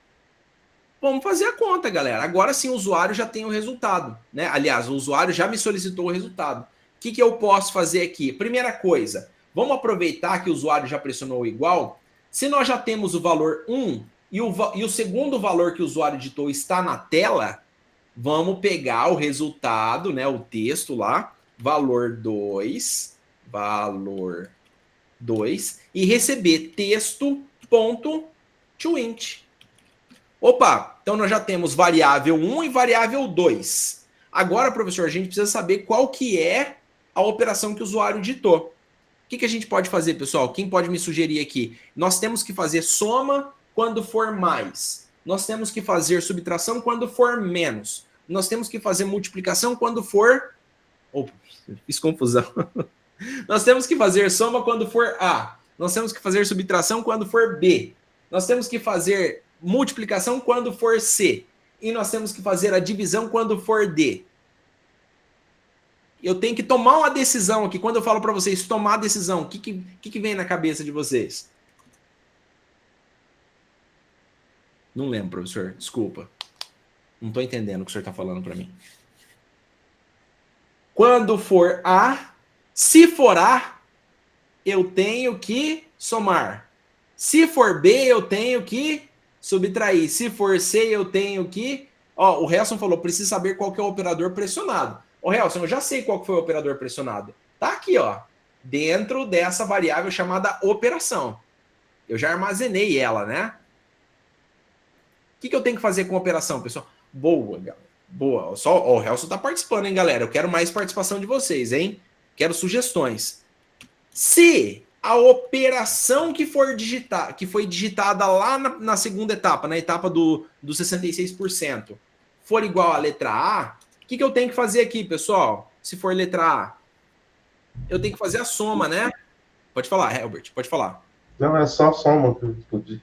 Vamos fazer a conta, galera. Agora sim o usuário já tem o resultado, né? Aliás, o usuário já me solicitou o resultado. O que eu posso fazer aqui? Primeira coisa, vamos aproveitar que o usuário já pressionou o igual. Se nós já temos o valor 1 e o segundo valor que o usuário digitou está na tela, vamos pegar o resultado, né? O texto lá, valor 2, e receber texto.toInt. Opa, então nós já temos variável 1 e variável 2. Agora, professor, a gente precisa saber qual que é a operação que o usuário digitou. O que a gente pode fazer, pessoal? Quem pode me sugerir aqui? Nós temos que fazer soma quando for mais. Nós temos que fazer subtração quando for menos. Nós temos que fazer multiplicação quando for... Opa, fiz confusão. Nós temos que fazer soma quando for A. Nós temos que fazer subtração quando for B. Nós temos que fazer multiplicação quando for C. E nós temos que fazer a divisão quando for D. Eu tenho que tomar uma decisão aqui. Quando eu falo para vocês tomar a decisão, o que vem na cabeça de vocês? Não lembro, professor. Desculpa. Não estou entendendo o que o senhor está falando para mim. Quando for A, se for A, eu tenho que somar. Se for B, eu tenho que subtrair. Se for C, eu tenho que... Ó, o Helson falou, preciso saber qual que é o operador pressionado. Ô, Helson, eu já sei qual que foi o operador pressionado. Tá aqui, ó, dentro dessa variável chamada operação. Eu já armazenei ela, né? O que eu tenho que fazer com a operação, pessoal? Boa, galera. Boa. Só, ó, o Helson tá participando, hein, galera? Eu quero mais participação de vocês, hein? Quero sugestões. Se a operação que foi digitada lá na segunda etapa, na etapa do 66%, for igual à letra A, o que eu tenho que fazer aqui, pessoal? Se for letra A, eu tenho que fazer a soma, né? Pode falar, Herbert, pode falar. Não, é só soma.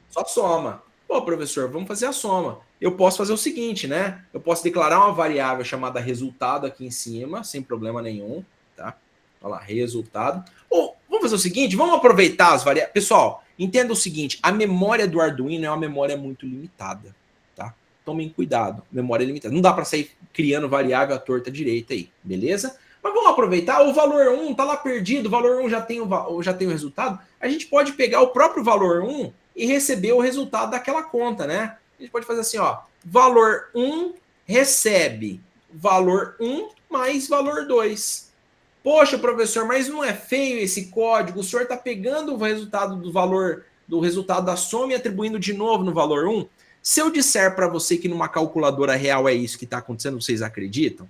Só soma. Pô, professor, vamos fazer a soma. Eu posso fazer o seguinte, né? Eu posso declarar uma variável chamada resultado aqui em cima, sem problema nenhum, tá? Olha lá, resultado. Ou, vamos fazer o seguinte, vamos aproveitar as variáveis. Pessoal, entenda o seguinte, a memória do Arduino é uma memória muito limitada, tá? Tomem cuidado, memória limitada. Não dá para sair criando variável à torta direita aí, beleza? Mas vamos aproveitar, o valor 1 tá lá perdido, o valor 1 já tem o resultado. A gente pode pegar o próprio valor 1 e receber o resultado daquela conta, né? A gente pode fazer assim, ó, valor 1 recebe valor 1 mais valor 2. Poxa, professor, mas não é feio esse código? O senhor está pegando o resultado do resultado da soma e atribuindo de novo no valor 1? Se eu disser para você que numa calculadora real é isso que está acontecendo, vocês acreditam?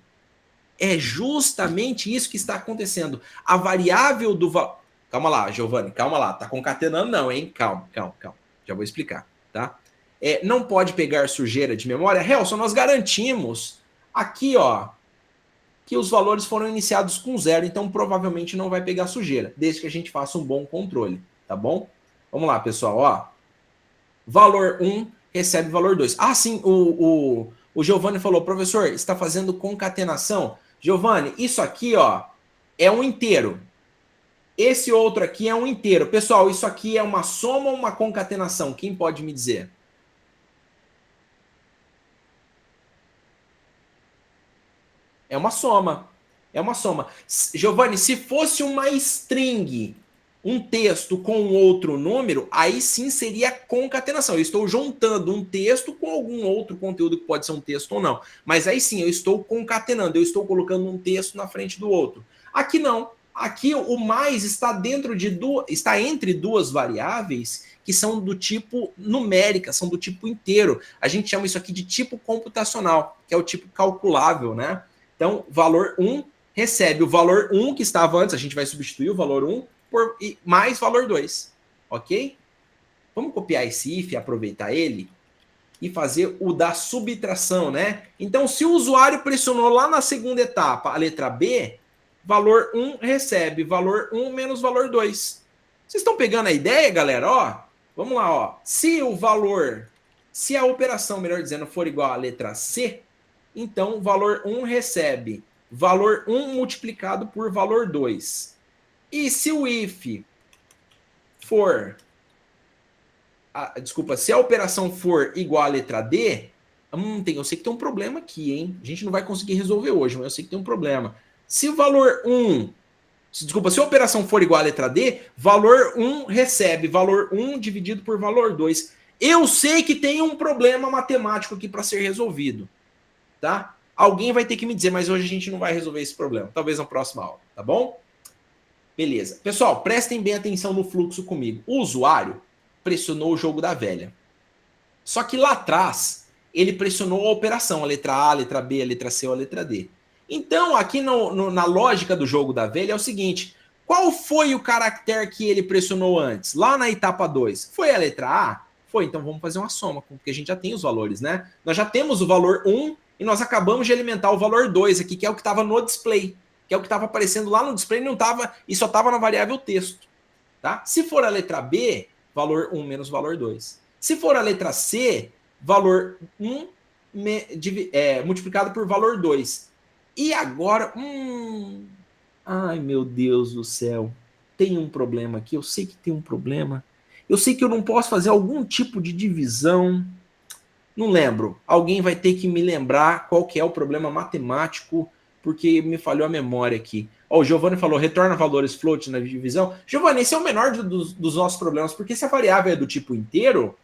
É justamente isso que está acontecendo. A variável do valor... Calma lá, Giovanni, calma lá. Tá concatenando não, hein? Calma. Já vou explicar, tá? Não pode pegar sujeira de memória. Helson, nós garantimos aqui, ó, que os valores foram iniciados com 0, então provavelmente não vai pegar sujeira, desde que a gente faça um bom controle, tá bom? Vamos lá, pessoal, ó. Valor 1 recebe valor 2. Ah, sim, o Giovanni falou, professor, está fazendo concatenação? Giovanni, isso aqui, ó, é um inteiro. Esse outro aqui é um inteiro. Pessoal, isso aqui é uma soma ou uma concatenação? Quem pode me dizer? É uma soma. É uma soma. Giovanni, se fosse uma string, um texto com outro número, aí sim seria concatenação. Eu estou juntando um texto com algum outro conteúdo que pode ser um texto ou não. Mas aí sim, eu estou concatenando, eu estou colocando um texto na frente do outro. Aqui não. Aqui o mais está está entre duas variáveis que são do tipo numérica, são do tipo inteiro. A gente chama isso aqui de tipo computacional, que é o tipo calculável, né? Então, valor 1 recebe o valor 1 que estava antes, a gente vai substituir o valor 1 por mais valor 2, ok? Vamos copiar esse if e aproveitar ele? e fazer o da subtração, né? Então, se o usuário pressionou lá na segunda etapa a letra B, valor 1 recebe valor 1 menos valor 2. Vocês estão pegando a ideia, galera? Ó, vamos lá, ó. Se a operação, melhor dizendo, for igual à letra C, então valor 1 recebe valor 1 multiplicado por valor 2. E se o if for... se a operação for igual à letra D, eu sei que tem um problema aqui, hein? A gente não vai conseguir resolver hoje, mas eu sei que tem um problema. Se o valor 1... se a operação for igual à letra D, valor 1 recebe valor 1 dividido por valor 2. Eu sei que tem um problema matemático aqui para ser resolvido, tá? Alguém vai ter que me dizer, mas hoje a gente não vai resolver esse problema. Talvez na próxima aula, tá bom? Beleza. Pessoal, prestem bem atenção no fluxo comigo. O usuário pressionou o jogo da velha. Só que lá atrás, ele pressionou a operação, a letra A, a letra B, a letra C ou a letra D. Então, aqui na lógica do jogo da velha é o seguinte, qual foi o caractere que ele pressionou antes? Lá na etapa 2, foi a letra A? Foi, então vamos fazer uma soma, porque a gente já tem os valores, né? Nós já temos o valor 1 e nós acabamos de alimentar o valor 2 aqui, que é o que estava no display, que é o que estava aparecendo lá no display e só estava na variável texto. Tá? Se for a letra B, valor 1 menos valor 2. Se for a letra C, valor 1 multiplicado por valor 2. E agora... ai, meu Deus do céu. Tem um problema aqui. Eu sei que tem um problema. Eu sei que eu não posso fazer algum tipo de divisão. Não lembro. Alguém vai ter que me lembrar qual que é o problema matemático, porque me falhou a memória aqui. Ó, o Giovanni falou, retorna valores float na divisão. Giovanni, esse é o menor dos nossos problemas, porque se a variável é do tipo inteiro,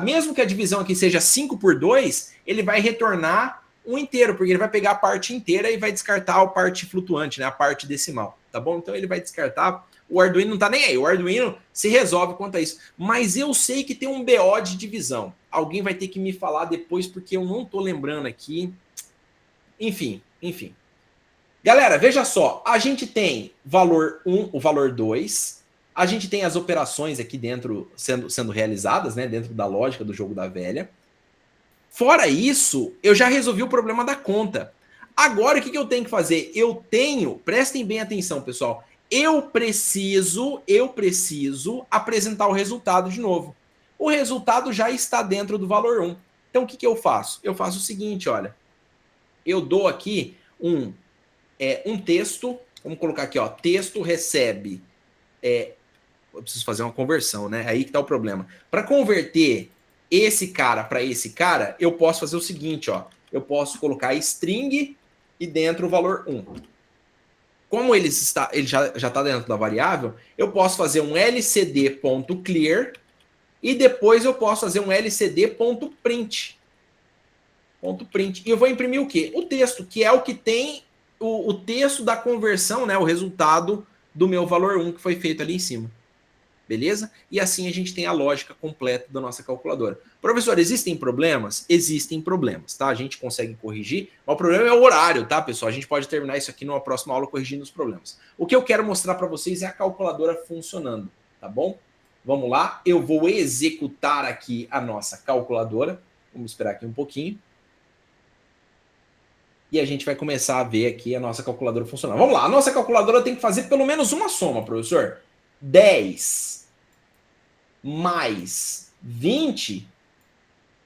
mesmo que a divisão aqui seja 5 por 2, ele vai retornar um inteiro, porque ele vai pegar a parte inteira e vai descartar a parte flutuante, né, a parte decimal, tá bom? Então ele vai descartar, o Arduino não tá nem aí, o Arduino se resolve quanto a isso. Mas eu sei que tem um BO de divisão. Alguém vai ter que me falar depois, porque eu não tô lembrando aqui. Enfim. Galera, veja só, a gente tem valor 1, o valor 2, a gente tem as operações aqui dentro sendo realizadas, né, dentro da lógica do jogo da velha. Fora isso, eu já resolvi o problema da conta. Agora, o que eu tenho que fazer? Prestem bem atenção, pessoal, eu preciso apresentar o resultado de novo. O resultado já está dentro do valor 1. Então, o que eu faço? Eu faço o seguinte, olha, eu dou aqui um texto, vamos colocar aqui, ó, texto recebe, eu preciso fazer uma conversão, né? Aí que tá o problema. Para converter esse cara para esse cara, eu posso fazer o seguinte, ó, eu posso colocar string e dentro o valor 1. Como ele já está dentro da variável, eu posso fazer um lcd.clear e depois eu posso fazer um lcd.print. E eu vou imprimir o quê? O texto, que é o que tem o texto da conversão, né? O resultado do meu valor 1 que foi feito ali em cima. Beleza? E assim a gente tem a lógica completa da nossa calculadora. Professor, existem problemas? Existem problemas, tá? A gente consegue corrigir, mas o problema é o horário, tá, pessoal? A gente pode terminar isso aqui numa próxima aula corrigindo os problemas. O que eu quero mostrar para vocês é a calculadora funcionando, tá bom? Vamos lá, eu vou executar aqui a nossa calculadora. Vamos esperar aqui um pouquinho. E a gente vai começar a ver aqui a nossa calculadora funcionar. Vamos lá, a nossa calculadora tem que fazer pelo menos uma soma, professor. 10 mais 20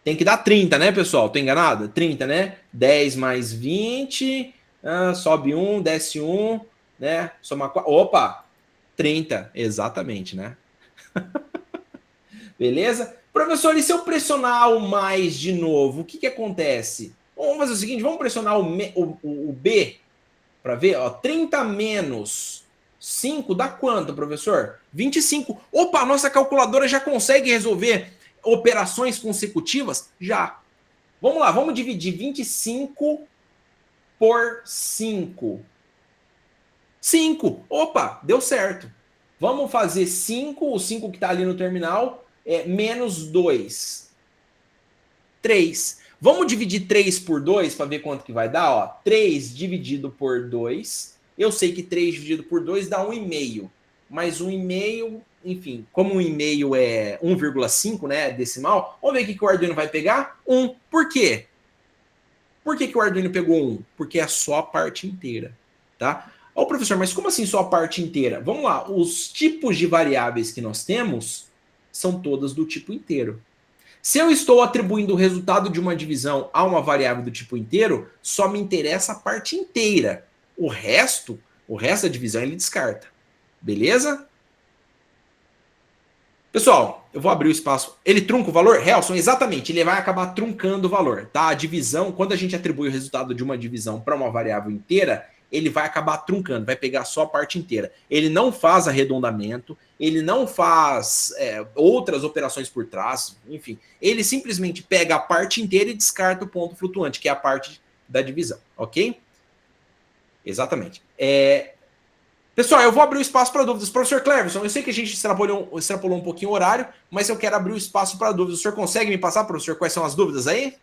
tem que dar 30, né, pessoal? Tô enganado? 30, né? 10 mais 20, sobe 1, desce 1, né? Soma 4. Opa! 30, exatamente, né? Beleza? Professor, e se eu pressionar o mais de novo, o que acontece? Vamos fazer o seguinte, vamos pressionar o B para ver, ó, 30 menos 5 dá quanto, professor? 25. Opa, a nossa calculadora já consegue resolver operações consecutivas? Já. Vamos lá, vamos dividir 25 por 5. 5. Opa, deu certo. Vamos fazer 5, o 5 que está ali no terminal, menos 2. 3. Vamos dividir 3 por 2 para ver quanto que vai dar, ó. 3 dividido por 2. Eu sei que 3 dividido por 2 dá 1,5. Mas 1,5 enfim, como um e-mail é 1,5, né, decimal, vamos ver o que o Arduino vai pegar? 1. Por quê? Por que o Arduino pegou 1? Porque é só a parte inteira, tá? Ó, professor, mas como assim só a parte inteira? Vamos lá, os tipos de variáveis que nós temos são todas do tipo inteiro. Se eu estou atribuindo o resultado de uma divisão a uma variável do tipo inteiro, só me interessa a parte inteira. O resto da divisão ele descarta. Beleza? Pessoal, eu vou abrir o espaço. Ele trunca o valor? Helson, exatamente. Ele vai acabar truncando o valor, tá? A divisão, quando a gente atribui o resultado de uma divisão para uma variável inteira, ele vai acabar truncando, vai pegar só a parte inteira. Ele não faz arredondamento, ele não faz outras operações por trás, enfim. Ele simplesmente pega a parte inteira e descarta o ponto flutuante, que é a parte da divisão, ok? Exatamente. Pessoal, eu vou abrir o espaço para dúvidas. Professor Cleverson, eu sei que a gente extrapolou um pouquinho o horário, mas eu quero abrir o espaço para dúvidas. O senhor consegue me passar, professor, quais são as dúvidas aí?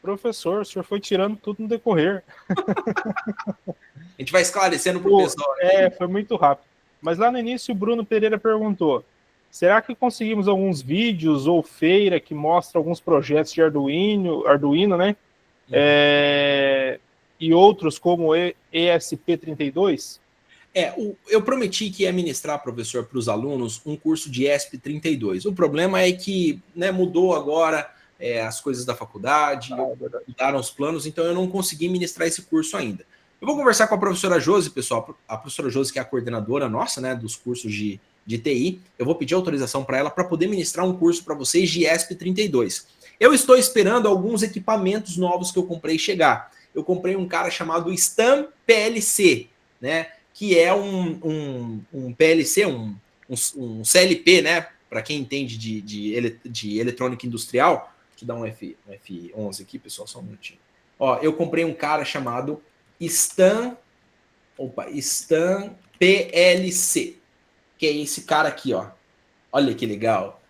Professor, o senhor foi tirando tudo no decorrer. A gente vai esclarecendo para o pessoal. Foi muito rápido. Mas lá no início o Bruno Pereira perguntou, será que conseguimos alguns vídeos ou feira que mostra alguns projetos de Arduino, né? E outros como ESP32? Eu prometi que ia ministrar, professor, para os alunos um curso de ESP32. O problema é que, né, mudou agora as coisas da faculdade, mudaram os planos, então eu não consegui ministrar esse curso ainda. Eu vou conversar com a professora Josi, pessoal, a professora Josi, que é a coordenadora nossa, né, dos cursos de TI. Eu vou pedir autorização para ela para poder ministrar um curso para vocês de ESP32. Eu estou esperando alguns equipamentos novos que eu comprei chegar. Eu comprei um cara chamado Stam PLC, né, que é um PLC, um CLP, né, para quem entende de eletrônica industrial. Deixa eu dar um F11 aqui, pessoal, só um minutinho. Ó, eu comprei um cara chamado Stam PLC, que é esse cara aqui, ó. Olha que legal.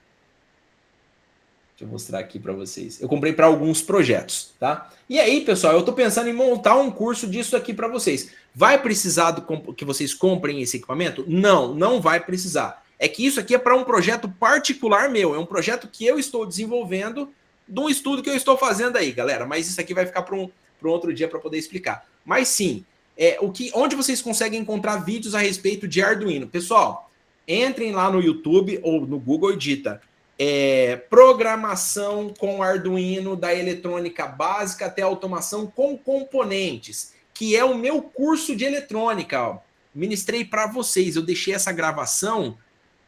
Deixa eu mostrar aqui para vocês. Eu comprei para alguns projetos, tá? E aí, pessoal, eu tô pensando em montar um curso disso aqui para vocês. Vai precisar que vocês comprem esse equipamento? Não, não vai precisar. É que isso aqui é para um projeto particular meu. É um projeto que eu estou desenvolvendo de um estudo que eu estou fazendo aí, galera. Mas isso aqui vai ficar para um outro dia para poder explicar. Mas sim, onde vocês conseguem encontrar vídeos a respeito de Arduino? Pessoal, entrem lá no YouTube ou no Google e digita programação com Arduino, da eletrônica básica até automação com componentes, que é o meu curso de eletrônica. Ó. Ministrei para vocês, eu deixei essa gravação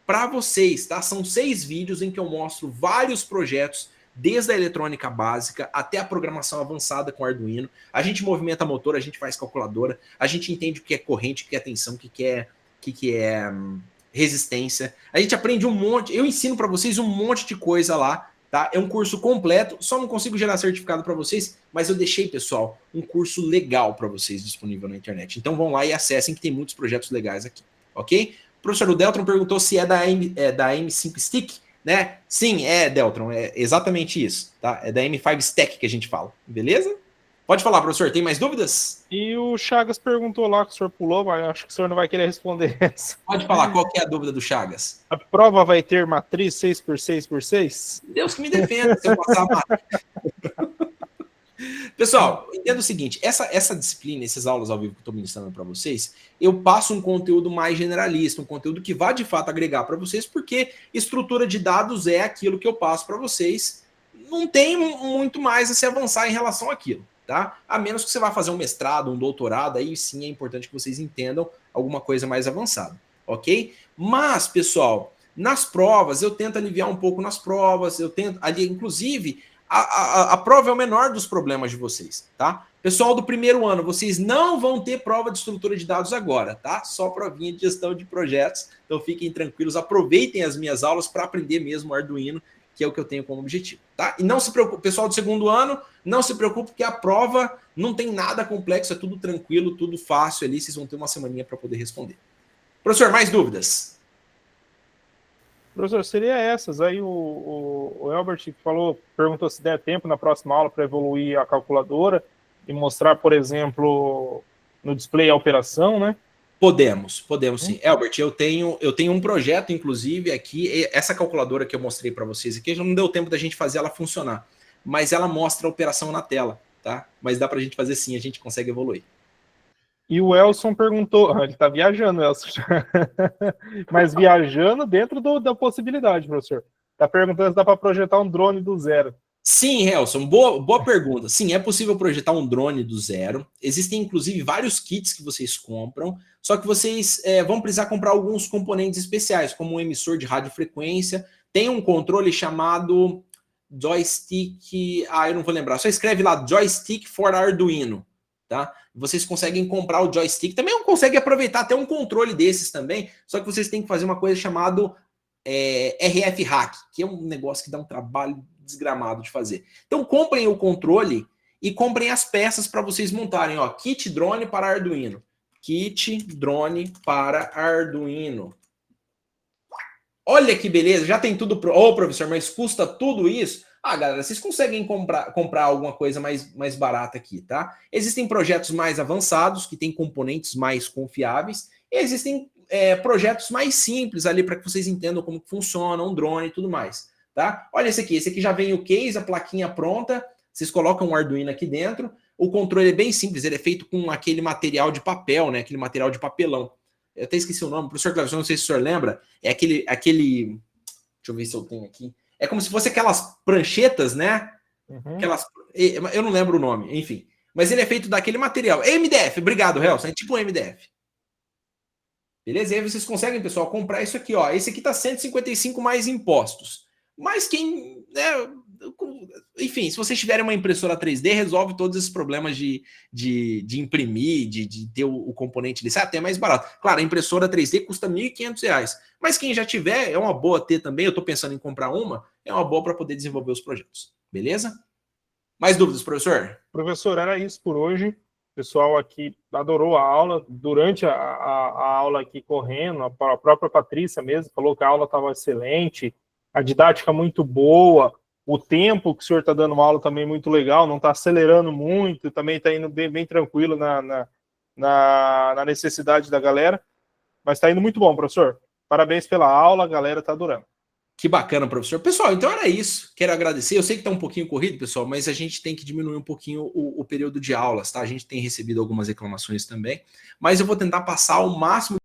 para vocês, tá? São 6 vídeos em que eu mostro vários projetos, desde a eletrônica básica até a programação avançada com Arduino. A gente movimenta motor, a gente faz calculadora, a gente entende o que é corrente, o que é tensão, o que é resistência. A gente aprende um monte, eu ensino para vocês um monte de coisa lá, tá? É um curso completo, só não consigo gerar certificado para vocês, mas eu deixei, pessoal, um curso legal para vocês disponível na internet. Então vão lá e acessem que tem muitos projetos legais aqui, ok? O professor Deltron perguntou se é da M5 Stick, né? Sim, Deltron, é exatamente isso, tá? É da M5 Stack que a gente fala, beleza? Pode falar, professor, tem mais dúvidas? E o Chagas perguntou lá que o senhor pulou, mas acho que o senhor não vai querer responder essa. Pode falar, qual que é a dúvida do Chagas? A prova vai ter matriz 6x6x6? Deus que me defenda se eu passar a matriz. Pessoal, entenda o seguinte, essa disciplina, essas aulas ao vivo que eu estou ministrando para vocês, eu passo um conteúdo mais generalista, um conteúdo que vai de fato agregar para vocês, porque estrutura de dados é aquilo que eu passo para vocês, não tem muito mais a se avançar em relação àquilo, tá? A menos que você vá fazer um mestrado, um doutorado, aí sim é importante que vocês entendam alguma coisa mais avançada, ok? Mas, pessoal, nas provas, eu tento aliviar um pouco nas provas, eu tento ali, inclusive... A prova é o menor dos problemas de vocês, tá? Pessoal do primeiro ano, vocês não vão ter prova de estrutura de dados agora, tá? Só provinha de gestão de projetos, então fiquem tranquilos, aproveitem as minhas aulas para aprender mesmo Arduino, que é o que eu tenho como objetivo, tá? E não se preocupe, pessoal do segundo ano, não se preocupe que a prova não tem nada complexo, é tudo tranquilo, tudo fácil ali, vocês vão ter uma semaninha para poder responder. Professor, mais dúvidas? Professor, seria essas. Aí o Elbert perguntou se der tempo na próxima aula para evoluir a calculadora e mostrar, por exemplo, no display a operação, né? Podemos sim. Elbert, eu tenho um projeto, inclusive, aqui, essa calculadora que eu mostrei para vocês aqui, já não deu tempo da gente fazer ela funcionar, mas ela mostra a operação na tela, tá? Mas dá para a gente fazer sim, a gente consegue evoluir. E o Elson perguntou, ele está viajando, Elson, mas viajando dentro da possibilidade, professor. Está perguntando se dá para projetar um drone do zero. Sim, Helson, boa pergunta. Sim, é possível projetar um drone do zero. Existem, inclusive, vários kits que vocês compram, só que vocês vão precisar comprar alguns componentes especiais, como um emissor de radiofrequência. Tem um controle chamado joystick... eu não vou lembrar. Só escreve lá, joystick for Arduino, tá? Vocês conseguem comprar o joystick. Também conseguem aproveitar até um controle desses também, só que vocês têm que fazer uma coisa chamada RF Hack, que é um negócio que dá um trabalho desgramado de fazer. Então comprem o controle e comprem as peças para vocês montarem, ó, kit drone para Arduino. Kit drone para Arduino. Olha que beleza, já tem tudo pro... Ô, professor, mas custa tudo isso? Galera, vocês conseguem comprar alguma coisa mais barata aqui, tá? Existem projetos mais avançados, que têm componentes mais confiáveis, e existem projetos mais simples ali para que vocês entendam como funciona um drone e tudo mais. Tá? Olha esse aqui já vem o case, a plaquinha pronta, vocês colocam um Arduino aqui dentro, o controle é bem simples, ele é feito com aquele material de papel, né? Aquele material de papelão. Eu até esqueci o nome, professor Cleverson, não sei se o senhor lembra, é aquele, deixa eu ver se eu tenho aqui, é como se fosse aquelas pranchetas, né? Eu não lembro o nome, enfim, mas ele é feito daquele material, é MDF, obrigado, Helson, é tipo um MDF. Beleza? E aí vocês conseguem, pessoal, comprar isso aqui, ó, esse aqui tá 155 mais impostos. Mas quem, enfim, se vocês tiverem uma impressora 3D, resolve todos esses problemas de imprimir, de ter o componente ali, até mais barato. Claro, a impressora 3D custa R$ 1.500, mas quem já tiver, é uma boa ter também, eu estou pensando em comprar uma, é uma boa para poder desenvolver os projetos. Beleza? Mais dúvidas, professor? Professor, era isso por hoje. O pessoal aqui adorou a aula, durante a aula aqui correndo, a própria Patrícia mesmo falou que a aula estava excelente, a didática muito boa, o tempo que o senhor está dando aula também muito legal, não está acelerando muito, também está indo bem tranquilo na necessidade da galera, mas está indo muito bom, professor. Parabéns pela aula, a galera está adorando. Que bacana, professor. Pessoal, então era isso. Quero agradecer. Eu sei que está um pouquinho corrido, pessoal, mas a gente tem que diminuir um pouquinho o período de aulas, tá? A gente tem recebido algumas reclamações também, mas eu vou tentar passar o máximo